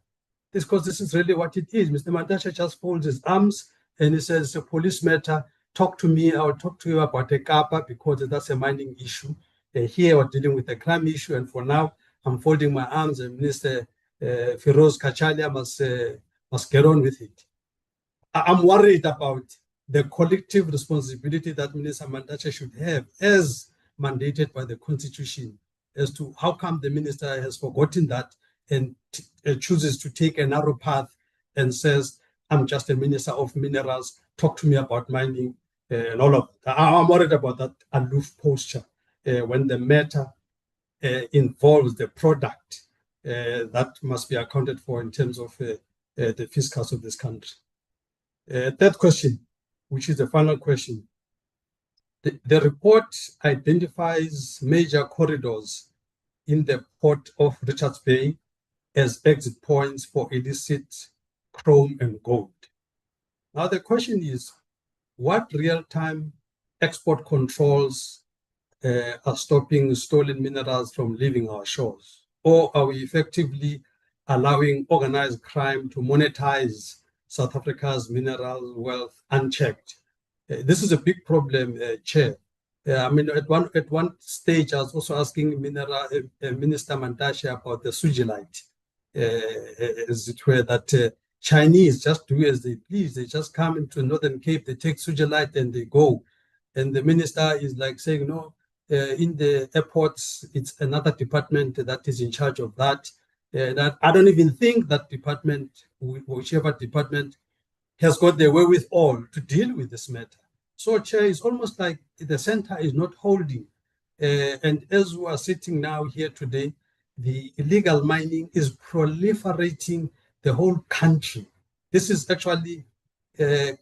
Because this is really what it is. Mr. Mantashe just folds his arms and he says, it's a police matter. Talk to me. I'll talk to you about a Kapa because that's a mining issue. Here we're dealing with a crime issue. And for now, I'm folding my arms and Minister Feroz Kachalia must get on with it. I'm worried about the collective responsibility that Minister Mantashe should have as mandated by the Constitution as to how come the minister has forgotten that and chooses to take a narrow path and says, I'm just a minister of minerals, talk to me about mining and all of that. I'm worried about that aloof posture when the matter involves the product that must be accounted for in terms of the fiscus of this country. Third question, which is the final question. The report identifies major corridors in the port of Richards Bay as exit points for illicit chrome and gold. Now the question is, what real-time export controls are stopping stolen minerals from leaving our shores? Or are we effectively allowing organized crime to monetize South Africa's mineral wealth unchecked? This is a big problem, Chair. I mean, at one stage, I was also asking Minister Mantashe about the sugilite, as it were, that Chinese just do as they please. They just come into Northern Cape, they take sugilite and they go. And the minister is like saying, no, in the airports, it's another department that is in charge of that. That I don't even think that department, whichever department, has got the wherewithal to deal with this matter. So, Chair, it's almost like the center is not holding. And as we are sitting now here today, the illegal mining is proliferating the whole country. This is actually,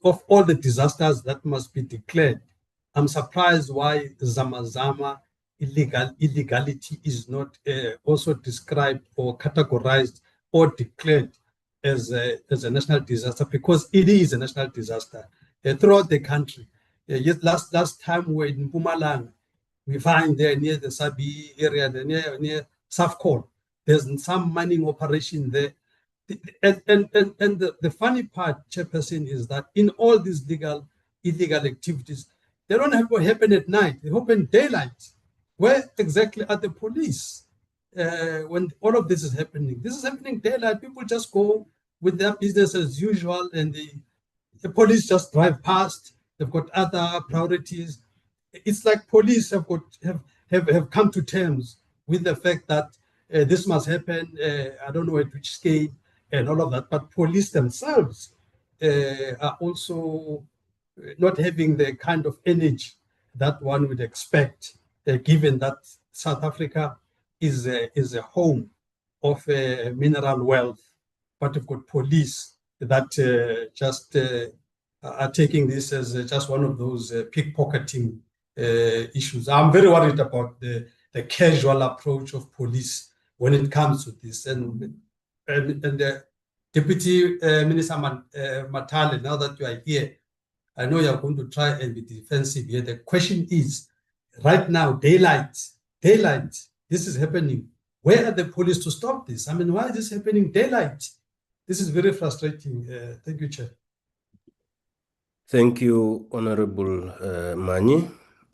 of all the disasters that must be declared, I'm surprised why Zamazama illegality is not also described or categorized or declared as a national disaster, because it is a national disaster throughout the country. Last time we were in Mpumalanga, we find there near the Sabi area, near Safcol, there's some mining operation there. And the funny part, Chairperson, is that in all these illegal activities, they don't happen at night, they happen daylight. Where exactly are the police when all of this is happening? This is happening daylight. People just go, with their business as usual, and the police just drive past. They've got other priorities. It's like police have come to terms with the fact that this must happen. I don't know at which scale and all of that, but police themselves are also not having the kind of energy that one would expect, given that South Africa is a home of mineral wealth, but you've got police that just are taking this as just one of those pickpocketing issues. I'm very worried about the casual approach of police when it comes to this. And Deputy Minister Matale, now that you are here, I know you're going to try and be defensive here. The question is, right now, daylight, this is happening. Where are the police to stop this? I mean, why is this happening daylight? This is very frustrating. Thank you, Chair. Thank you, Honorable Mani.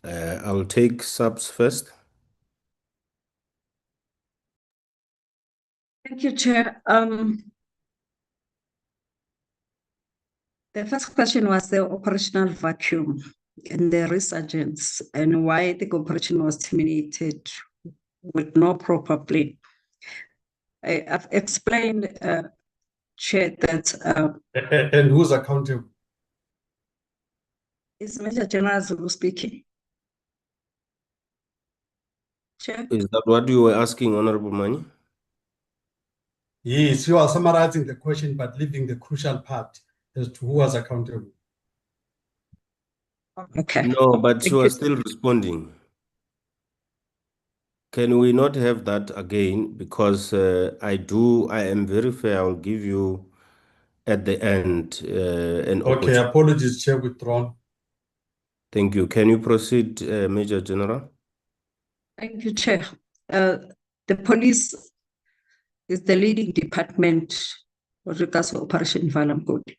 I'll take subs first. Thank you, Chair. The first question was the operational vacuum and the resurgence and why the cooperation was terminated with no proper plan. I've explained, Chair, that... and who's accountable? Is Major General Zulu speaking? Chair? Is that what you were asking, Honorable Mani? Yes, you are summarizing the question, but leaving the crucial part as to who was accountable. Okay. No, but Thank you are you. still responding. Can we not have that again? Because I am very fair. I'll give you at the end an Okay, opportunity. apologies, Chair, withdrawn. Thank you. Can you proceed, Major General? Thank you, Chair. The police is the leading department with regards to Operation Valamkoti.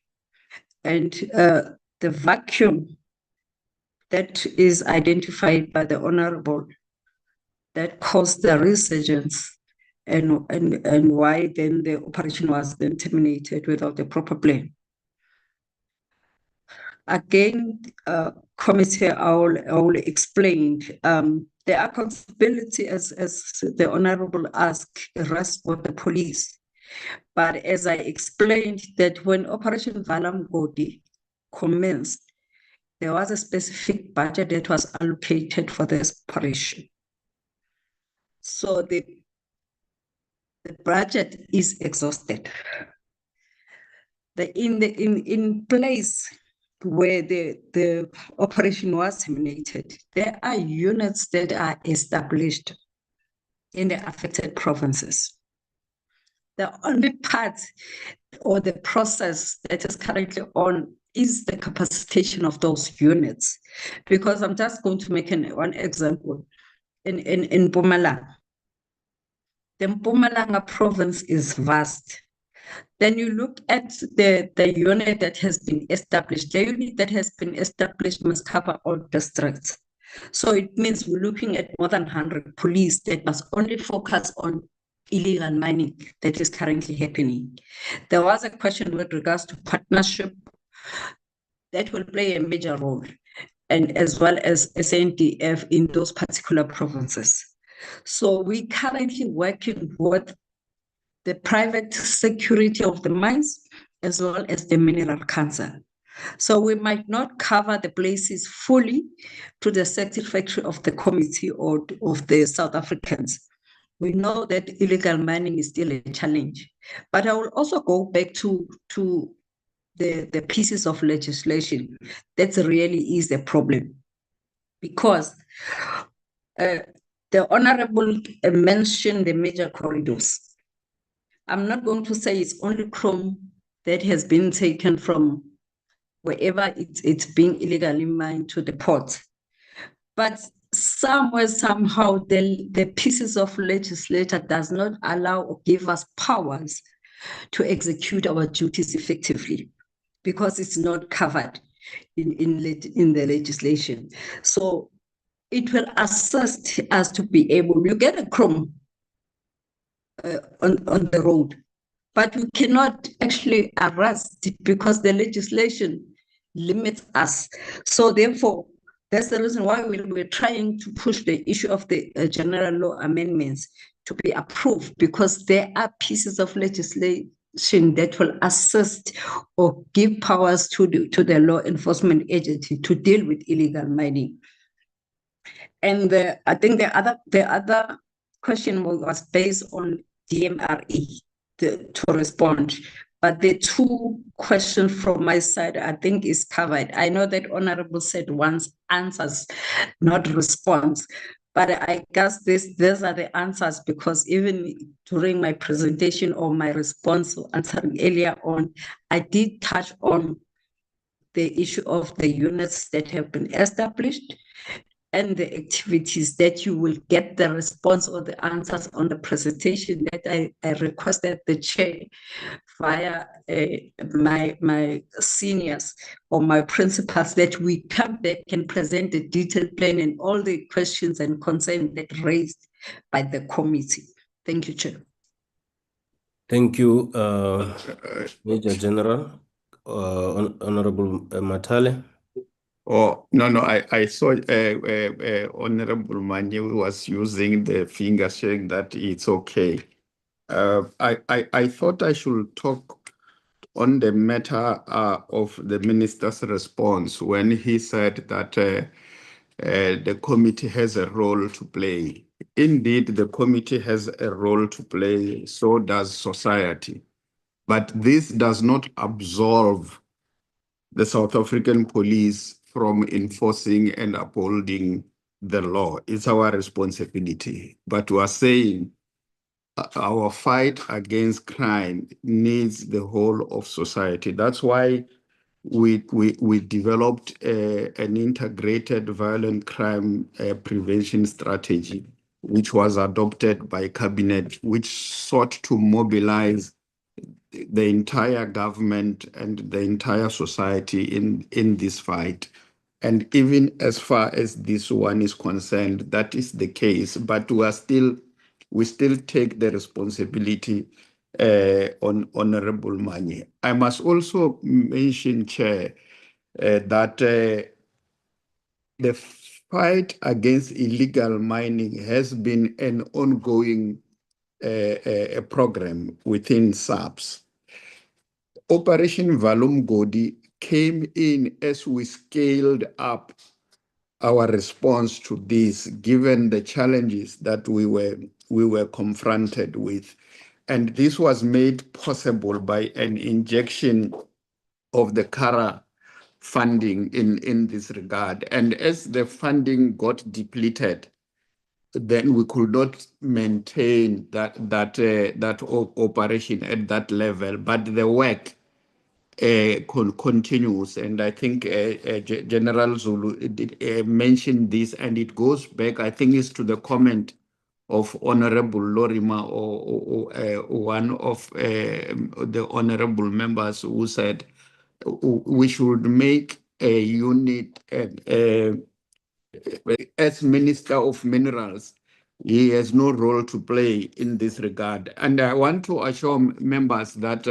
And the vacuum that is identified by the Honorable that caused the resurgence and why then the operation was then terminated without the proper plan. Again, Committee, I will explain. The accountability, as the Honorable asked, rests with the police. But as I explained, that when Operation Valamkoti commenced, there was a specific budget that was allocated for this operation. So the budget is exhausted. In place where the operation was terminated, there are units that are established in the affected provinces. The only part or the process that is currently on is the capacitation of those units. Because I'm just going to make one example. In Mpumalanga, the Mpumalanga province is vast. Then you look at the unit that has been established. The unit that has been established must cover all districts. So it means we're looking at more than 100 police that must only focus on illegal mining that is currently happening. There was a question with regards to partnership that will play a major role, and as well as SNDF in those particular provinces. So we currently working with the private security of the mines, as well as the Mineral Council. So we might not cover the places fully to the satisfaction of the committee or of the South Africans. We know that illegal mining is still a challenge. But I will also go back to the pieces of legislation that really is a problem. Because the Honorable mentioned the major corridors. I'm not going to say it's only chrome that has been taken from wherever it's being illegally mined to the port. But somewhere, somehow, the pieces of legislation does not allow or give us powers to execute our duties effectively because it's not covered in the legislation. So it will assist us to be able, you get a chrome on the road, but we cannot actually arrest because the legislation limits us. So therefore, that's the reason why we're trying to push the issue of the general law amendments to be approved, because there are pieces of legislation that will assist or give powers to the law enforcement agency to deal with illegal mining. And I think the other question was based on DMRE to respond. But the two questions from my side, I think, is covered. I know that Honorable said once answers, not response. But I guess these are the answers, because even during my presentation or my response answering earlier on, I did touch on the issue of the units that have been established and the activities that you will get the response or the answers on the presentation that I requested the chair via my seniors or my principals, that we come back and present a detailed plan and all the questions and concerns that raised by the committee. Thank you, Chair. Thank you, Major General. Honorable Matale. Oh, no, I saw Honorable Mani was using the finger saying that it's okay. I thought I should talk on the matter of the minister's response when he said that the committee has a role to play. Indeed, the committee has a role to play, so does society. But this does not absolve the South African police from enforcing and upholding the law. It's our responsibility. But we are saying our fight against crime needs the whole of society. That's why we developed an integrated violent crime prevention strategy, which was adopted by Cabinet, which sought to mobilize the entire government and the entire society in this fight. And even as far as this one is concerned, that is the case, but we still take the responsibility on Honorable Mani. I must also mention, Chair, that the fight against illegal mining has been an ongoing program within SAPS. Operation Valumgodi came in as we scaled up our response to this, given the challenges that we were confronted with. And this was made possible by an injection of the CARA funding in this regard. And as the funding got depleted, then we could not maintain that operation at that level. But the work continues, and I think General Zulu mentioned this, and it goes back, I think it's to the comment of Honorable Lorima or one of the honorable members who said we should make a unit as Minister of Minerals. He has no role to play in this regard. And I want to assure members that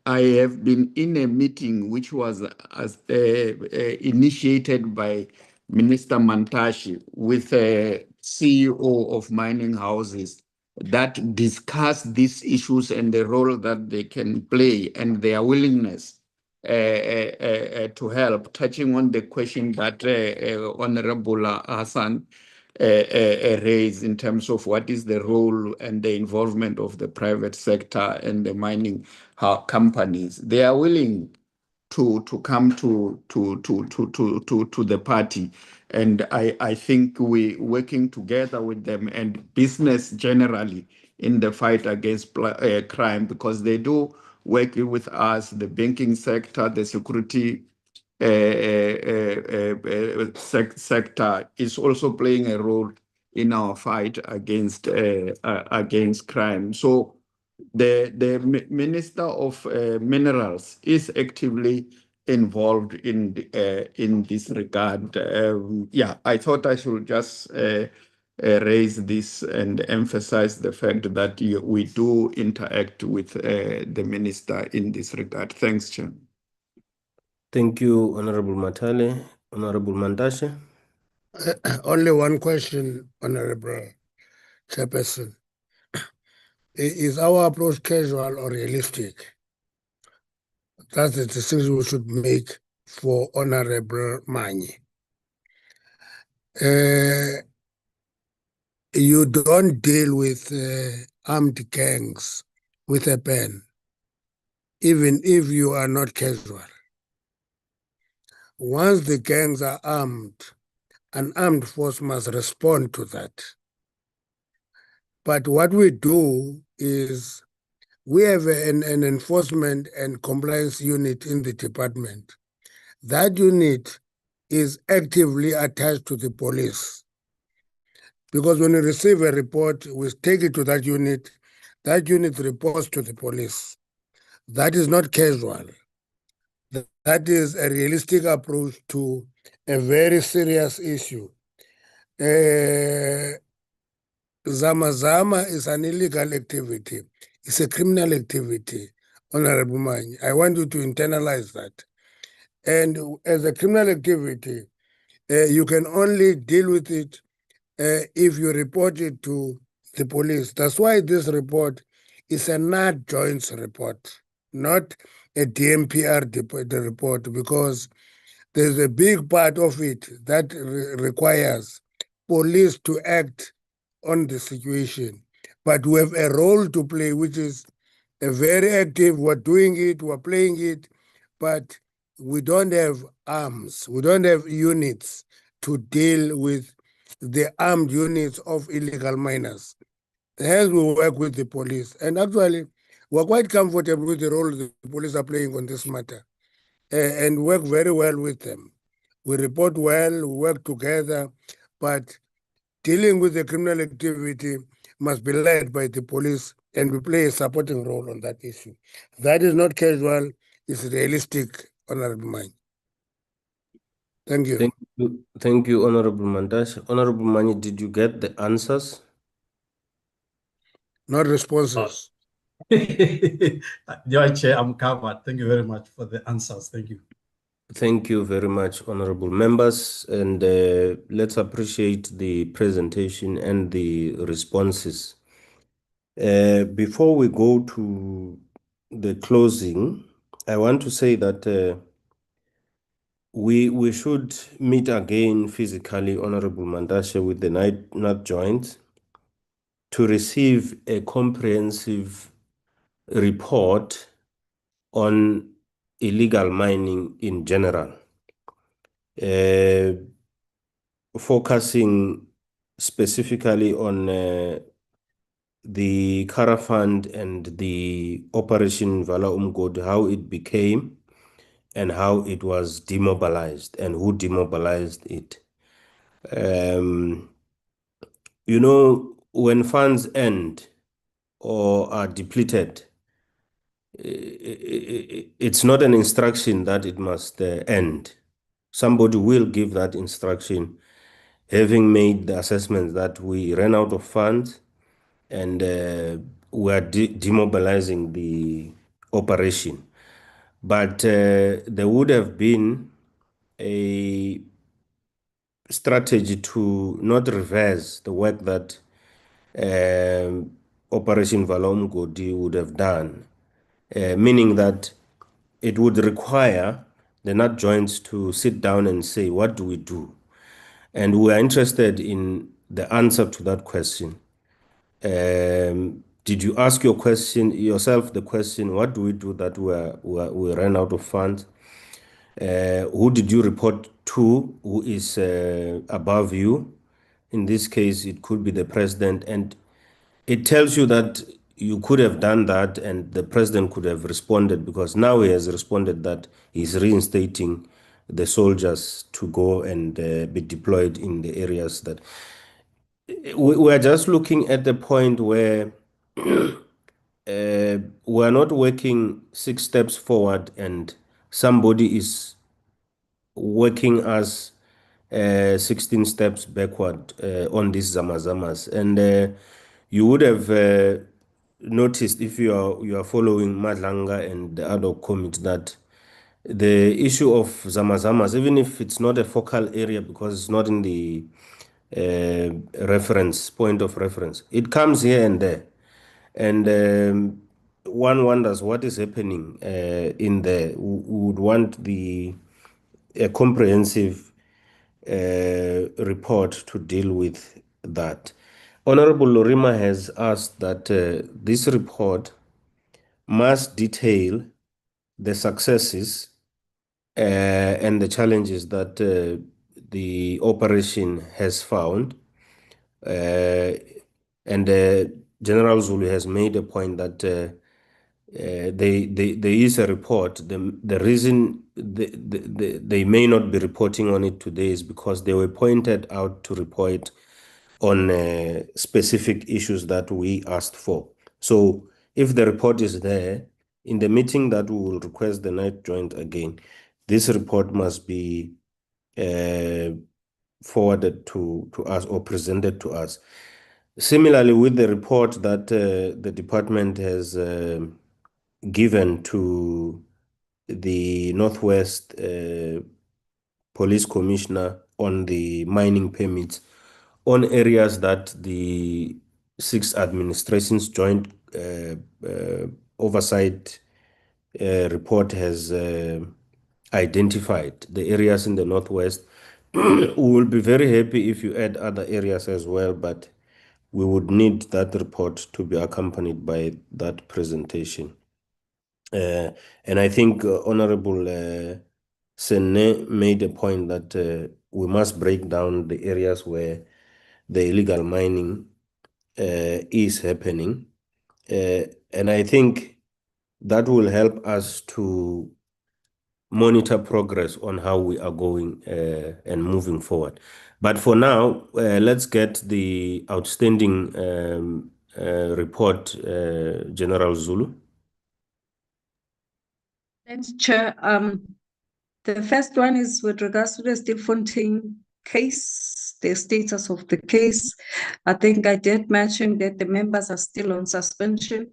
I have been in a meeting which was initiated by Minister Mantashe with a CEO of mining houses that discuss these issues and the role that they can play and their willingness to help, touching on the question that Honorable Hassan raised in terms of what is the role and the involvement of the private sector and the mining companies. They are willing to come to the party, and I think we working together with them and business generally in the fight against crime, because they do work with us, the banking sector, the security sector is also playing a role in our fight against crime. So the Minister of Minerals is actively involved in this regard. Yeah, I thought I should just raise this and emphasize the fact that we do interact with the minister in this regard. Thanks, Chair. Thank you, Honorable Matale. Honorable Mandashe. Only one question, Honorable Chairperson. Is our approach casual or realistic? That's the decision we should make for Honorable Mani. You don't deal with armed gangs with a pen, even if you are not casual. Once the gangs are armed, an armed force must respond to that. But what we do is we have an enforcement and compliance unit in the department. That unit is actively attached to the police. Because when we receive a report, we take it to that unit reports to the police. That is not casual. That is a realistic approach to a very serious issue. Zama Zama is an illegal activity. It's a criminal activity, Honorable Mani. I want you to internalize that. And as a criminal activity, you can only deal with it if you report it to the police. That's why this report is a NATJOINTS report, not a DMPR report, because there's a big part of it that requires police to act on the situation. But we have a role to play, which is a very active, we're doing it, we're playing it, but we don't have arms, we don't have units to deal with the armed units of illegal miners. Hence, we work with the police. And actually, we're quite comfortable with the role the police are playing on this matter and work very well with them. We report well, we work together, but dealing with the criminal activity must be led by the police, and we play a supporting role on that issue. That is not casual, it's realistic, Honorable Mani. Thank you. Thank you, Honorable Mandash. Honorable Mani, did you get the answers? Not responses. Your Chair, I'm covered. Thank you very much for the answers. Thank you. Thank you very much, honorable members, and let's appreciate the presentation and the responses. Before we go to the closing, I want to say that we should meet again physically, Honorable Mandashe, with the NATJOINTS to receive a comprehensive report on illegal mining in general. Focusing specifically on the Kara Fund and the Operation Vala Umgodi, how it became and how it was demobilized and who demobilized it. You know, when funds end or are depleted, it's not an instruction that it must end. Somebody will give that instruction, having made the assessment that we ran out of funds and we are demobilizing the operation. But there would have been a strategy to not reverse the work that Operation Valom Godi would have done, meaning that it would require the NATJOINTS to sit down and say, what do we do? And we are interested in the answer to that question. Did you ask yourself the question, what do we do that we ran out of funds? Who did you report to? Who is above you? In this case, it could be the president. And it tells you that you could have done that and the president could have responded, because now he has responded that he's reinstating the soldiers to go and be deployed in the areas that we're just looking at the point where we're not working 6 steps forward and somebody is working us 16 steps backward on these zamazamas. And you would have noticed, if you are following Madlanga and the ad hoc committee, that the issue of zamazamas, even if it's not a focal area because it's not in the point of reference, it comes here and there. And one wonders what is happening in there. We would want a comprehensive report to deal with that. Honorable Lorima has asked that this report must detail the successes and the challenges that the operation has found. And General Zulu has made a point that there is a report. The reason they may not be reporting on it today is because they were pointed out to report on specific issues that we asked for. So if the report is there, in the meeting that we will request the night joint again, this report must be forwarded to us or presented to us. Similarly, with the report that the department has given to the Northwest Police Commissioner on the mining permits on areas that the 6 administrations joint oversight report has identified, the areas in the Northwest. We will be very happy if you add other areas as well, but we would need that report to be accompanied by that presentation. And I think Honorable Sene made a point that we must break down the areas where the illegal mining is happening. And I think that will help us to monitor progress on how we are going and moving forward. But for now, let's get the outstanding report, General Zulu. Thanks, Chair. The first one is with regards to the Stilfontein case, the status of the case. I think I did mention that the members are still on suspension,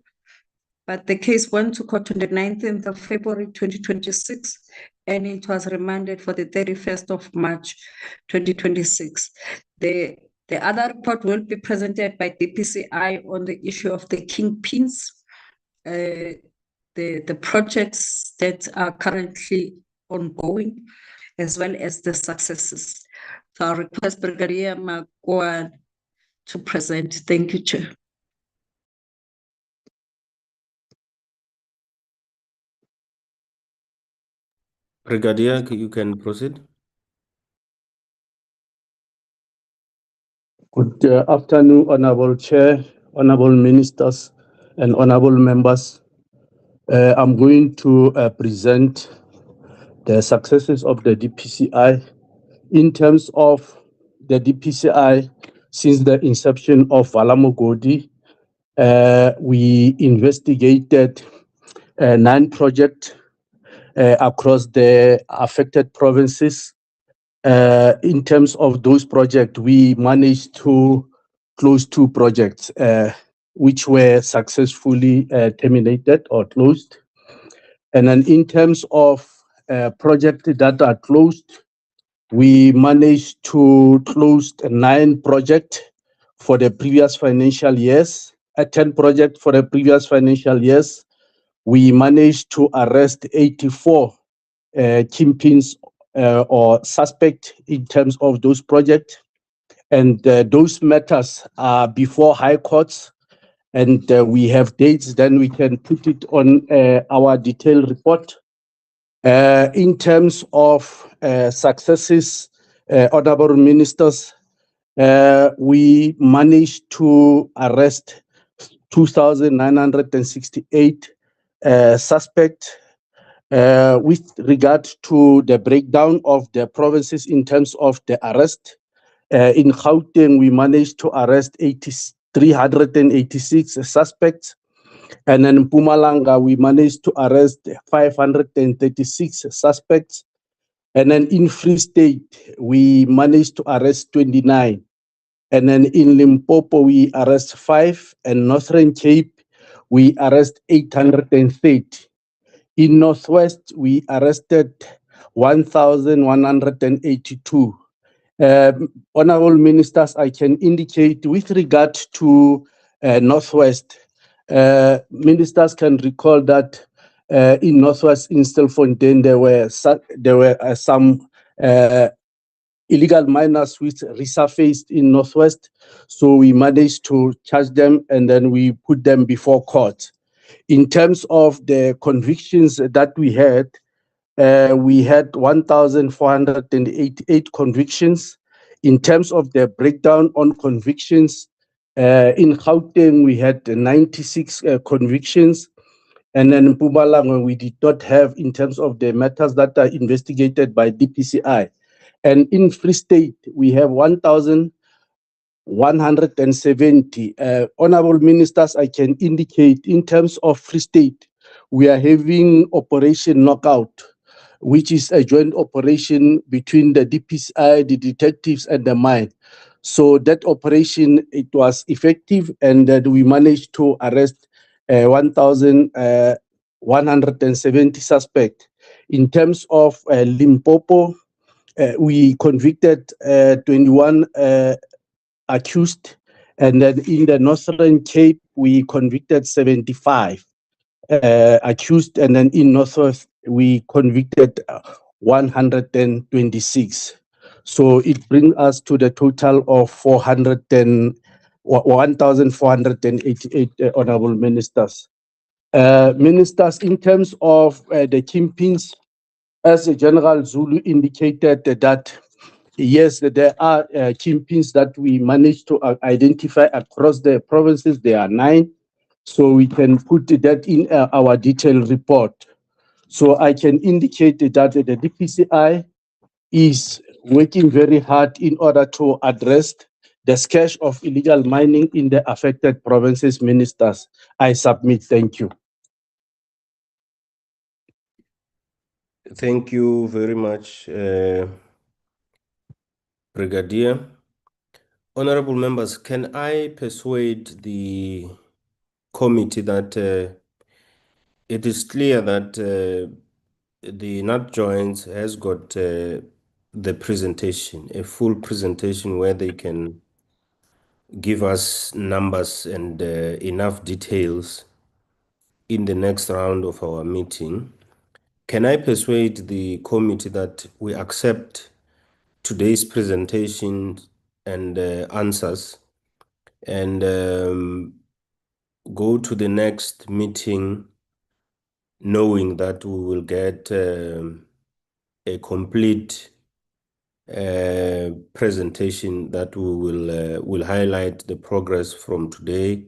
but the case went to court on the 19th of February 2026, and it was remanded for the 31st of March 2026. The other report will be presented by DPCI on the issue of the kingpins, the projects that are currently ongoing, as well as the successes. So I request Brigadier Makwan to present. Thank you, Chair. Brigadier, you can proceed. Good afternoon, Honorable Chair, Honorable Ministers, and Honorable Members. I'm going to present the successes of the DPCI. In terms of the DPCI, since the inception of Valamogodi, we investigated 9 projects across the affected provinces. In terms of those projects, we managed to close 2 projects which were successfully terminated or closed. And then in terms of projects that are closed, we managed to close 9 projects for the previous financial years, 10 projects for the previous financial years. We managed to arrest 84 kingpins or suspects in terms of those projects. And those matters are before high courts. And we have dates, then we can put it on our detailed report. In terms of successes, Honorable Ministers, we managed to arrest 2,968 suspects. With regard to the breakdown of the provinces in terms of the arrest, in Gauteng, we managed to arrest 386 suspects. And in Mpumalanga, we managed to arrest 536 suspects. And then in Free State, we managed to arrest 29. And then in Limpopo, we arrest 5. And Northern Cape, we arrest 830. In Northwest, we arrested 1,182. Honorable Ministers, I can indicate with regard to Northwest, ministers can recall that in Northwest in Stilfontein, there were some illegal miners which resurfaced in Northwest. So we managed to charge them and then we put them before court. In terms of the convictions that we had 1,488 convictions. In terms of the breakdown on convictions, in Gauteng, we had 96 convictions. And then in Mpumalanga, we did not have in terms of the matters that are investigated by DPCI. And in Free State, we have 1,170. Honorable Ministers, I can indicate in terms of Free State, we are having Operation Knockout, which is a joint operation between the DPCI, the detectives, and the mine. So that operation, it was effective, and we managed to arrest 1,170 suspects. In terms of Limpopo, we convicted 21 accused, and then in the Northern Cape, we convicted 75 accused, and then in Northwest, we convicted 126. So it brings us to the total of 1,488 honorable ministers. Ministers, in terms of the kingpins, as General Zulu indicated that yes, there are kingpins that we managed to identify across the provinces. There are 9. So we can put that in our detailed report. So I can indicate that the DPCI is working very hard in order to address the scourge of illegal mining in the affected provinces. Ministers, I submit. Thank you. Thank you very much, Brigadier. Honorable members, can I persuade the committee that it is clear that the NATJOINTS has got the presentation, a full presentation where they can give us numbers and enough details in the next round of our meeting. Can I persuade the committee that we accept today's presentation and answers and go to the next meeting knowing that we will get a complete presentation that we will highlight the progress from today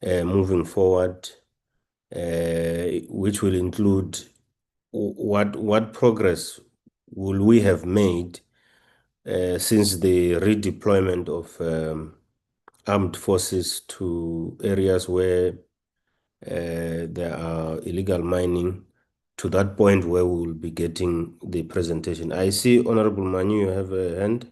moving forward, which will include what progress will we have made since the redeployment of armed forces to areas where there are illegal mining, to that point where we will be getting the presentation. I see Honorable Manu, you have a hand.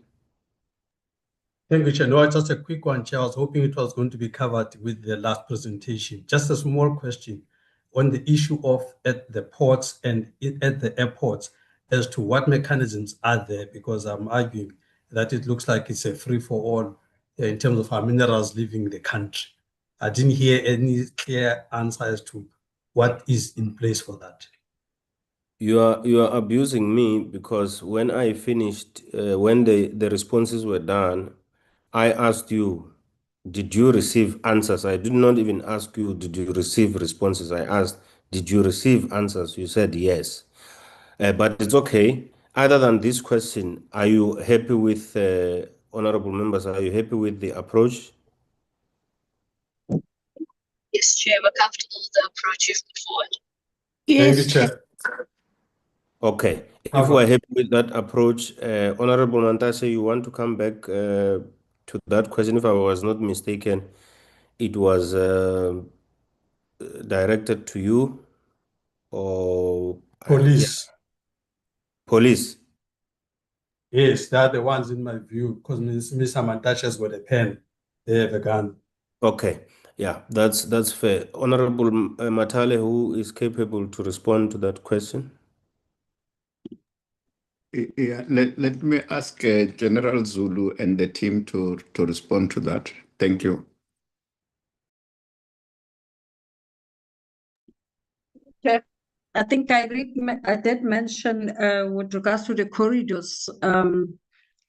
Thank you, Chair. No, just a quick one, Chair. I was hoping it was going to be covered with the last presentation. Just a small question on the issue of at the ports and at the airports as to what mechanisms are there, because I'm arguing that it looks like it's a free-for-all in terms of our minerals leaving the country. I didn't hear any clear answer as to what is in place for that. You are abusing me, because when I finished, when the responses were done, I asked you, did you receive answers? I did not even ask you, did you receive responses? I asked, did you receive answers? You said yes. But it's okay. Other than this question, are you happy with, honorable members, are you happy with the approach? Yes, Chair, we're comfortable with the approach you've put forward. Thank you, Chair. Okay. If we're happy with that approach, Honorable Mantase, you want to come back to that question? If I was not mistaken, it was directed to you or police. Police. Yes, they are the ones in my view, because Ms. Amantashe has got a pen, they have a gun. Okay, yeah, that's fair. Honorable Matale, who is capable to respond to that question? Yeah, let me ask General Zulu and the team to respond to that. Thank you. Chair, I think I did mention with regards to the corridors and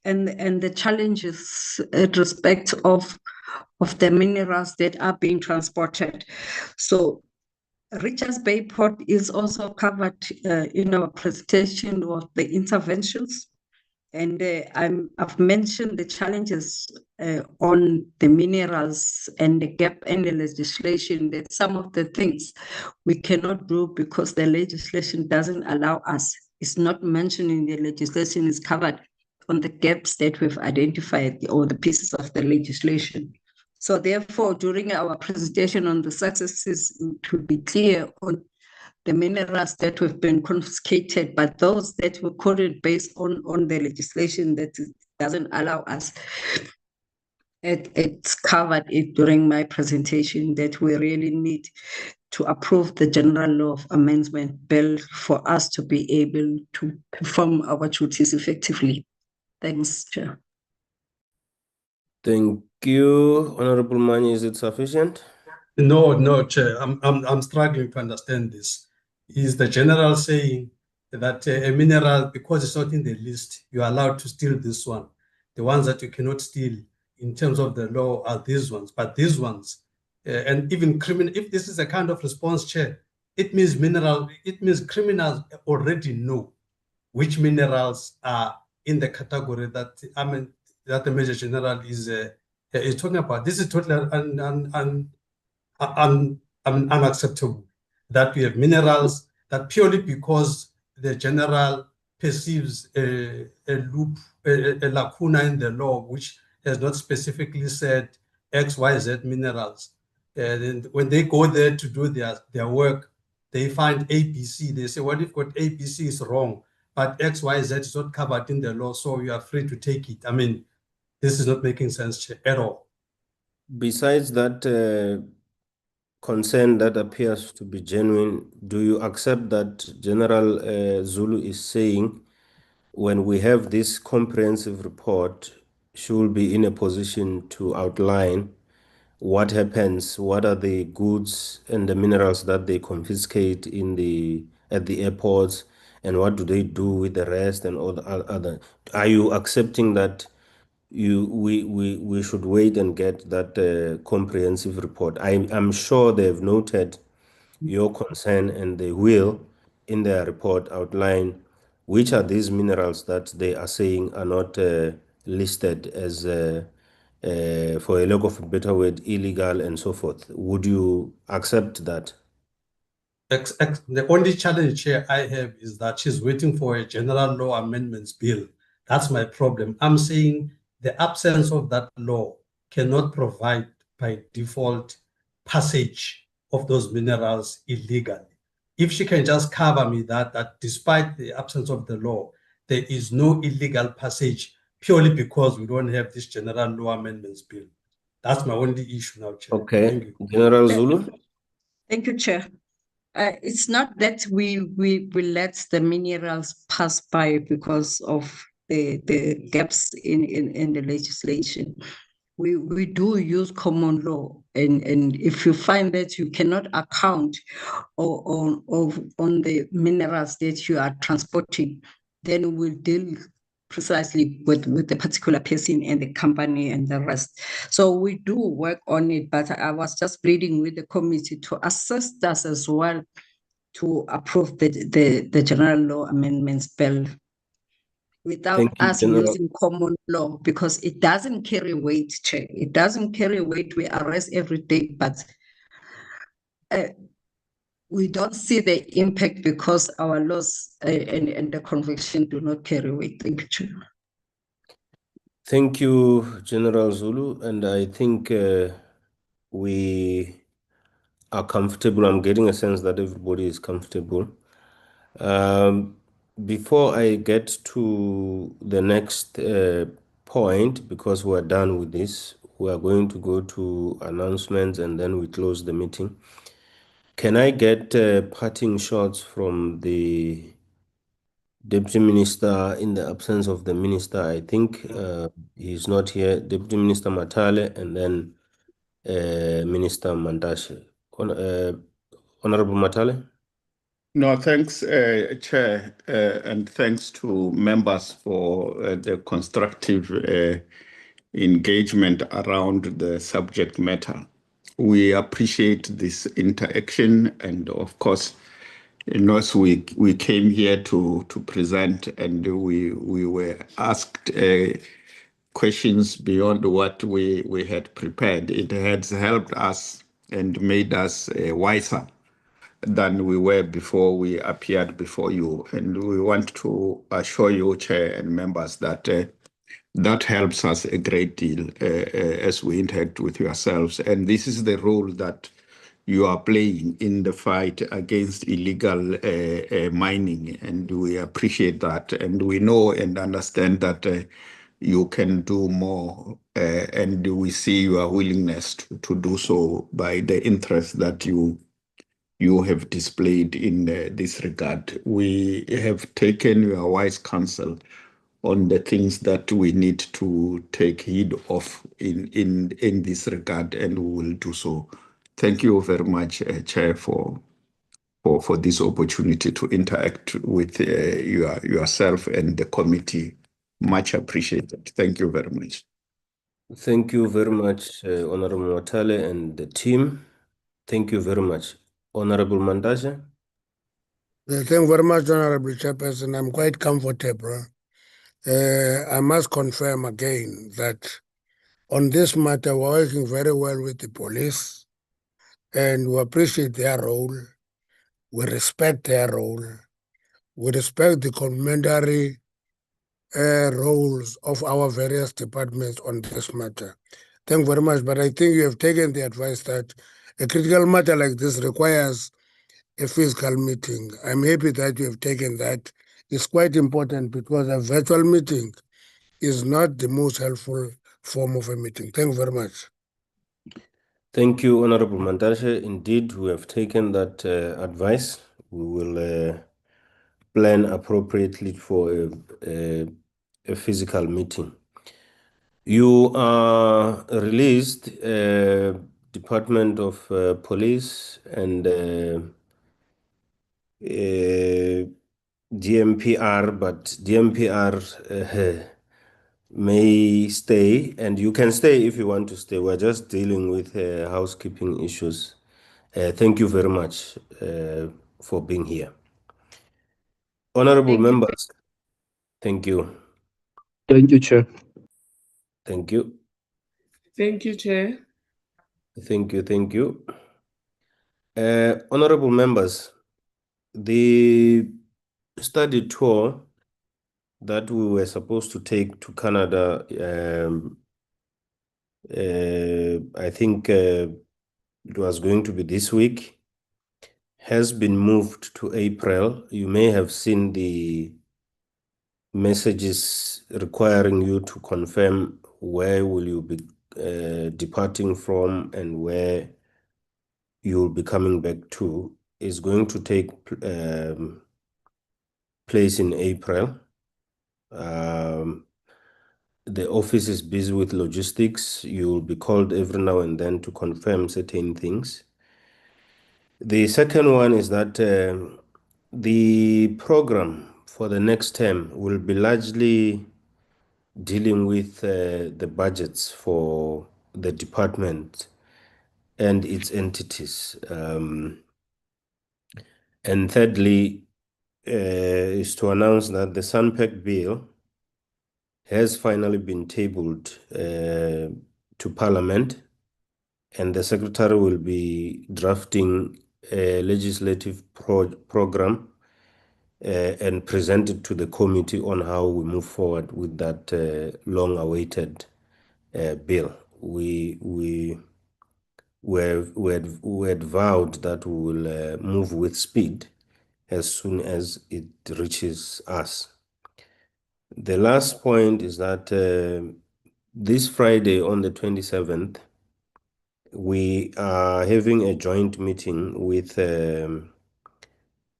the challenges in respect of the minerals that are being transported. So Richards Bay Port is also covered in our presentation of the interventions. And I've mentioned the challenges on the minerals and the gap in the legislation, that some of the things we cannot do because the legislation doesn't allow us. It's not mentioned in the legislation, is covered on the gaps that we've identified or the pieces of the legislation. So therefore, during our presentation on the successes, to be clear on the minerals that have been confiscated, but those that were coded based on the legislation that doesn't allow us. It's covered it during my presentation that we really need to approve the General Law of Amendment Bill for us to be able to perform our duties effectively. Thanks, Chair. Thank you, Honorable Mani. Is it sufficient? No, Chair. I'm struggling to understand this. Is the general saying that a mineral, because it's not in the list, you are allowed to steal this one? The ones that you cannot steal in terms of the law are these ones, but these ones, and even criminal. If this is a kind of response, Chair, it means criminals already know which minerals are in the category that that the Major General is talking about. This is totally unacceptable, that we have minerals that purely because the general perceives a loop, a lacuna in the law, which has not specifically said X, Y, Z minerals. And when they go there to do their work, they find ABC. They say, well, if got ABC is wrong, but X, Y, Z is not covered in the law, so you are free to take it. I mean, this is not making sense at all. Besides that concern that appears to be genuine, do you accept that General Zulu is saying when we have this comprehensive report, she will be in a position to outline what happens, what are the goods and the minerals that they confiscate at the airports, and what do they do with the rest and all the other? Are you accepting that we should wait and get that comprehensive report? I'm sure they've noted your concern and they will, in their report, outline which are these minerals that they are saying are not listed as, for a lack of a better word, illegal and so forth. Would you accept that? The only challenge here I have is that she's waiting for a general law amendments bill. That's my problem. I'm saying the absence of that law cannot provide by default passage of those minerals illegally. If she can just cover me that despite the absence of the law, there is no illegal passage purely because we don't have this general law amendments bill. That's my only issue now, Chair. Okay. Thank you. General Zulu? Thank you, Chair. It's not that we let the minerals pass by because of the gaps in the legislation. We do use common law, and if you find that you cannot account on the minerals that you are transporting, then we'll deal precisely with the particular person and the company and the rest. So we do work on it, but I was just pleading with the committee to assist us as well to approve the general law amendments bill without us using common law, because it doesn't carry weight, Chair. It doesn't carry weight. We arrest every day, but we don't see the impact because our laws and the conviction do not carry weight. Thank you, Chair. Thank you, General Zulu. And I think we are comfortable. I'm getting a sense that everybody is comfortable. before I get to the next point, because we're done with this, we are going to go to announcements and then we close the meeting. Can I get parting shots from the Deputy Minister in the absence of the Minister? I think he's not here. Deputy Minister Matale and then Minister Mandashe. Honorable Matale? No, thanks, Chair, and thanks to members for the constructive engagement around the subject matter. We appreciate this interaction, and of course, as we came here to present, and we were asked questions beyond what we had prepared. It has helped us and made us wiser than we were before we appeared before you. And we want to assure you, Chair and members, that that helps us a great deal as we interact with yourselves. And this is the role that you are playing in the fight against illegal mining. And we appreciate that. And we know and understand that you can do more. And we see your willingness to do so by the interest that you have displayed in this regard. We have taken your wise counsel on the things that we need to take heed of in this regard, and we will do so. Thank you very much, Chair, for this opportunity to interact with yourself and the committee. Much appreciated. Thank you very much. Thank you very much, Honorable Matale and the team. Thank you very much. Honorable Mandashe? Thank you very much, Honorable Chairperson. I'm quite comfortable. I must confirm again that on this matter, we're working very well with the police, and we appreciate their role. We respect their role. We respect the complementary roles of our various departments on this matter. Thank you very much. But I think you have taken the advice that a critical matter like this requires a physical meeting. I'm happy that you have taken that. It's quite important because a virtual meeting is not the most helpful form of a meeting. Thank you very much. Thank you, Honorable Mandashe. Indeed, we have taken that advice. We will plan appropriately for a physical meeting. You are released, Department of Police and DMPR, but DMPR may stay, and you can stay if you want to stay. We're just dealing with housekeeping issues. Thank you very much for being here. Honorable members, thank you. Thank you, Chair. Thank you. Thank you, Chair. Thank you. Thank you. Honorable members, the study tour that we were supposed to take to Canada, I think it was going to be this week, has been moved to April. You may have seen the messages requiring you to confirm where will you be departing from and where you will be coming back to. Is going to take place in April. The office is busy with logistics. You'll be called every now and then to confirm certain things. The second one is that the program for the next term will be largely dealing with the budgets for the department and its entities. And thirdly, is to announce that the SANPEC bill has finally been tabled to Parliament, and the Secretary will be drafting a legislative program and present it to the committee on how we move forward with that long-awaited bill. We had vowed that we will move with speed as soon as it reaches us. The last point is that this Friday on the 27th, we are having a joint meeting with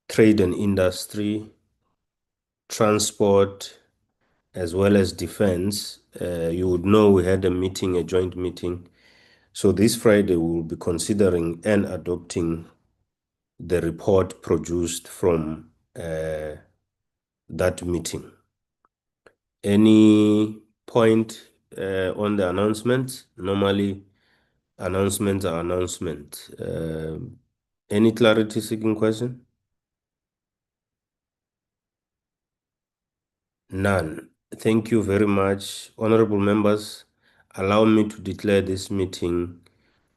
trade and industry, transport, as well as defense. You would know we had a joint meeting. So this Friday, we will be considering and adopting the report produced from that meeting. Any point on the announcements? Normally, announcements are announcements. Any clarity seeking question? None. Thank you very much. Honorable members, allow me to declare this meeting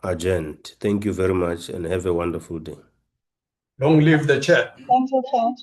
adjourned. Thank you very much and have a wonderful day. Long live the chair. Thank you, Chair.